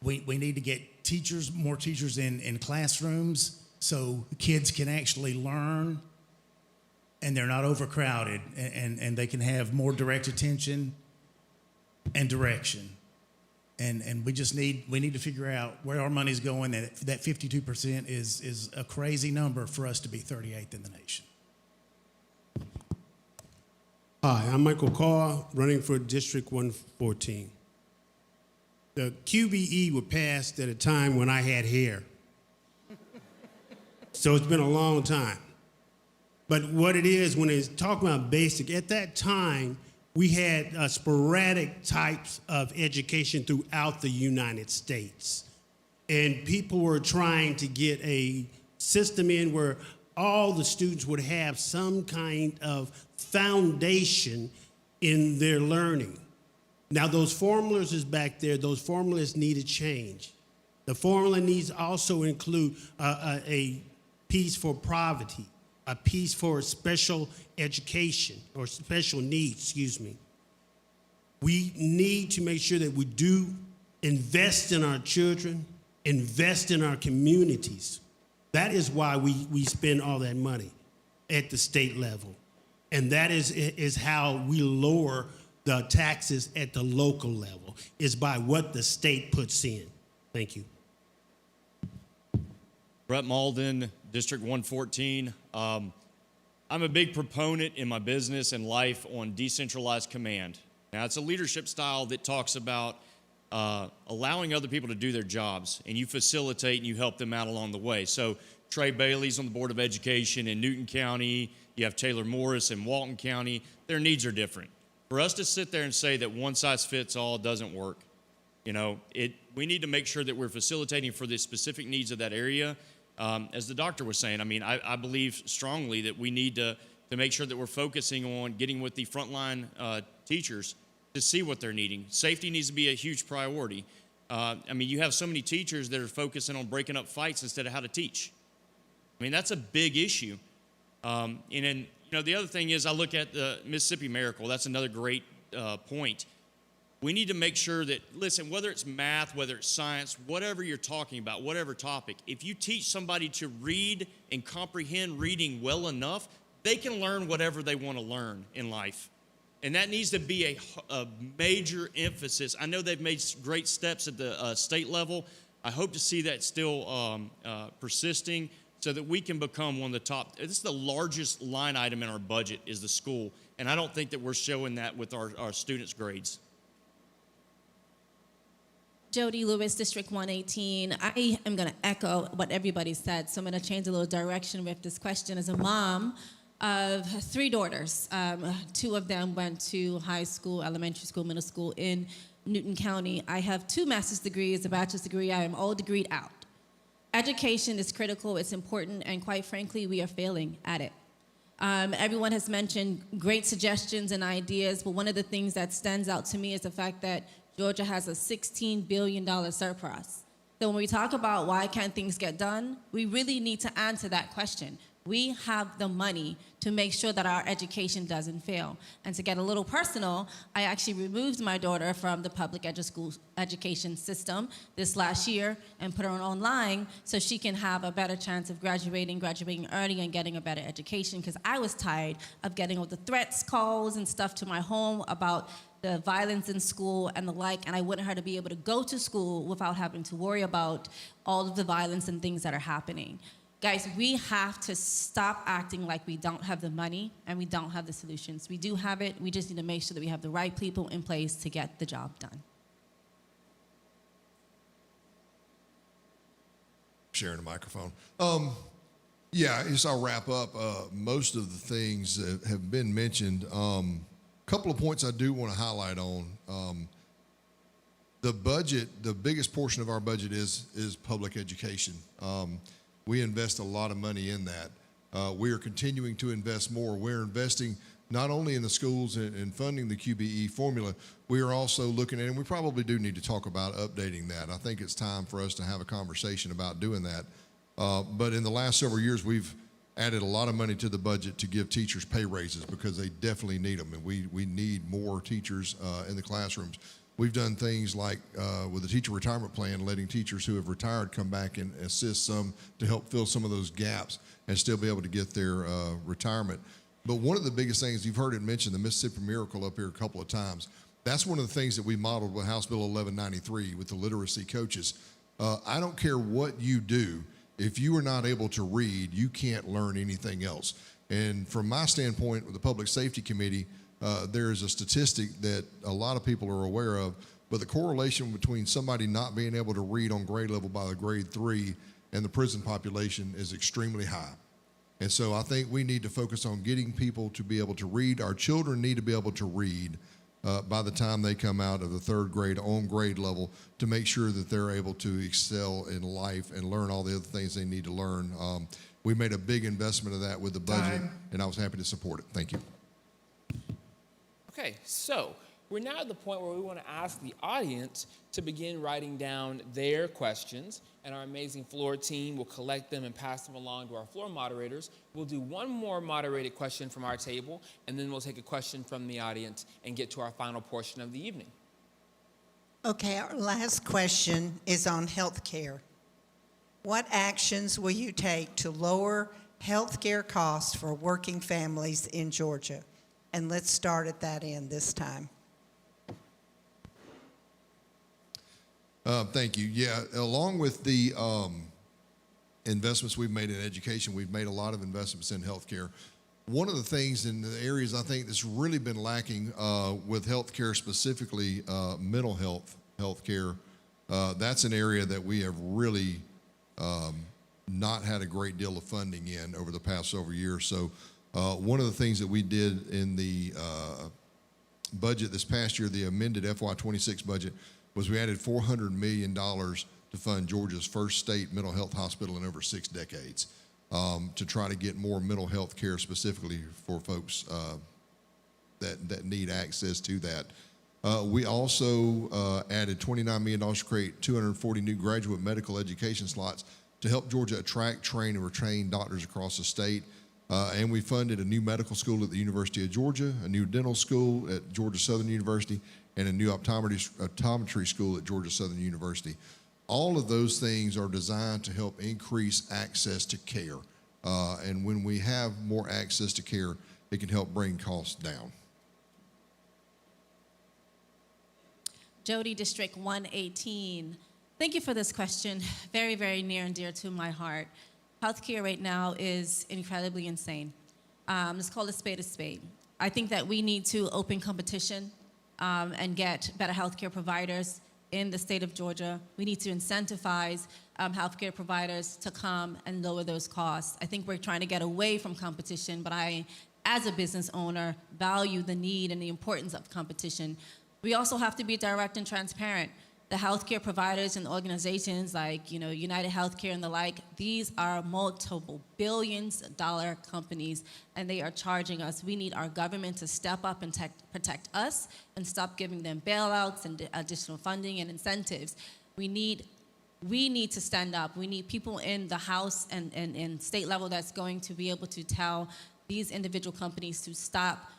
We need to get teachers, more teachers in classrooms so kids can actually learn and they're not overcrowded, and they can have more direct attention and direction. And we need to figure out where our money's going. That 52% is a crazy number for us to be 38th in the nation. Hi, I'm Michael Carr, running for District 114. The QBE was passed at a time when I had hair. So it's been a long time. But what it is, when it's talking about basic, at that time, we had sporadic types of education throughout the United States. And people were trying to get a system in where all the students would have some kind of foundation in their learning. Now, those formulas is back there. Those formulas need to change. The formula needs to also include a piece for poverty, a piece for special education or special needs, excuse me. We need to make sure that we do invest in our children, invest in our communities. That is why we spend all that money at the state level. And that is how we lower the taxes at the local level, is by what the state puts in. Thank you. Brett Malden, District 114. I'm a big proponent in my business and life on decentralized command. Now, it's a leadership style that talks about allowing other people to do their jobs, and you facilitate and you help them out along the way. So Trey Bailey's on the Board of Education in Newton County. You have Taylor Morris in Walton County. Their needs are different. For us to sit there and say that one size fits all doesn't work. You know, we need to make sure that we're facilitating for the specific needs of that area. As the doctor was saying, I mean, I believe strongly that we need to make sure that we're focusing on getting with the frontline teachers to see what they're needing. Safety needs to be a huge priority. I mean, you have so many teachers that are focusing on breaking up fights instead of how to teach. I mean, that's a big issue. And then, you know, the other thing is I look at the Mississippi Miracle. That's another great point. We need to make sure that, listen, whether it's math, whether it's science, whatever you're talking about, whatever topic, if you teach somebody to read and comprehend reading well enough, they can learn whatever they want to learn in life. And that needs to be a major emphasis. I know they've made great steps at the state level. I hope to see that still persisting so that we can become one of the top. This is the largest line item in our budget is the school. And I don't think that we're showing that with our students' grades. Jody Lewis, District 118. I am going to echo what everybody said, so I'm going to change a little direction with this question. As a mom of 3 daughters, 2 of them went to high school, elementary school, middle school in Newton County. I have 2 master's degrees, a bachelor's degree. I am all degreed out. Education is critical, it's important, and quite frankly, we are failing at it. Everyone has mentioned great suggestions and ideas, but one of the things that stands out to me is the fact that Georgia has a $16 billion surplus. So when we talk about why can't things get done, we really need to answer that question. We have the money to make sure that our education doesn't fail. And to get a little personal, I actually removed my daughter from the public education system this last year and put her on online so she can have a better chance of graduating early and getting a better education, because I was tired of getting all the threats, calls, and stuff to my home about the violence in school and the like, and I wanted her to be able to go to school without having to worry about all of the violence and things that are happening. Guys, we have to stop acting like we don't have the money and we don't have the solutions. We do have it. We just need to make sure that we have the right people in place to get the job done. Sharing a microphone. Yeah, as I'll wrap up, most of the things that have been mentioned. Couple of points I do want to highlight on. The budget, the biggest portion of our budget is public education. We invest a lot of money in that. We are continuing to invest more. We're investing not only in the schools and funding the QBE formula, we are also looking at, and we probably do need to talk about updating that. I think it's time for us to have a conversation about doing that. But in the last several years, we've added a lot of money to the budget to give teachers pay raises because they definitely need them, and we need more teachers in the classrooms. We've done things like with the teacher retirement plan, letting teachers who have retired come back and assist some to help fill some of those gaps and still be able to get their retirement. But one of the biggest things, you've heard it mentioned, the Mississippi Miracle up here a couple of times. That's one of the things that we modeled with House Bill 1193 with the literacy coaches. I don't care what you do. If you are not able to read, you can't learn anything else. And from my standpoint with the Public Safety Committee, there is a statistic that a lot of people are aware of, but the correlation between somebody not being able to read on grade level by the grade 3 and the prison population is extremely high. And so I think we need to focus on getting people to be able to read. Our children need to be able to read by the time they come out of the third grade on grade level, to make sure that they're able to excel in life and learn all the other things they need to learn. We made a big investment of that with the budget, and I was happy to support it. Thank you. Okay, so we're now at the point where we want to ask the audience to begin writing down their questions, and our amazing floor team will collect them and pass them along to our floor moderators. We'll do one more moderated question from our table, and then we'll take a question from the audience and get to our final portion of the evening. Okay, our last question is on health care. What actions will you take to lower health care costs for working families in Georgia? And let's start at that end this time. Thank you. Yeah, along with the investments we've made in education, we've made a lot of investments in healthcare. One of the things in the areas I think that's really been lacking with healthcare, specifically mental health care, that's an area that we have really not had a great deal of funding in over the past several years. So one of the things that we did in the budget this past year, the amended FY26 budget, was we added $400 million to fund Georgia's first state mental health hospital in over 6 decades, to try to get more mental health care specifically for folks that need access to that. We also added $29 million to create 240 new graduate medical education slots to help Georgia attract, train, and retain doctors across the state. And we funded a new medical school at the University of Georgia, a new dental school at Georgia Southern University, and a new optometry school at Georgia Southern University. All of those things are designed to help increase access to care. And when we have more access to care, it can help bring costs down. Jody, District 118. Thank you for this question. Very, very near and dear to my heart. Healthcare right now is incredibly insane. Let's call a spade. I think that we need to open competition and get better healthcare providers in the state of Georgia. We need to incentivize healthcare providers to come and lower those costs. I think we're trying to get away from competition, but I, as a business owner, value the need and the importance of competition. We also have to be direct and transparent. The healthcare providers and organizations like, United Healthcare and the like, these are multiple billions-dollar companies, and they are charging us. We need our government to step up and protect us and stop giving them bailouts and additional funding and incentives. We need to stand up. We need people in the House and state level that's going to be able to tell these individual companies to stop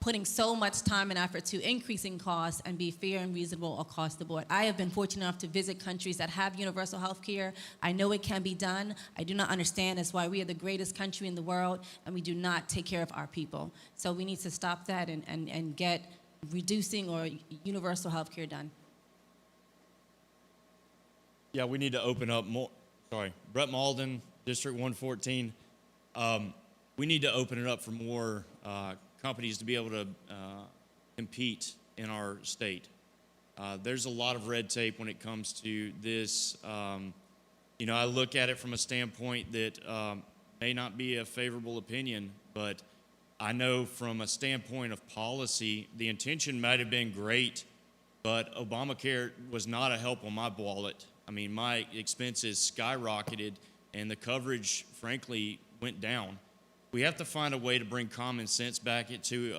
putting so much time and effort to increasing costs and be fair and reasonable across the board. I have been fortunate enough to visit countries that have universal health care. I know it can be done. I do not understand. That's why we are the greatest country in the world, and we do not take care of our people. So we need to stop that and get reducing or universal health care done. Yeah, we need to open up more. Sorry, Brett Malden, District 114. We need to open it up for more companies to be able to compete in our state. There's a lot of red tape when it comes to this. I look at it from a standpoint that may not be a favorable opinion, but I know from a standpoint of policy, the intention might have been great, but Obamacare was not a help on my wallet. I mean, my expenses skyrocketed and the coverage, frankly, went down. We have to find a way to bring common sense back into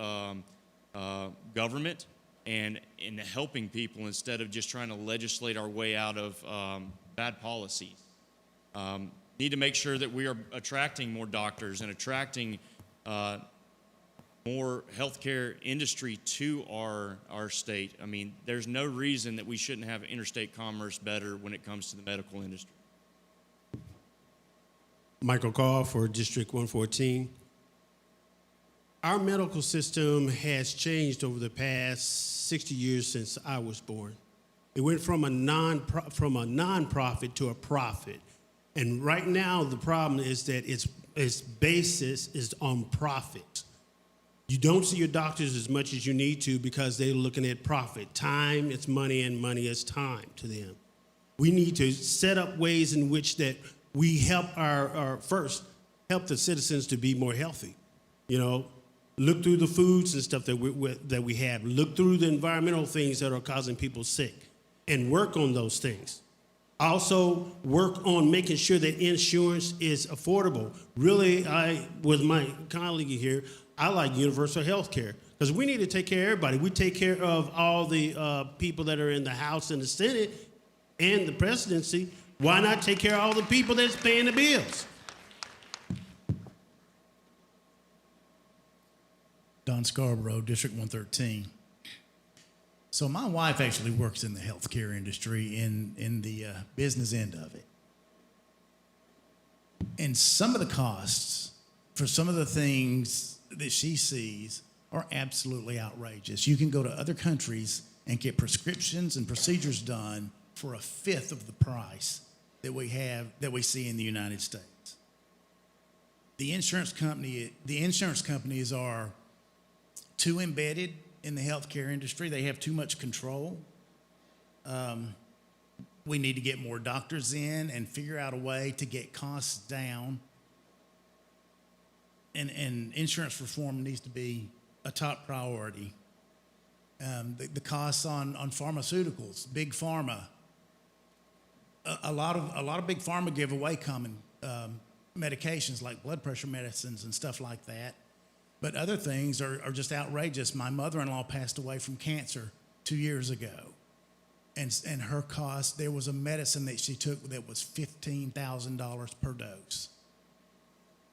government and in helping people instead of just trying to legislate our way out of bad policies. Need to make sure that we are attracting more doctors and attracting more healthcare industry to our state. I mean, there's no reason that we shouldn't have interstate commerce better when it comes to the medical industry. Michael Carr for District 114. Our medical system has changed over the past 60 years since I was born. It went from a non-profit to a profit. And right now, the problem is that its basis is on profit. You don't see your doctors as much as you need to because they're looking at profit. Time is money, and money is time to them. We need to set up ways in which that we help first help the citizens to be more healthy. You know, look through the foods and stuff that we have. Look through the environmental things that are causing people sick, and work on those things. Also, work on making sure that insurance is affordable. Really, with my colleague here, I like universal health care because we need to take care of everybody. We take care of all the people that are in the House and the Senate and the presidency. Why not take care of all the people that's paying the bills? Don Scarborough, District 113. So my wife actually works in the healthcare industry in the business end of it. And some of the costs for some of the things that she sees are absolutely outrageous. You can go to other countries and get prescriptions and procedures done for a fifth of the price that we see in the United States. The insurance companies are too embedded in the healthcare industry. They have too much control. We need to get more doctors in and figure out a way to get costs down. And insurance reform needs to be a top priority. The costs on pharmaceuticals, big pharma. A lot of big pharma give away common medications like blood pressure medicines and stuff like that. But other things are just outrageous. My mother-in-law passed away from cancer 2 years ago. And her cost, there was a medicine that she took that was $15,000 per dose.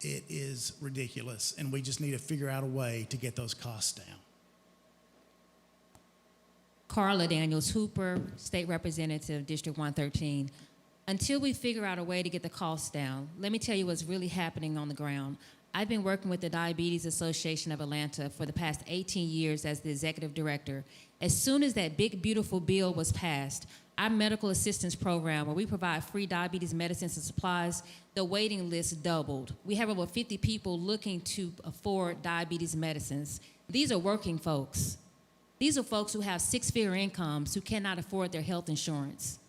It is ridiculous, and we just need to figure out a way to get those costs down. Carla Daniels Hooper, State Representative, District 113. Until we figure out a way to get the costs down, let me tell you what's really happening on the ground. I've been working with the Diabetes Association of Atlanta for the past 18 years as the executive director. As soon as that big, beautiful bill was passed, our medical assistance program, where we provide free diabetes medicines and supplies, the waiting list doubled. We have over 50 people looking to afford diabetes medicines. These are working folks. These are folks who have six-figure incomes who cannot afford their health insurance.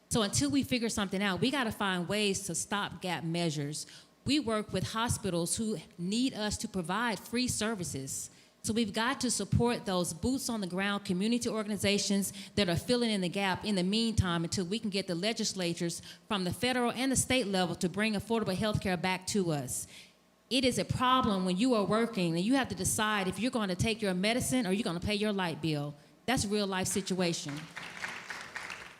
So until we figure something out, we got to find ways to stopgap measures. We work with hospitals who need us to provide free services. So we've got to support those boots on the ground community organizations that are filling in the gap in the meantime until we can get the legislatures from the federal and the state level to bring affordable health care back to us. It is a problem when you are working and you have to decide if you're going to take your medicine or you're going to pay your light bill. That's a real life situation.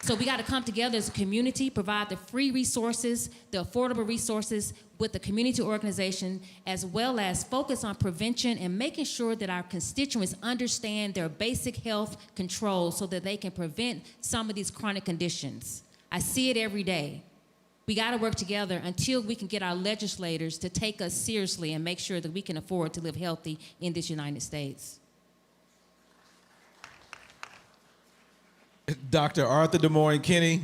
So we got to come together as a community, provide the free resources, the affordable resources with the community organization, as well as focus on prevention and making sure that our constituents understand their basic health controls so that they can prevent some of these chronic conditions. I see it every day. We got to work together until we can get our legislators to take us seriously and make sure that we can afford to live healthy in this United States. Dr. Arthur DeMoine Kinney,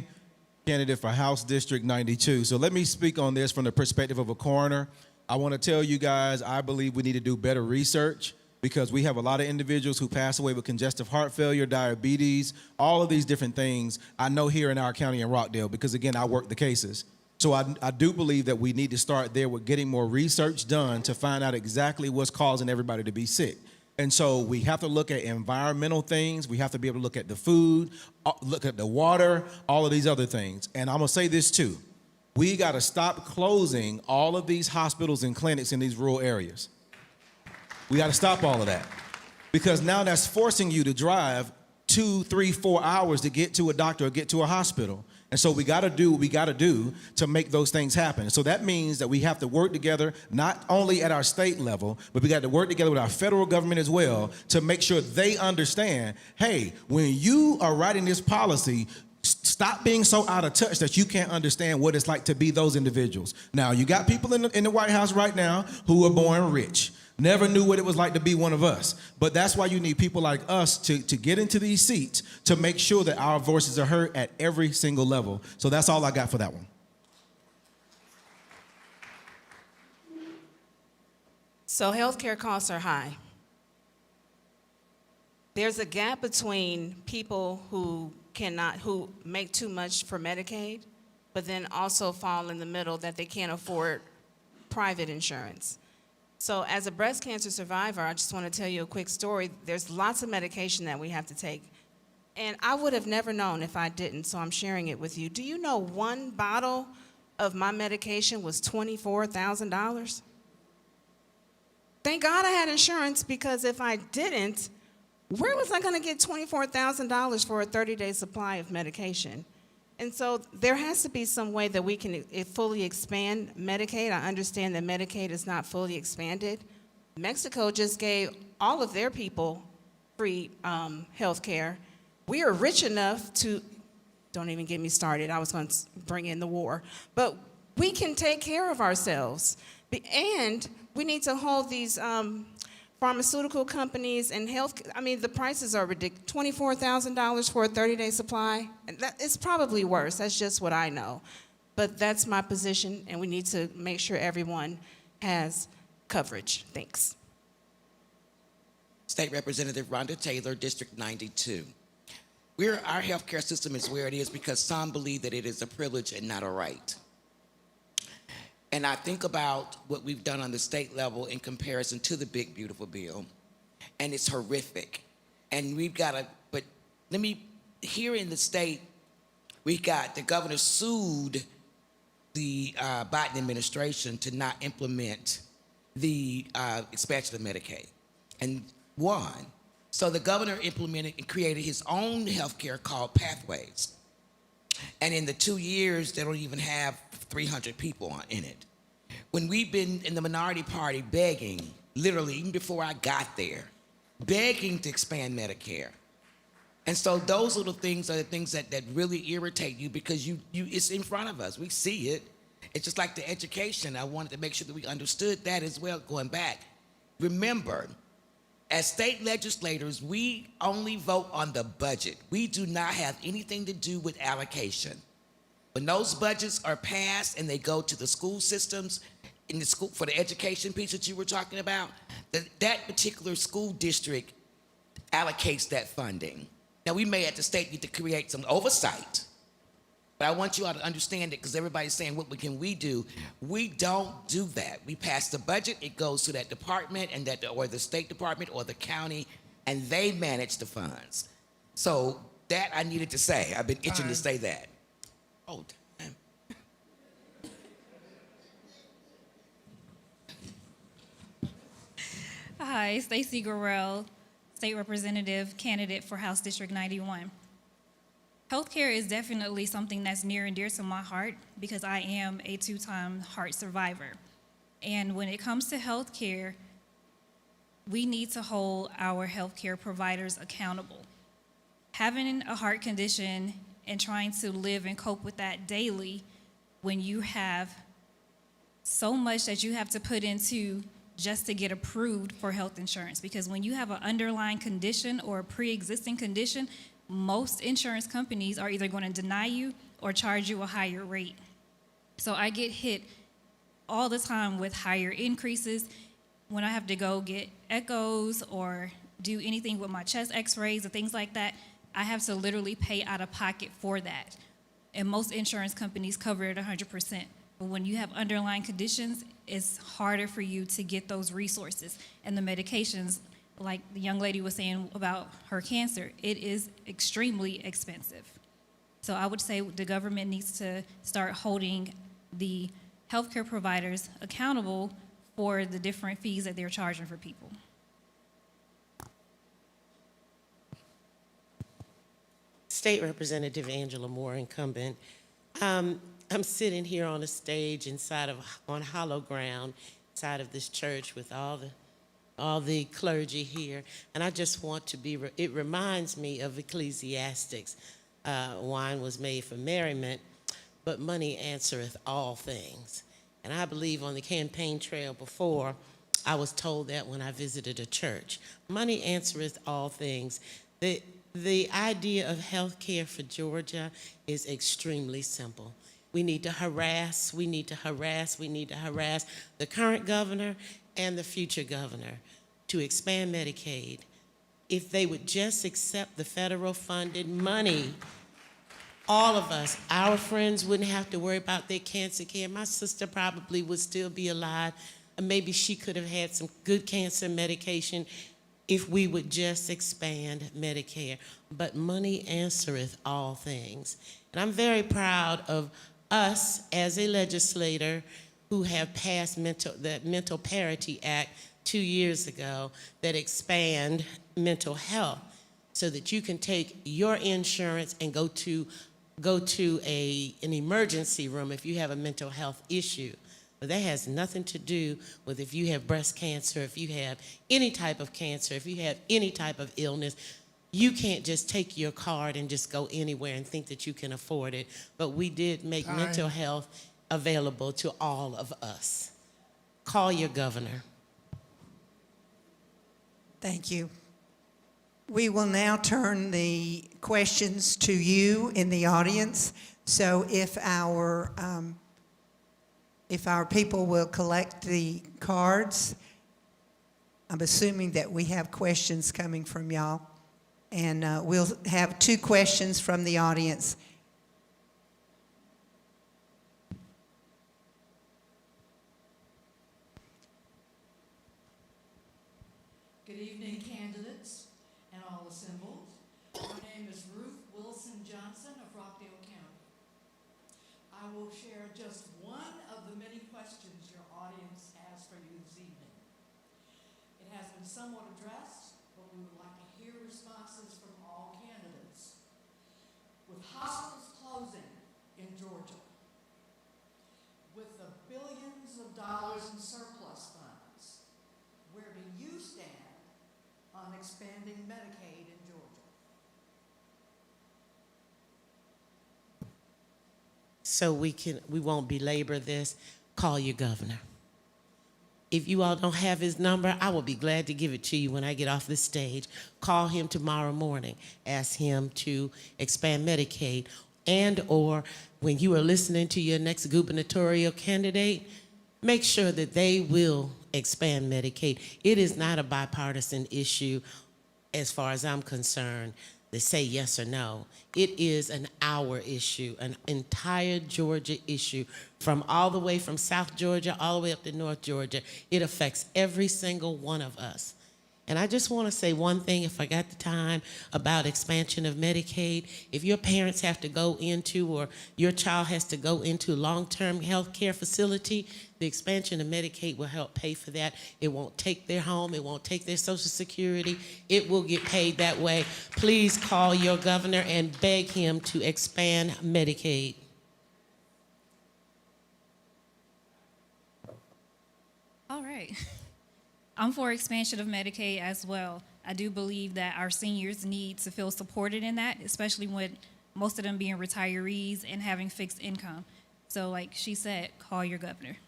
candidate for House District 92. So let me speak on this from the perspective of a coroner. I want to tell you guys, I believe we need to do better research because we have a lot of individuals who pass away with congestive heart failure, diabetes, all of these different things. I know here in our county in Rockdale because, again, I work the cases. So I do believe that we need to start there with getting more research done to find out exactly what's causing everybody to be sick. And so we have to look at environmental things. We have to be able to look at the food, look at the water, all of these other things. And I'm going to say this too. We got to stop closing all of these hospitals and clinics in these rural areas. We got to stop all of that because now that's forcing you to drive 2, 3, 4 hours to get to a doctor or get to a hospital. And so we got to do what we got to do to make those things happen. So that means that we have to work together, not only at our state level, but we got to work together with our federal government as well to make sure they understand, hey, when you are writing this policy, stop being so out of touch that you can't understand what it's like to be those individuals. Now, you got people in the White House right now who were born rich. Never knew what it was like to be one of us. But that's why you need people like us to get into these seats to make sure that our voices are heard at every single level. So that's all I got for that one. So healthcare costs are high. there's a gap between people who make too much for Medicaid, but then also fall in the middle that they can't afford private insurance. So as a breast cancer survivor, I just want to tell you a quick story. There's lots of medication that we have to take. And I would have never known if I didn't, so I'm sharing it with you. Do you know one bottle of my medication was $24,000? Thank God I had insurance, because if I didn't, where was I going to get $24,000 for a 30-day supply of medication? And so there has to be some way that we can fully expand Medicaid. I understand that Medicaid is not fully expanded. Mexico just gave all of their people free health care. We are rich enough to, don't even get me started, I was going to bring in the war, but we can take care of ourselves. And we need to hold these pharmaceutical companies and health, I mean, the prices are ridiculous. $24,000 for a 30-day supply, it's probably worse, that's just what I know. But that's my position, and we need to make sure everyone has coverage. Thanks. State Representative Rhonda Taylor, District 92. Our healthcare system is where it is because some believe that it is a privilege and not a right. And I think about what we've done on the state level in comparison to the big, beautiful bill, and it's horrific. And we've got to, but here in the state, we got, the governor sued the Biden administration to not implement the expansion of Medicaid, and won. So the governor implemented and created his own health care called Pathways. And in the 2 years, they don't even have 300 people in it. When we've been in the minority party begging, literally, even before I got there, begging to expand Medicare. And so those little things are the things that really irritate you, because it's in front of us. We see it. It's just like the education. I wanted to make sure that we understood that as well going back. Remember, as state legislators, we only vote on the budget. We do not have anything to do with allocation. When those budgets are passed and they go to the school systems, in the school for the education piece that you were talking about, that particular school district allocates that funding. Now, we may at the state need to create some oversight, but I want you all to understand it, because everybody's saying, what can we do? We don't do that. We pass the budget, it goes to that department, and or the state department or the county, and they manage the funds. So that I needed to say. I've been itching to say that. Oh, damn. Hi, Stacey Gorell, State Representative, candidate for House District 91. Healthcare is definitely something that's near and dear to my heart, because I am a 2-time heart survivor. And when it comes to healthcare, we need to hold our healthcare providers accountable. Having a heart condition and trying to live and cope with that daily, when you have so much that you have to put into just to get approved for health insurance. Because when you have an underlying condition or a pre-existing condition, most insurance companies are either going to deny you or charge you a higher rate. So I get hit all the time with higher increases when I have to go get echoes or do anything with my chest x-rays and things like that. I have to literally pay out of pocket for that. And most insurance companies cover it 100%. But when you have underlying conditions, it's harder for you to get those resources. And the medications, like the young lady was saying about her cancer, it is extremely expensive. So I would say the government needs to start holding the healthcare providers accountable for the different fees that they're charging for people. State Representative Angela Moore, incumbent. I'm sitting here on a stage on hollow ground inside of this church with all the clergy here, and I just want to be, it reminds me of Ecclesiastics. Wine was made for merriment, but money answereth all things. And I believe on the campaign trail before, I was told that when I visited a church. Money answereth all things. The idea of health care for Georgia is extremely simple. We need to harass the current governor and the future governor to expand Medicaid, if they would just accept the federal funded money, all of us, our friends wouldn't have to worry about their cancer care. My sister probably would still be alive, and maybe she could have had some good cancer medication if we would just expand Medicare. But money answereth all things. And I'm very proud of us as a legislator who have passed the Mental Parity Act 2 years ago that expand mental health so that you can take your insurance and go to an emergency room if you have a mental health issue. But that has nothing to do with if you have breast cancer, if you have any type of cancer, if you have any type of illness. You can't just take your card and just go anywhere and think that you can afford it. But we did make mental health available to all of us. Call your governor. Thank you. We will now turn the questions to you in the audience. So if our people will collect the cards, I'm assuming that we have questions coming from y'all. And we'll have 2 questions from the audience. Good evening, candidates and all assembled. My name is Ruth Wilson Johnson of Rockdale County. I will share just one of the many questions your audience has for you this evening. It has been somewhat addressed, but we would like to hear responses from all candidates. With hospitals closing in Georgia, with the billions of dollars in surplus funds, where do you stand on expanding Medicaid in Georgia? So we won't belabor this. Call your governor. If you all don't have his number, I will be glad to give it to you when I get off this stage. Call him tomorrow morning. Ask him to expand Medicaid. And or when you are listening to your next gubernatorial candidate, make sure that they will expand Medicaid. It is not a bipartisan issue as far as I'm concerned to say yes or no. It is an our issue, an entire Georgia issue, from all the way from South Georgia all the way up to North Georgia. It affects every single one of us. And I just want to say one thing, if I got the time, about expansion of Medicaid. If your parents have to go into, or your child has to go into long-term health care facility, the expansion of Medicaid will help pay for that. It won't take their home. It won't take their Social Security. It will get paid that way. Please call your governor and beg him to expand Medicaid. All right. I'm for expansion of Medicaid as well. I do believe that our seniors need to feel supported in that, especially with most of them being retirees and having fixed income. So like she said, call your governor.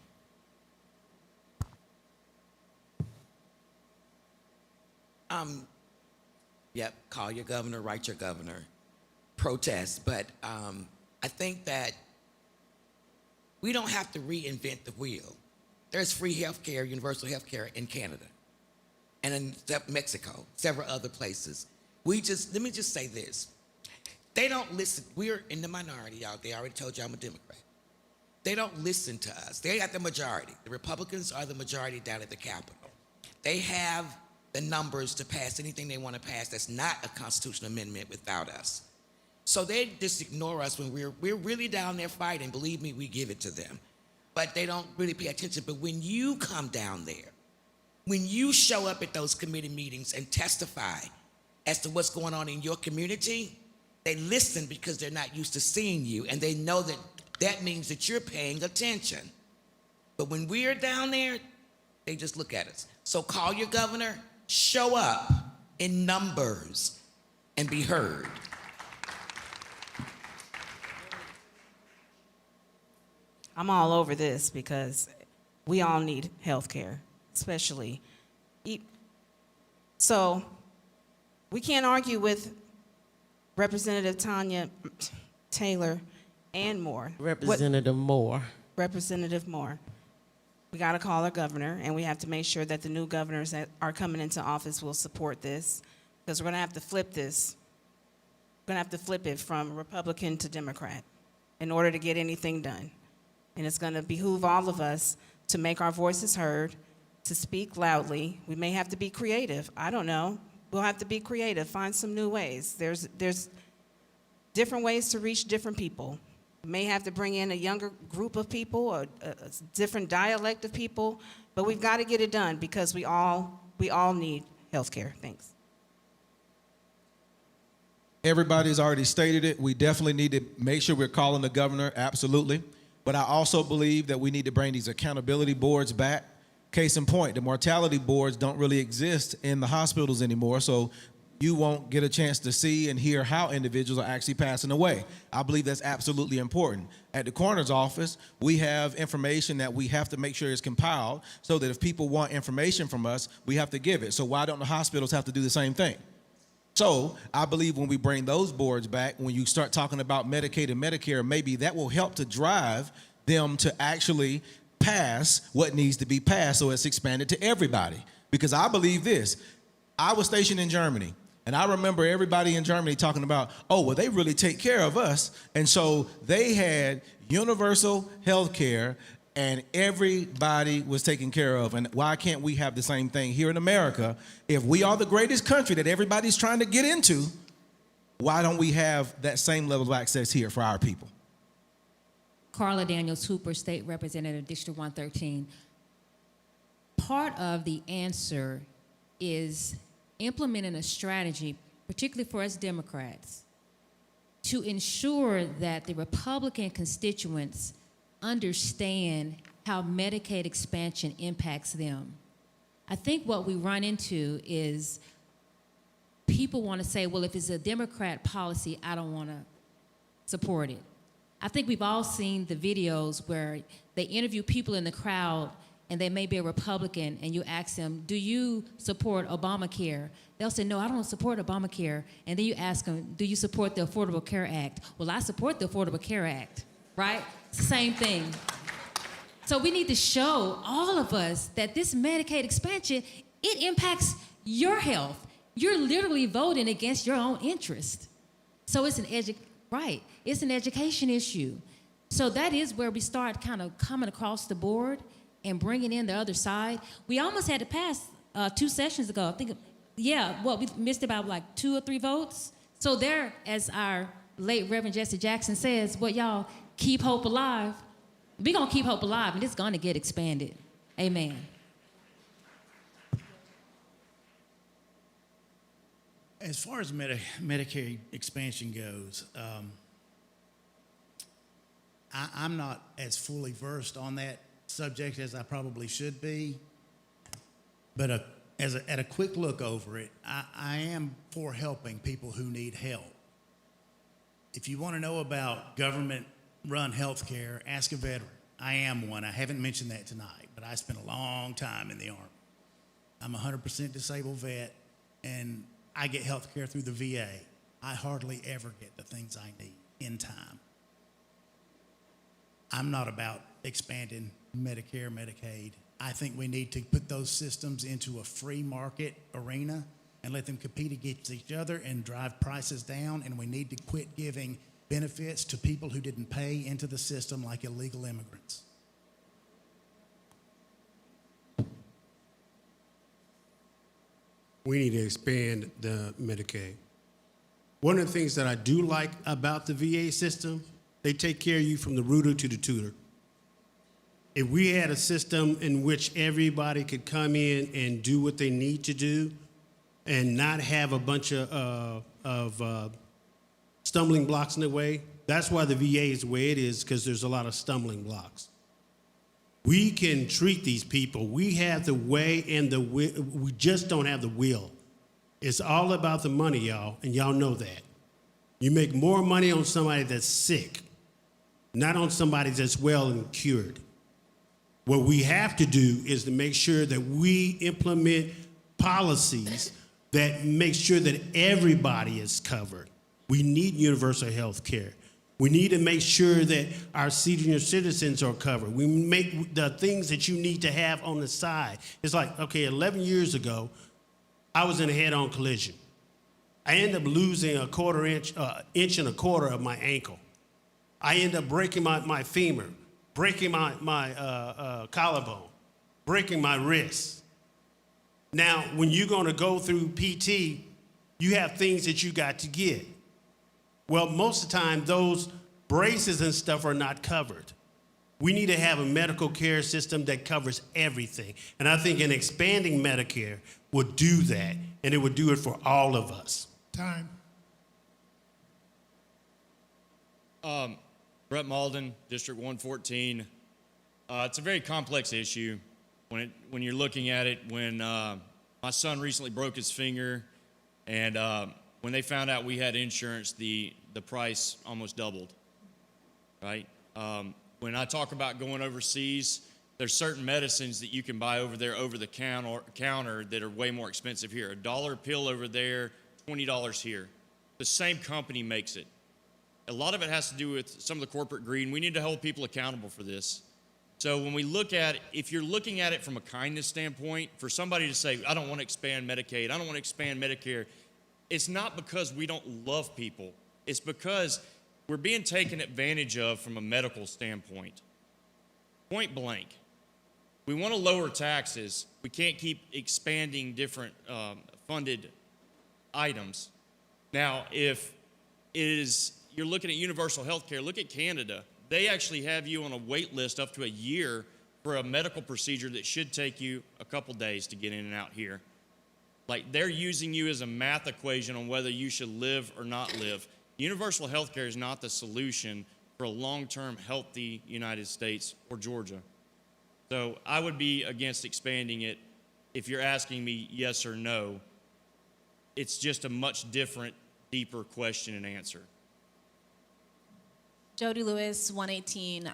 Yep, call your governor, write your governor, protest. But I think that we don't have to reinvent the wheel. There's free health care, universal health care in Canada and in Mexico, several other places. Let me just say this. They don't listen. We're in the minority out there. I already told you I'm a Democrat. They don't listen to us. They got the majority. The Republicans are the majority down at the Capitol. They have the numbers to pass anything they want to pass that's not a constitutional amendment without us. So they just ignore us when we're really down there fighting. Believe me, we give it to them. But they don't really pay attention. But when you come down there, when you show up at those committee meetings and testify as to what's going on in your community, they listen because they're not used to seeing you, and they know that that means that you're paying attention. But when we're down there, they just look at us. So call your governor, show up in numbers, and be heard. I'm all over this because we all need health care, especially. So we can't argue with Representative Tanya Taylor and Moore. Representative Moore. Representative Moore. We got to call our governor, and we have to make sure that the new governors that are coming into office will support this. because we're going to have to flip this. We're going to have to flip it from Republican to Democrat in order to get anything done. And it's going to behoove all of us to make our voices heard, to speak loudly. We may have to be creative. I don't know. We'll have to be creative, find some new ways. There's different ways to reach different people. We may have to bring in a younger group of people, or a different dialect of people, but we've got to get it done because we all need health care. Thanks. Everybody's already stated it. We definitely need to make sure we're calling the governor, absolutely. But I also believe that we need to bring these accountability boards back. Case in point, the mortality boards don't really exist in the hospitals anymore, so you won't get a chance to see and hear how individuals are actually passing away. I believe that's absolutely important. At the coroner's office, we have information that we have to make sure is compiled so that if people want information from us, we have to give it. So why don't the hospitals have to do the same thing? So I believe when we bring those boards back, when you start talking about Medicaid and Medicare, maybe that will help to drive them to actually pass what needs to be passed so it's expanded to everybody. Because I believe this. I was stationed in Germany, and I remember everybody in Germany talking about, oh, well, they really take care of us. And so they had universal health care, and everybody was taken care of. And why can't we have the same thing here in America? If we are the greatest country that everybody's trying to get into, why don't we have that same level of access here for our people? Carla Daniels Hooper, State Representative, District 113. Part of the answer is implementing a strategy, particularly for us Democrats, to ensure that the Republican constituents understand how Medicaid expansion impacts them. I think what we run into is people want to say, well, if it's a Democrat policy, I don't want to support it. I think we've all seen the videos where they interview people in the crowd and they may be a Republican, and you ask them, do you support Obamacare? They'll say, no, I don't support Obamacare. And then you ask them, do you support the Affordable Care Act? Well, I support the Affordable Care Act, right? It's the same thing. So we need to show all of us that this Medicaid expansion, it impacts your health. You're literally voting against your own interest. So it's it's an education issue. So that is where we start kind of coming across the board and bringing in the other side. We almost had to pass 2 sessions ago. I think, we missed about like 2 or 3 votes. So there, as our late Reverend Jesse Jackson says, y'all keep hope alive. We're going to keep hope alive, and it's going to get expanded. Amen. As far as Medicaid expansion goes, I'm not as fully versed on that subject as I probably should be, but at a quick look over it, I am for helping people who need help. If you want to know about government-run health care, ask a veteran. I am one. I haven't mentioned that tonight, but I spent a long time in the Army. I'm a 100% disabled vet, and I get health care through the VA. I hardly ever get the things I need in time. I'm not about expanding Medicare, Medicaid. I think we need to put those systems into a free market arena and let them compete against each other and drive prices down, and we need to quit giving benefits to people who didn't pay into the system like illegal immigrants. We need to expand the Medicaid. One of the things that I do like about the VA system, they take care of you from the rooter to the tutor. If we had a system in which everybody could come in and do what they need to do and not have a bunch of stumbling blocks in the way, that's why the VA is the way it is, because there's a lot of stumbling blocks. We can treat these people. We have the way and the will. We just don't have the will. It's all about the money, y'all, and y'all know that. You make more money on somebody that's sick, not on somebody that's well and cured. What we have to do is to make sure that we implement policies that make sure that everybody is covered. We need universal health care. We need to make sure that our senior citizens are covered. We make the things that you need to have on the side. It's like, okay, 11 years ago, I was in a head-on collision. I end up losing a quarter inch, inch and a quarter of my ankle. I end up breaking my femur, breaking my collarbone, breaking my wrist. Now, when you're going to go through PT, you have things that you got to get. Well, most of the time, those braces and stuff are not covered. We need to have a medical care system that covers everything. And I think an expanding Medicare would do that, and it would do it for all of us. Time. Brett Malden, District 114. It's a very complex issue when you're looking at it. When my son recently broke his finger, and when they found out we had insurance, the price almost doubled, right? When I talk about going overseas, there's certain medicines that you can buy over there over the counter that are way more expensive here. $1 a pill over there, $20 here. The same company makes it. A lot of it has to do with some of the corporate greed, and we need to hold people accountable for this. So when we look at it, if you're looking at it from a kindness standpoint, for somebody to say, I don't want to expand Medicaid, I don't want to expand Medicare, it's not because we don't love people. It's because we're being taken advantage of from a medical standpoint. Point blank. We want to lower taxes. We can't keep expanding different funded items. Now, if you're looking at universal health care, look at Canada. They actually have you on a wait list up to a year for a medical procedure that should take you a couple days to get in and out here. Like, they're using you as a math equation on whether you should live or not live. Universal health care is not the solution for a long-term healthy United States or Georgia. So I would be against expanding it. If you're asking me yes or no, it's just a much different, deeper question and answer. Jody Lewis, 118.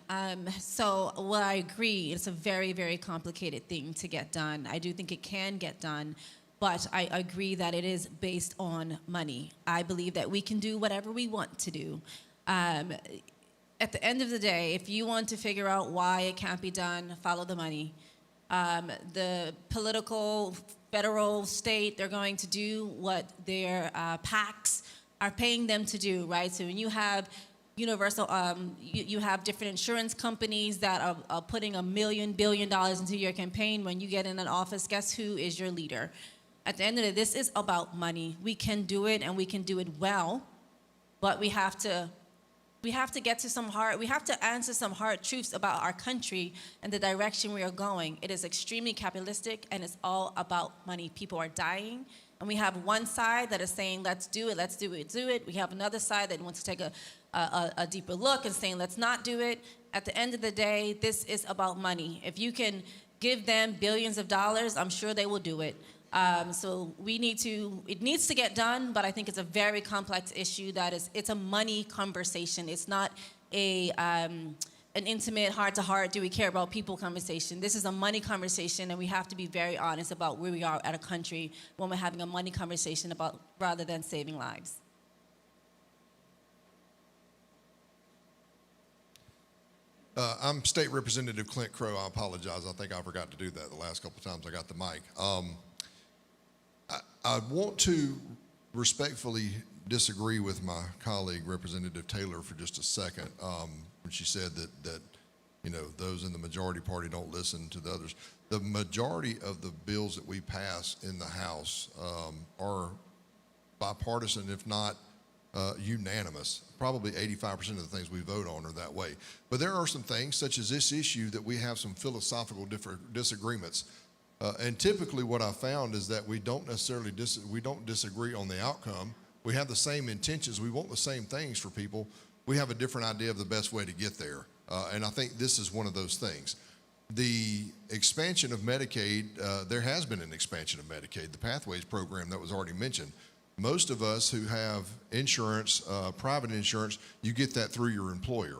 So, well, I agree. It's a very, very complicated thing to get done. I do think it can get done, but I agree that it is based on money. I believe that we can do whatever we want to do. At the end of the day, if you want to figure out why it can't be done, follow the money. The political, federal, state, they're going to do what their PACs are paying them to do, right? So when you have universal, you have different insurance companies that are putting $1 billion into your campaign. When you get in an office, guess who is your leader? At the end of the day, this is about money. We can do it, and we can do it well, but we have to get to we have to answer some hard truths about our country and the direction we are going. It is extremely capitalistic, and it's all about money. People are dying, and we have one side that is saying, let's do it, let's do it, do it. We have another side that wants to take a deeper look and saying, let's not do it. At the end of the day, this is about money. If you can give them billions of dollars, I'm sure they will do it. So it needs to get done, but I think it's a very complex issue it's a money conversation. It's not an intimate, heart-to-heart, do we care about people conversation. This is a money conversation, and we have to be very honest about where we are at a country when we're having a money conversation rather than saving lives. I'm State Representative Clint Crow. I apologize. I think I forgot to do that the last couple of times I got the mic. I want to respectfully disagree with my colleague, Representative Taylor, for just a second when she said that those in the majority party don't listen to the others. The majority of the bills that we pass in the House are bipartisan, if not unanimous. Probably 85% of the things we vote on are that way. But there are some things, such as this issue, that we have some philosophical disagreements. And typically what I found is that we don't necessarily disagree on the outcome. We have the same intentions. We want the same things for people. We have a different idea of the best way to get there. And I think this is one of those things. The expansion of Medicaid, there has been an expansion of Medicaid, the Pathways program that was already mentioned. Most of us who have insurance, private insurance, you get that through your employer.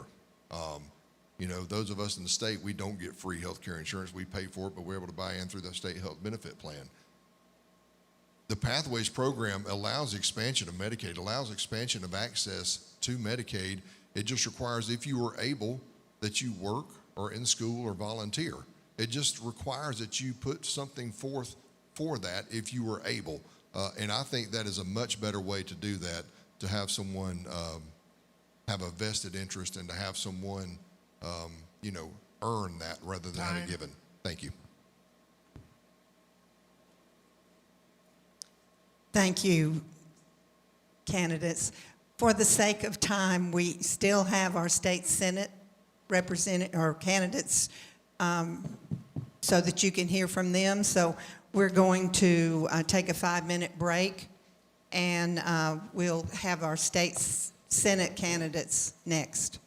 Those of us in the state, we don't get free health care insurance. We pay for it, but we're able to buy in through the state health benefit plan. The Pathways program allows expansion of Medicaid, allows expansion of access to Medicaid. It just requires, if you are able, that you work or in school or volunteer. It just requires that you put something forth for that if you are able. And I think that is a much better way to do that, to have someone have a vested interest and to have someone, earn that rather than have it given. Thank you. Thank you, candidates. For the sake of time, we still have our state senate candidates so that you can hear from them. So we're going to take a 5-minute break, and we'll have our state senate candidates next.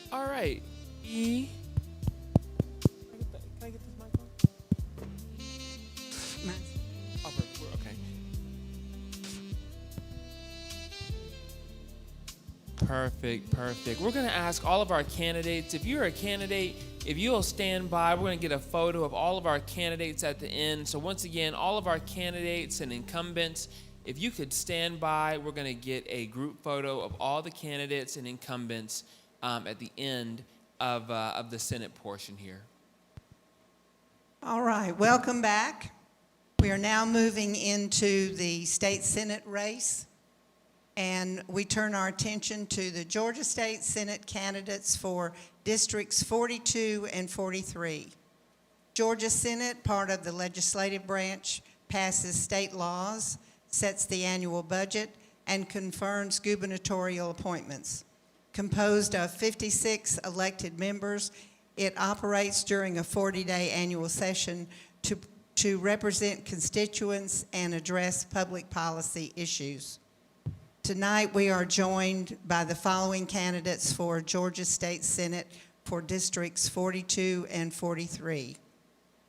All right. Can I get this mic on? Oh, okay. Perfect. We're going to ask all of our candidates, if you're a candidate, if you'll stand by, we're going to get a photo of all of our candidates at the end. So once again, all of our candidates and incumbents, if you could stand by, we're going to get a group photo of all the candidates and incumbents at the end of the Senate portion here. All right, welcome back. We are now moving into the state Senate race, and we turn our attention to the Georgia State Senate candidates for Districts 42 and 43. Georgia Senate, part of the legislative branch, passes state laws, sets the annual budget, and confirms gubernatorial appointments. composed of 56 elected members. It operates during a 40-day annual session to represent constituents and address public policy issues. Tonight, we are joined by the following candidates for Georgia State Senate for Districts 42 and 43.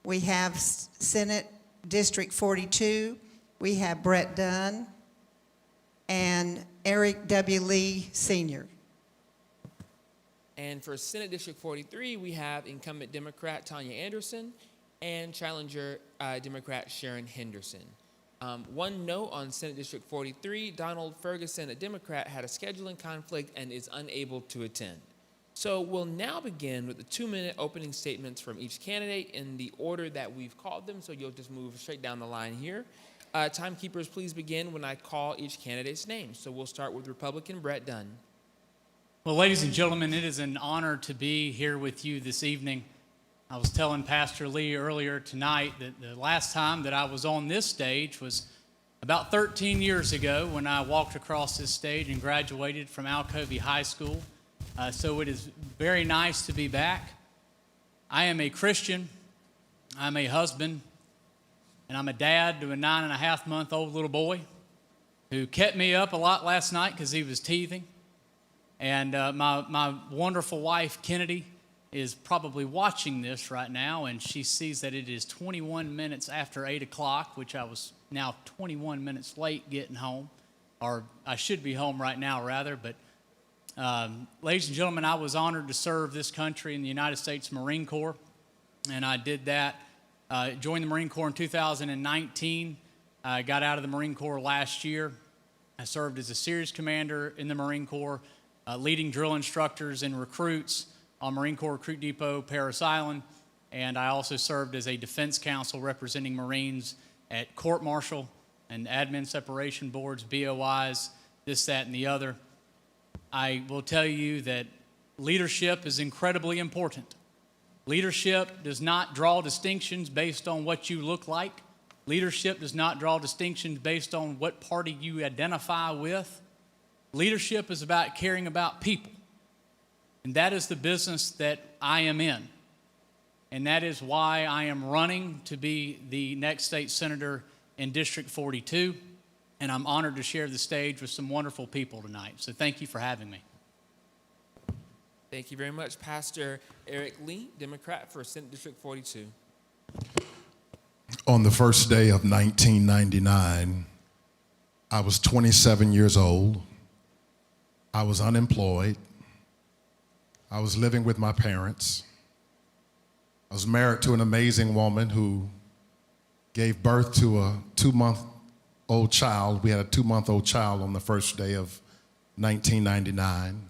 We have Senate District 42, we have Brett Dunn and Eric W. Lee Sr. And for Senate District 43, we have incumbent Democrat Tanya Anderson and challenger Democrat Sharon Henderson. One note on Senate District 43, Donald Ferguson, a Democrat, had a scheduling conflict and is unable to attend. So we'll now begin with the 2-minute opening statements from each candidate in the order that we've called them, so you'll just move straight down the line here. Timekeepers, please begin when I call each candidate's name. So we'll start with Republican Brett Dunn. Well, ladies and gentlemen, it is an honor to be here with you this evening. I was telling Pastor Lee earlier tonight that the last time that I was on this stage was about 13 years ago when I walked across this stage and graduated from Alcovey High School. So it is very nice to be back. I am a Christian, I'm a husband, and I'm a dad to a 9.5-month-old little boy who kept me up a lot last night because he was teething. And my wonderful wife, Kennedy, is probably watching this right now, and she sees that it is 21 minutes after 8 o'clock, which I was now 21 minutes late getting home, or I should be home right now, rather. But ladies and gentlemen, I was honored to serve this country in the United States Marine Corps, and I did that. Joined the Marine Corps in 2019. I got out of the Marine Corps last year. I served as a series commander in the Marine Corps, leading drill instructors and recruits on Marine Corps Recruit Depot, Parris Island, and I also served as a defense counsel representing Marines at court-martial and admin separation boards, BOIs, this, that, and the other. I will tell you that leadership is incredibly important. Leadership does not draw distinctions based on what you look like. Leadership does not draw distinctions based on what party you identify with. Leadership is about caring about people. And that is the business that I am in. And that is why I am running to be the next state senator in District 42. And I'm honored to share the stage with some wonderful people tonight. So thank you for having me. Thank you very much. Pastor Eric Lee, Democrat for Senate District 42. On the first day of 1999, I was 27 years old. I was unemployed. I was living with my parents. I was married to an amazing woman who gave birth to a 2-month-old child. We had a 2-month-old child on the first day of 1999.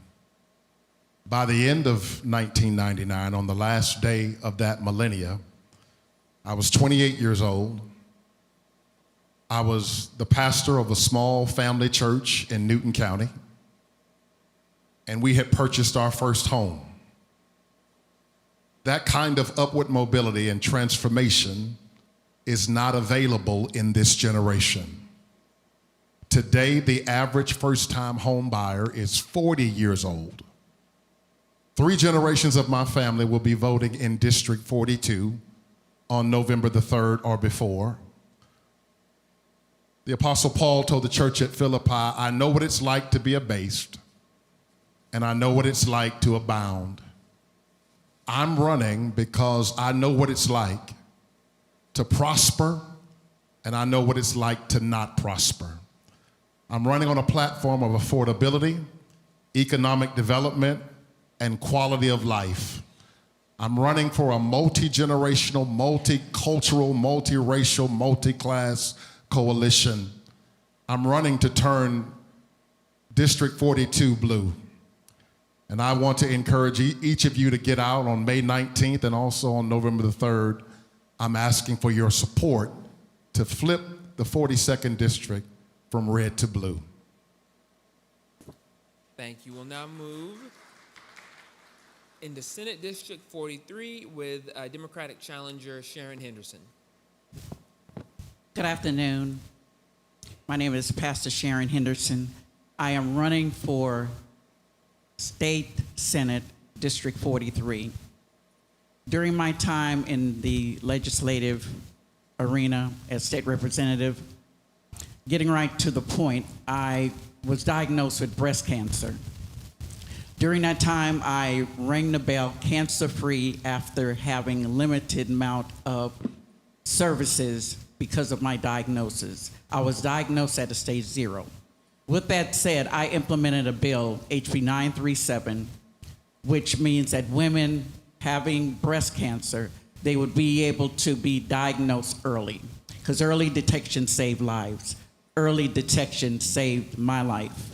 By the end of 1999, on the last day of that millennia, I was 28 years old. I was the pastor of a small family church in Newton County, and we had purchased our first home. That kind of upward mobility and transformation is not available in this generation. Today, the average first-time home buyer is 40 years old. 3 generations of my family will be voting in District 42 on November the 3rd or before. The Apostle Paul told the church at Philippi, I know what it's like to be abased, and I know what it's like to abound. I'm running because I know what it's like to prosper, and I know what it's like to not prosper. I'm running on a platform of affordability, economic development, and quality of life. I'm running for a multi-generational, multicultural, multiracial, multi-class coalition. I'm running to turn District 42 blue. And I want to encourage each of you to get out on May 19th and also on November the 3rd. I'm asking for your support to flip the 42nd District from red to blue. Thank you. We'll now move into Senate District 43 with Democratic challenger Sharon Henderson. Good afternoon. My name is Pastor Sharon Henderson. I am running for State Senate, District 43. During my time in the legislative arena as state representative, getting right to the point, I was diagnosed with breast cancer. During that time, I rang the bell cancer-free after having a limited amount of services because of my diagnosis. I was diagnosed at a stage 0. With that said, I implemented a bill, HB 937, which means that women having breast cancer, they would be able to be diagnosed early, because early detection saved lives. Early detection saved my life.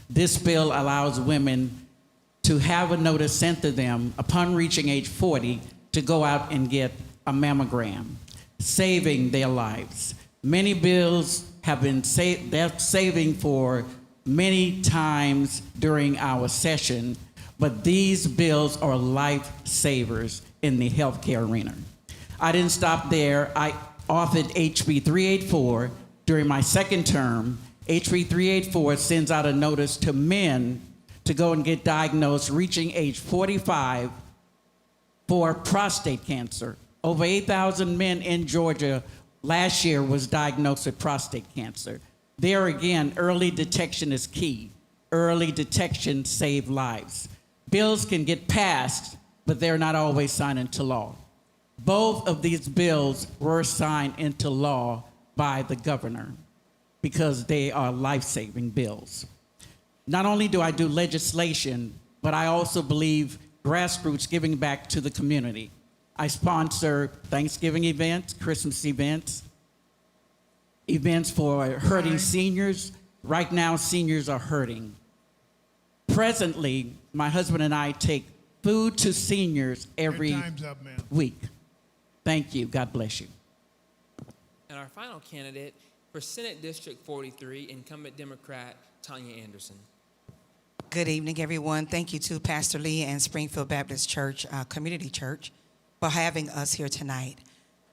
This bill allows women to have a notice sent to them upon reaching age 40 to go out and get a mammogram, saving their lives. Many bills have been saving for many times during our session, but these bills are lifesavers in the healthcare arena. I didn't stop there. I authored HB 384 during my second term. HB 384 sends out a notice to men to go and get diagnosed reaching age 45 for prostate cancer. Over 8,000 men in Georgia last year was diagnosed with prostate cancer. There again, early detection is key. Early detection saves lives. Bills can get passed, but they're not always signed into law. Both of these bills were signed into law by the governor because they are life-saving bills. Not only do I do legislation, but I also believe grassroots giving back to the community. I sponsor Thanksgiving events, Christmas events, events for hurting seniors. Right now, seniors are hurting. Presently, my husband and I take food to seniors every week. Thank you. God bless you. And our final candidate for Senate District 43, incumbent Democrat Tanya Anderson. Good evening, everyone. Thank you to Pastor Lee and Springfield Baptist Church, Community Church, for having us here tonight.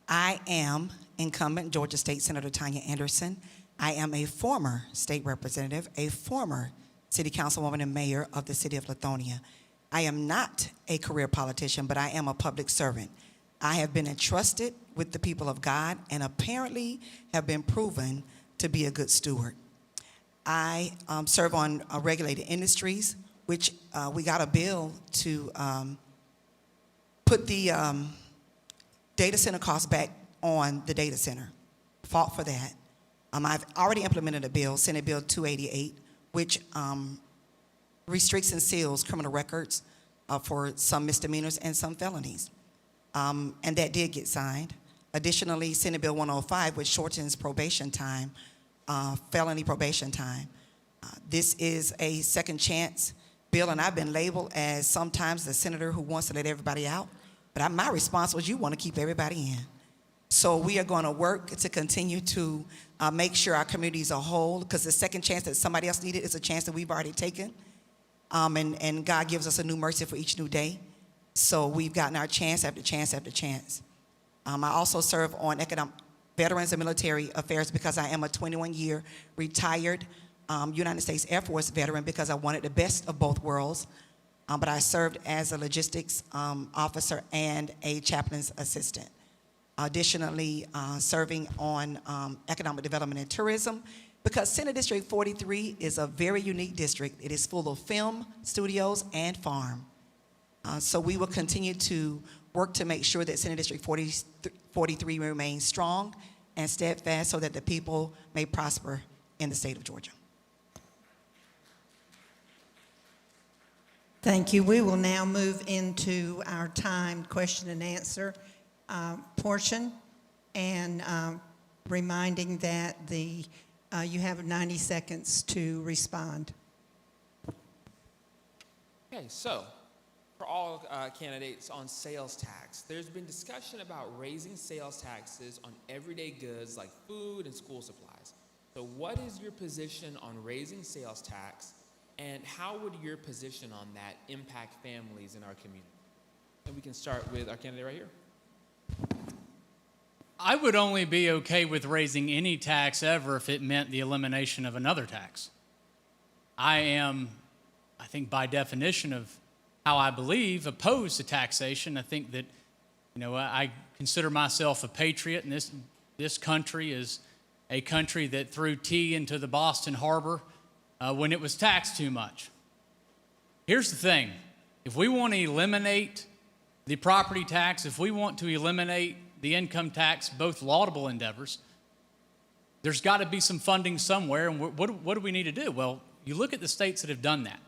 I am incumbent Georgia State Senator Tanya Anderson. I am a former state representative, a former city councilwoman and mayor of the city of Lithonia. I am not a career politician, but I am a public servant. I have been entrusted with the people of God and apparently have been proven to be a good steward. I serve on regulated industries, which we got a bill to put the data center costs back on the data center. Fought for that. I've already implemented a bill, Senate Bill 288, which restricts and seals criminal records for some misdemeanors and some felonies. And that did get signed. Additionally, Senate Bill 105, which shortens probation time, felony probation time. This is a second chance bill, and I've been labeled as sometimes the senator who wants to let everybody out. But my response was, you want to keep everybody in. So we are going to work to continue to make sure our communities are whole, because the second chance that somebody else needed is a chance that we've already taken. And God gives us a new mercy for each new day. So we've gotten our chance after chance after chance. I also serve on Veterans and Military Affairs because I am a 21-year retired United States Air Force veteran because I wanted the best of both worlds. But I served as a logistics officer and a chaplain's assistant. Additionally, serving on economic development and tourism, because Senate District 43 is a very unique district. It is full of film, studios, and farm. So we will continue to work to make sure that Senate District 43 remains strong and steadfast so that the people may prosper in the state of Georgia. Thank you. We will now move into our timed question and answer portion, and reminding that you have 90 seconds to respond. Okay, so for all candidates on sales tax, there's been discussion about raising sales taxes on everyday goods like food and school supplies. So what is your position on raising sales tax, and how would your position on that impact families in our community? And we can start with our candidate right here. I would only be okay with raising any tax ever if it meant the elimination of another tax. I I think by definition of how I believe, opposed to taxation. I think that, I consider myself a patriot, and this country is a country that threw tea into the Boston Harbor when it was taxed too much. Here's the thing. If we want to eliminate the property tax, if we want to eliminate the income tax, both laudable endeavors, there's got to be some funding somewhere. And what do we need to do? Well, you look at the states that have done that.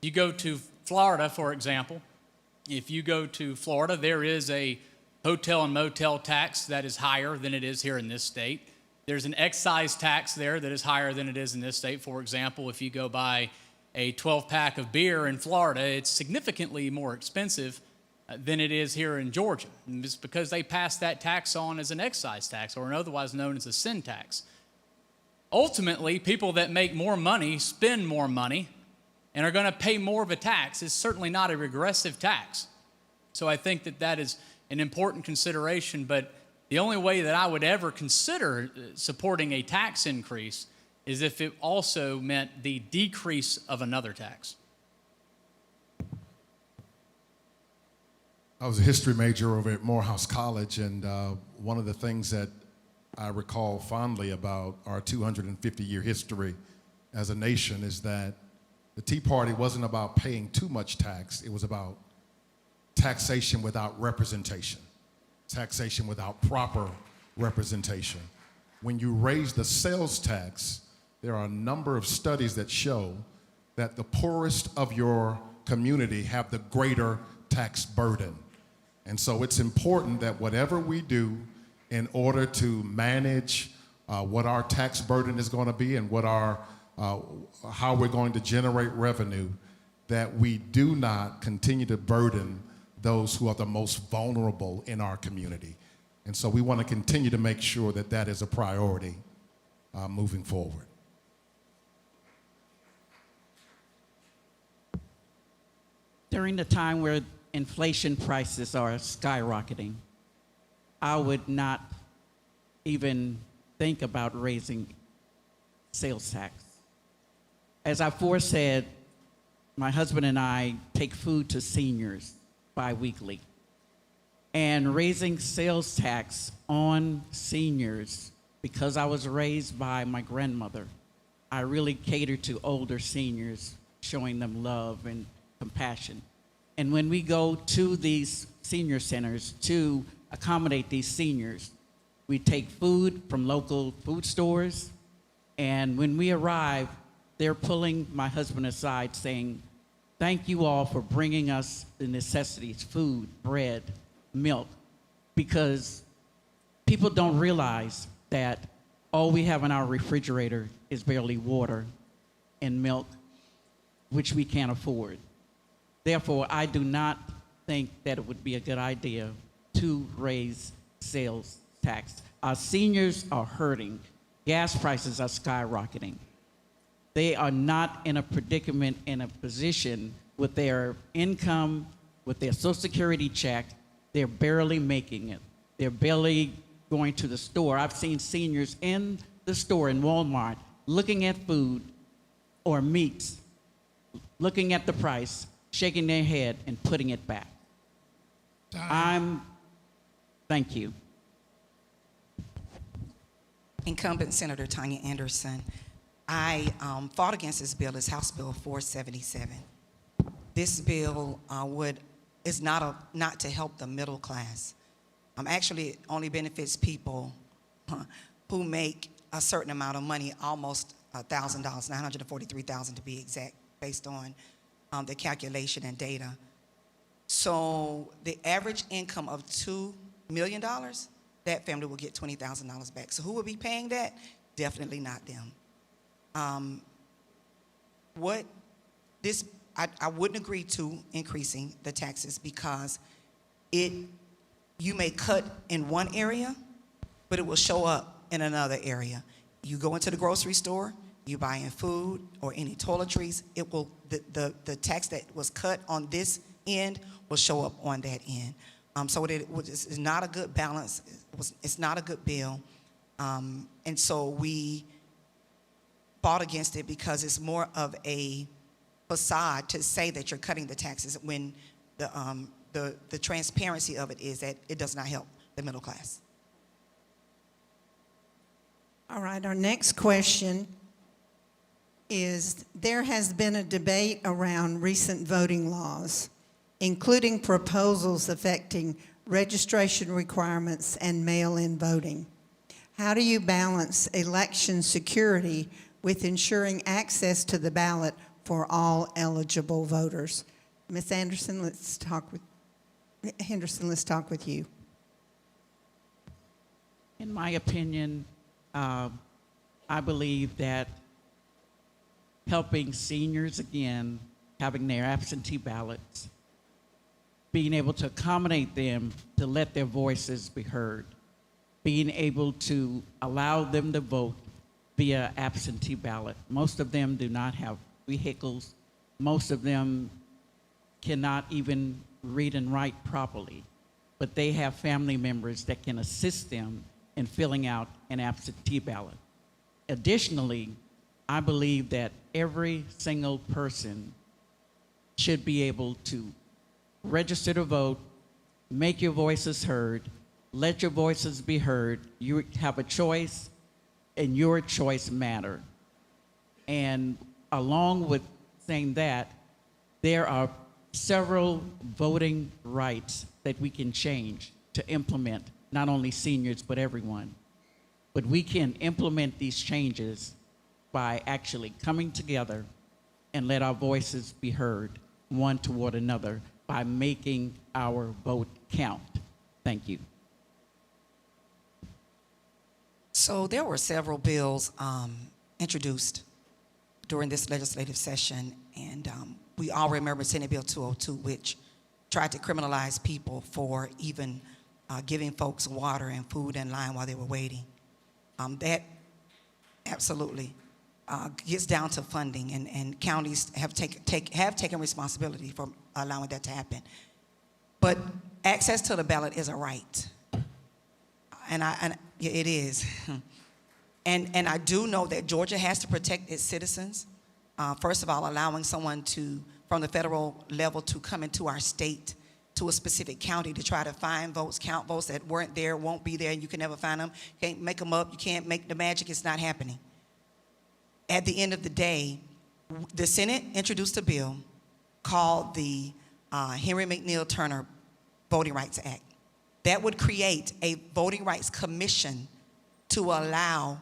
You go to Florida, for example. If you go to Florida, there is a hotel and motel tax that is higher than it is here in this state. There's an excise tax there that is higher than it is in this state. For example, if you go buy a 12-pack of beer in Florida, it's significantly more expensive than it is here in Georgia. And it's because they passed that tax on as an excise tax, or otherwise known as a sin tax. Ultimately, people that make more money spend more money and are going to pay more of a tax. It's certainly not a regressive tax. So I think that is an important consideration, but the only way that I would ever consider supporting a tax increase is if it also meant the decrease of another tax. I was a history major over at Morehouse College, and one of the things that I recall fondly about our 250-year history as a nation is that the Tea Party wasn't about paying too much tax. It was about taxation without representation, taxation without proper representation. When you raise the sales tax, there are a number of studies that show that the poorest of your community have the greater tax burden. And so it's important that whatever we do in order to manage what our tax burden is going to be and what how we're going to generate revenue, that we do not continue to burden those who are the most vulnerable in our community. And so we want to continue to make sure that that is a priority moving forward. During the time where inflation prices are skyrocketing, I would not even think about raising sales tax. As I foresaid, my husband and I take food to seniors bi-weekly. And raising sales tax on seniors, because I was raised by my grandmother, I really cater to older seniors, showing them love and compassion. And when we go to these senior centers to accommodate these seniors, we take food from local food stores, and when we arrive, they're pulling my husband aside saying, "Thank you all for bringing us the necessities, food, bread, milk," because people don't realize that all we have in our refrigerator is barely water and milk, which we can't afford. Therefore, I do not think that it would be a good idea to raise sales tax. Our seniors are hurting. Gas prices are skyrocketing. They are not in a predicament, in a position with their income, with their Social Security check. They're barely making it. They're barely going to the store. I've seen seniors in the store in Walmart looking at food or meats, looking at the price, shaking their head and putting it back. Thank you. Incumbent Senator Tanya Anderson. I fought against this bill. It's House Bill 477. This bill is not to help the middle class. Actually, it only benefits people who make a certain amount of money, almost $1,000, $943,000 to be exact, based on the calculation and data. So the average income of $2 million, that family will get $20,000 back. So who will be paying that? Definitely not them. I wouldn't agree to increasing the taxes because you may cut in one area, but it will show up in another area. You go into the grocery store, you buy in food or any toiletries, the tax that was cut on this end will show up on that end. So it's not a good balance. It's not a good bill. And so we fought against it because it's more of a facade to say that you're cutting the taxes when the transparency of it is that it does not help the middle class. All right, our next question is, there has been a debate around recent voting laws, including proposals affecting registration requirements and mail-in voting. How do you balance election security with ensuring access to the ballot for all eligible voters? Ms. Anderson, Henderson, let's talk with you. In my opinion, I believe that helping seniors, again, having their absentee ballots, being able to accommodate them to let their voices be heard, being able to allow them to vote via absentee ballot. Most of them do not have vehicles. Most of them cannot even read and write properly, but they have family members that can assist them in filling out an absentee ballot. Additionally, I believe that every single person should be able to register to vote, make your voices heard, let your voices be heard. You have a choice, and your choice matter. And along with saying that, there are several voting rights that we can change to implement, not only seniors, but everyone. But we can implement these changes by actually coming together and let our voices be heard one toward another by making our vote count. Thank you. So there were several bills introduced during this legislative session, and we all remember Senate Bill 202, which tried to criminalize people for even giving folks water and food in line while they were waiting. That absolutely gets down to funding, and counties have taken responsibility for allowing that to happen. But access to the ballot is a right, and it is. And I do know that Georgia has to protect its citizens. First of all, allowing someone from the federal level to come into our state, to a specific county, to try to find votes, count votes that weren't there, won't be there, and you can never find them. You can't make them up. You can't make the magic. It's not happening. At the end of the day, the Senate introduced a bill called the Henry McNeil Turner Voting Rights Act. That would create a voting rights commission to allow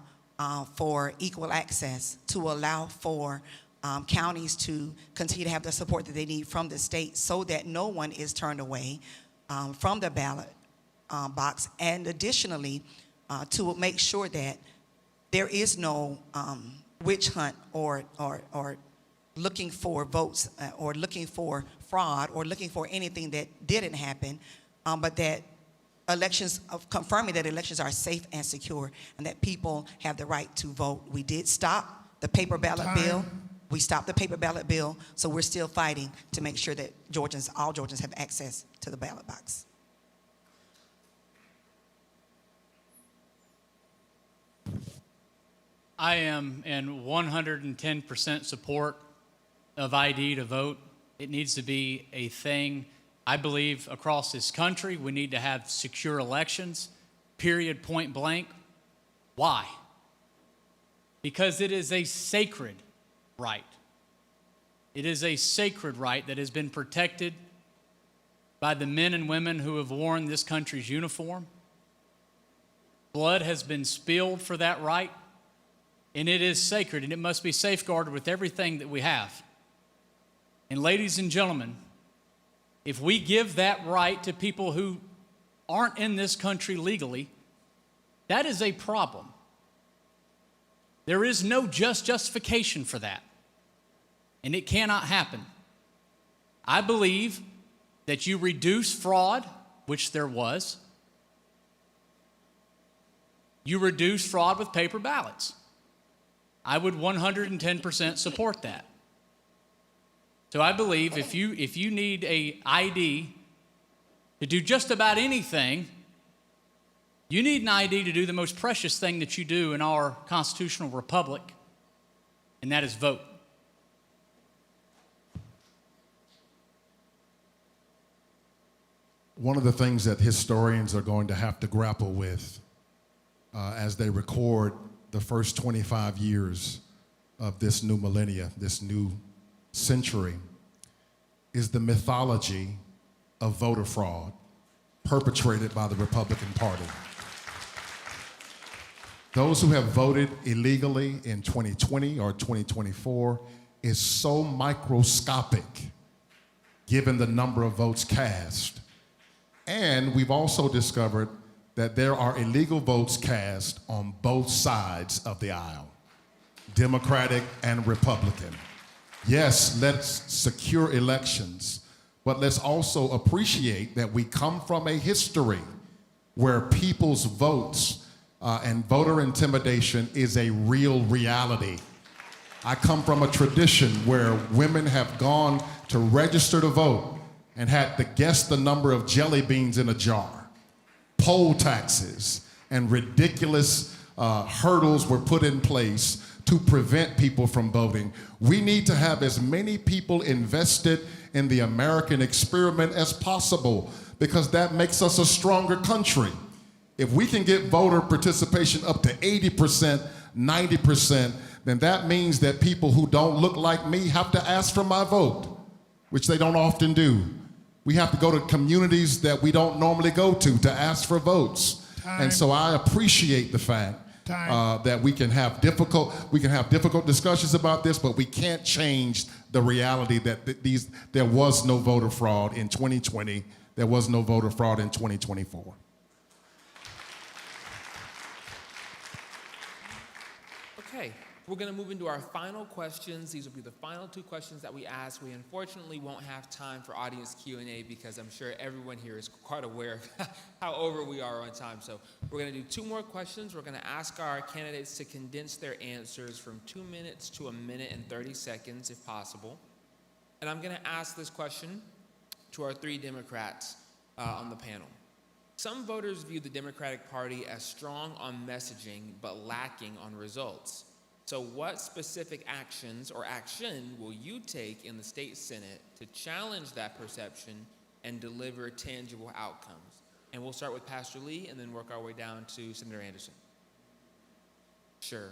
for equal access, to allow for counties to continue to have the support that they need from the state so that no one is turned away from the ballot box, and additionally to make sure that there is no witch hunt or looking for votes or looking for fraud or looking for anything that didn't happen, but that confirming that elections are safe and secure and that people have the right to vote. We did stop the paper ballot bill. We stopped the paper ballot bill, so we're still fighting to make sure that all Georgians have access to the ballot box. I am in 110% support of ID to vote. It needs to be a thing. I believe across this country we need to have secure elections, period, point blank. Why? Because it is a sacred right. It is a sacred right that has been protected by the men and women who have worn this country's uniform. Blood has been spilled for that right, and it is sacred, and it must be safeguarded with everything that we have. And ladies and gentlemen, if we give that right to people who aren't in this country legally, that is a problem. There is no justification for that, and it cannot happen. I believe that you reduce fraud, which there was. You reduce fraud with paper ballots. I would 110% support that. So I believe if you need a ID to do just about anything, you need an ID to do the most precious thing that you do in our constitutional republic, and that is vote. one of the things that historians are going to have to grapple with as they record the first 25 years of this new millennia, this new century, is the mythology of voter fraud perpetrated by the Republican Party. Those who have voted illegally in 2020 or 2024 is so microscopic given the number of votes cast. And we've also discovered that there are illegal votes cast on both sides of the aisle, Democratic and Republican. Yes, let's secure elections, but let's also appreciate that we come from a history where people's votes and voter intimidation is a real reality. I come from a tradition where women have gone to register to vote and had to guess the number of jelly beans in a jar. Poll taxes and ridiculous hurdles were put in place to prevent people from voting. We need to have as many people invested in the American experiment as possible because that makes us a stronger country. If we can get voter participation up to 80%, 90%, then that means that people who don't look like me have to ask for my vote, which they don't often do. We have to go to communities that we don't normally go to ask for votes. And so I appreciate the fact that we can have difficult discussions about this, but we can't change the reality that there was no voter fraud in 2020. There was no voter fraud in 2024. Okay, we're going to move into our final questions. These will be the final two questions that we ask. We unfortunately won't have time for audience Q&A because I'm sure everyone here is quite aware of how over we are on time. So we're going to do two more questions. We're going to ask our candidates to condense their answers from 2 minutes to 1 minute and 30 seconds if possible. And I'm going to ask this question to our three Democrats on the panel. Some voters view the Democratic Party as strong on messaging but lacking on results. So what specific actions or action will you take in the state Senate to challenge that perception and deliver tangible outcomes? And we'll start with Pastor Lee and then work our way down to Senator Anderson. Sure.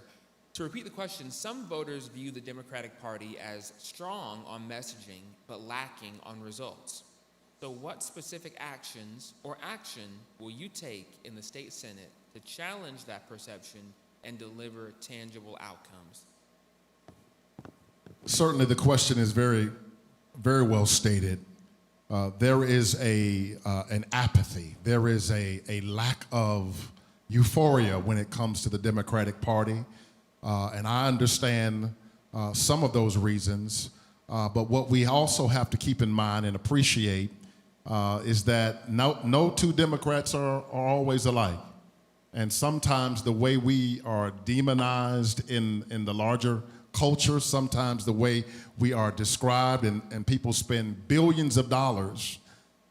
To repeat the question, some voters view the Democratic Party as strong on messaging but lacking on results. So what specific actions or action will you take in the state Senate to challenge that perception and deliver tangible outcomes? Certainly the question is very, very well stated. There is an apathy. There is a lack of euphoria when it comes to the Democratic Party. And I understand some of those reasons. But what we also have to keep in mind and appreciate is that no two Democrats are always alike. And sometimes the way we are demonized in the larger culture, sometimes the way we are described, and people spend billions of dollars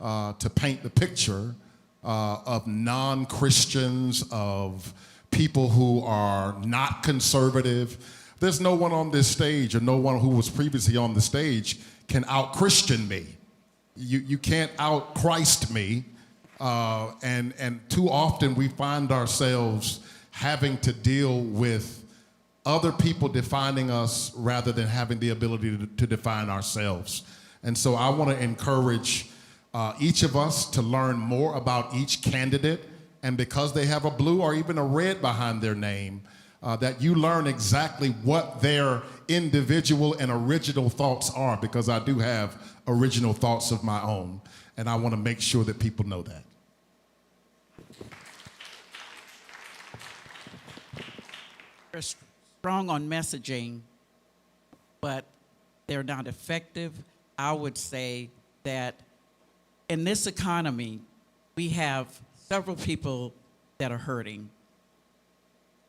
to paint the picture of non-Christians, of people who are not conservative. There's no one on this stage, or no one who was previously on the stage, can out-Christian me. You can't out-Christ me. And too often we find ourselves having to deal with other people defining us rather than having the ability to define ourselves. And so I want to encourage each of us to learn more about each candidate, and because they have a blue or even a red behind their name, that you learn exactly what their individual and original thoughts are, because I do have original thoughts of my own, and I want to make sure that people know that. They're strong on messaging, but they're not effective. I would say that in this economy, we have several people that are hurting.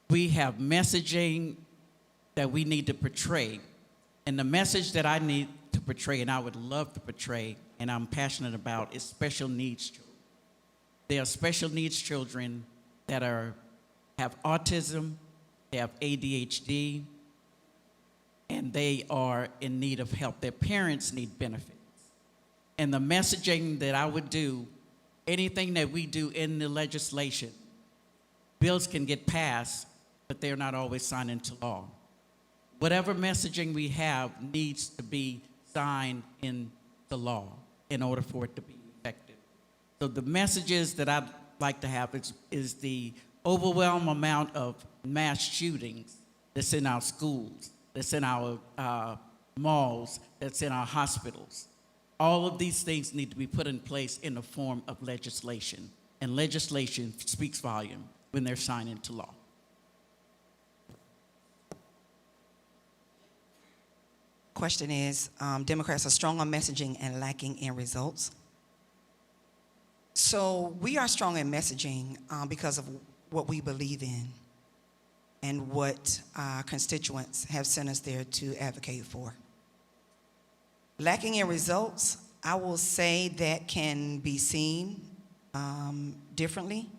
We have messaging that we need to portray. And the message that I need to portray, and I would love to portray, and I'm passionate about, is special needs children. There are special needs children that have autism, they have ADHD, and they are in need of help. Their parents need benefits. And the messaging that I would do anything that we do in the legislation, bills can get passed, but they're not always signed into law. Whatever messaging we have needs to be signed in the law in order for it to be effective. So the messages that I'd like to have is the overwhelming amount of mass shootings that's in our schools, that's in our malls, that's in our hospitals. All of these things need to be put in place in the form of legislation. And legislation speaks volume when they're signed into law. Question is, Democrats are strong on messaging and lacking in results. So we are strong in messaging because of what we believe in and what our constituents have sent us there to advocate for. Lacking in results, I will say that can be seen differently.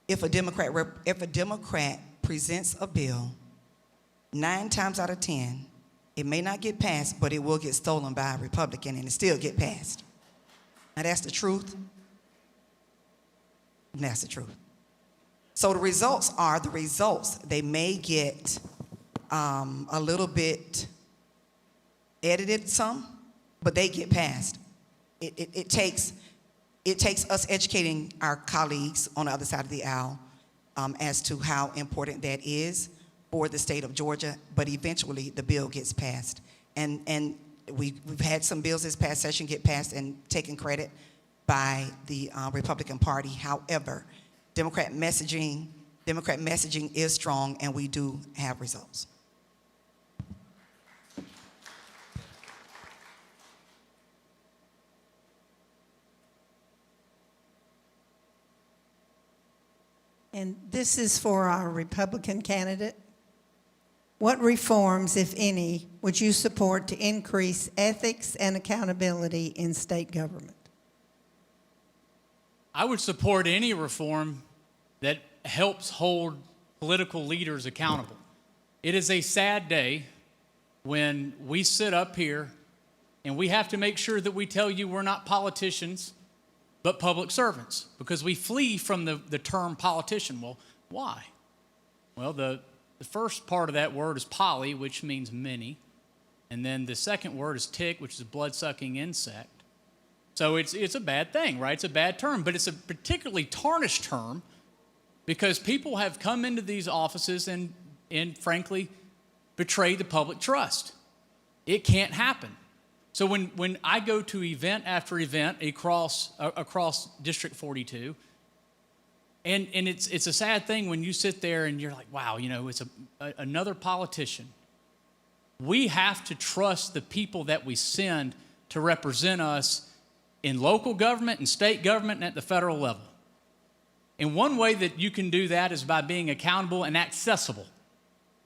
If a Democrat presents a bill, 9 times out of 10, it may not get passed, but it will get stolen by a Republican and it still get passed. Now that's the truth. And that's the truth. So the results are the results. They may get a little bit edited some, but they get passed. It takes us educating our colleagues on the other side of the aisle as to how important that is for the state of Georgia, but eventually the bill gets passed. And we've had some bills this past session get passed and taken credit by the Republican Party. However, Democrat messaging is strong, and we do have results. And this is for our Republican candidate. What reforms, if any, would you support to increase ethics and accountability in state government? I would support any reform that helps hold political leaders accountable. It is a sad day when we sit up here and we have to make sure that we tell you we're not politicians, but public servants, because we flee from the term politician. Well, why? Well, the first part of that word is poly, which means many. And then the second word is tick, which is a blood-sucking insect. So it's a bad thing, right? It's a bad term, but it's a particularly tarnished term because people have come into these offices and frankly, betrayed the public trust. It can't happen. So when I go to event after event across District 42, and it's a sad thing when you sit there and you're like, wow, it's another politician. We have to trust the people that we send to represent us in local government and state government and at the federal level. And one way that you can do that is by being accountable and accessible.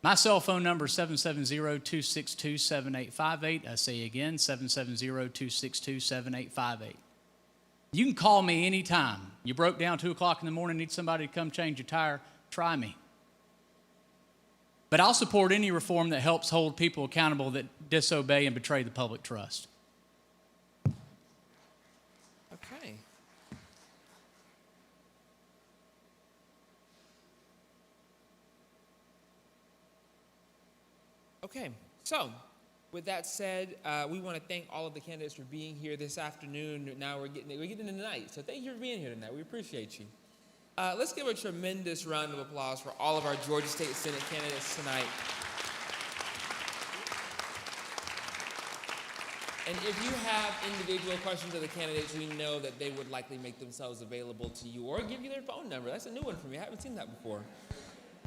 My cell phone number is 770-262-7858. I say again, 770-262-7858. You can call me anytime. You broke down 2 o'clock in the morning, need somebody to come change your tire, try me. But I'll support any reform that helps hold people accountable that disobey and betray the public trust. Okay. Okay, so with that said, we want to thank all of the candidates for being here this afternoon. Now we're getting into the night, so thank you for being here tonight. We appreciate you. Let's give a tremendous round of applause for all of our Georgia State Senate candidates tonight. And if you have individual questions of the candidates, we know that they would likely make themselves available to you or give you their phone number. That's a new one for me. I haven't seen that before.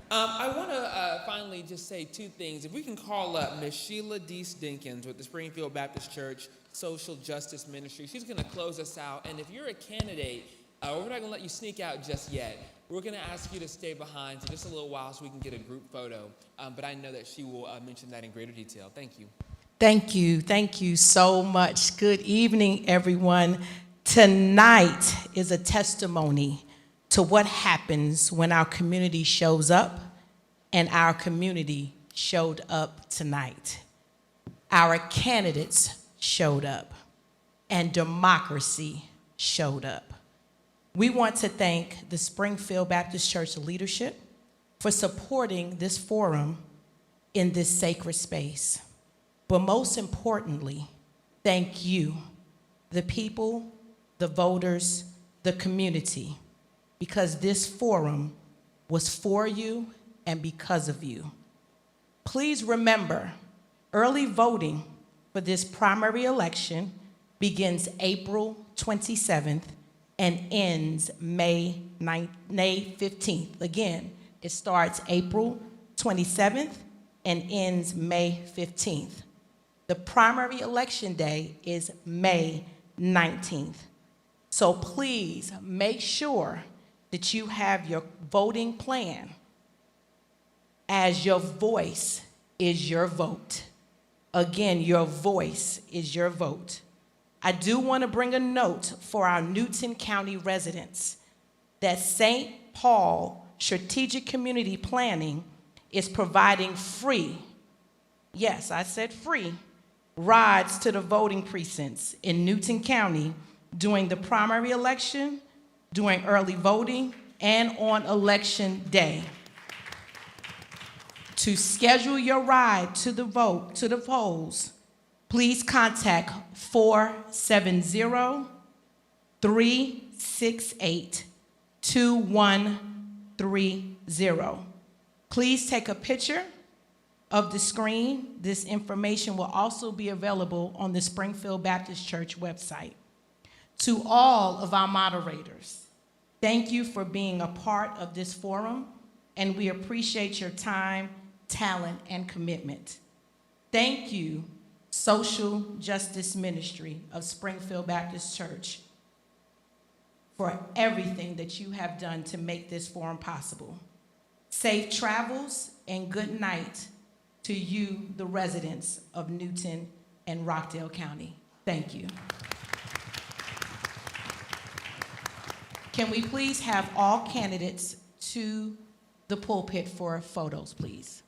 I want to finally just say 2 things. If we can call up Ms. Sheila D. Stinkins with the Springfield Baptist Church Social Justice Ministry. She's going to close us out. And if you're a candidate, we're not going to let you sneak out just yet. We're going to ask you to stay behind for just a little while so we can get a group photo. But I know that she will mention that in greater detail. Thank you. Thank you. Thank you so much. Good evening, everyone. Tonight is a testimony to what happens when our community shows up, and our community showed up tonight. Our candidates showed up, and democracy showed up. We want to thank the Springfield Baptist Church leadership for supporting this forum in this sacred space. But most importantly, thank you, the people, the voters, the community, because this forum was for you and because of you. Please remember, early voting for this primary election begins April 27th and ends May 15th. Again, it starts April 27th and ends May 15th. The primary election day is May 19th. So please make sure that you have your voting plan, as your voice is your vote. Again, your voice is your vote. I do want to bring a note for our Newton County residents that St. Paul Strategic Community Planning is providing free, yes, I said free, rides to the voting precincts in Newton County during the primary election, during early voting, and on election day. To schedule your ride to the polls, please contact 470-368-2130. Please take a picture of the screen. This information will also be available on the Springfield Baptist Church website. To all of our moderators, thank you for being a part of this forum, and we appreciate your time, talent, and commitment. Thank you, Social Justice Ministry of Springfield Baptist Church, for everything that you have done to make this forum possible. Safe travels and good night to you, the residents of Newton and Rockdale County. Thank you. Can we please have all candidates to the pulpit for photos, please?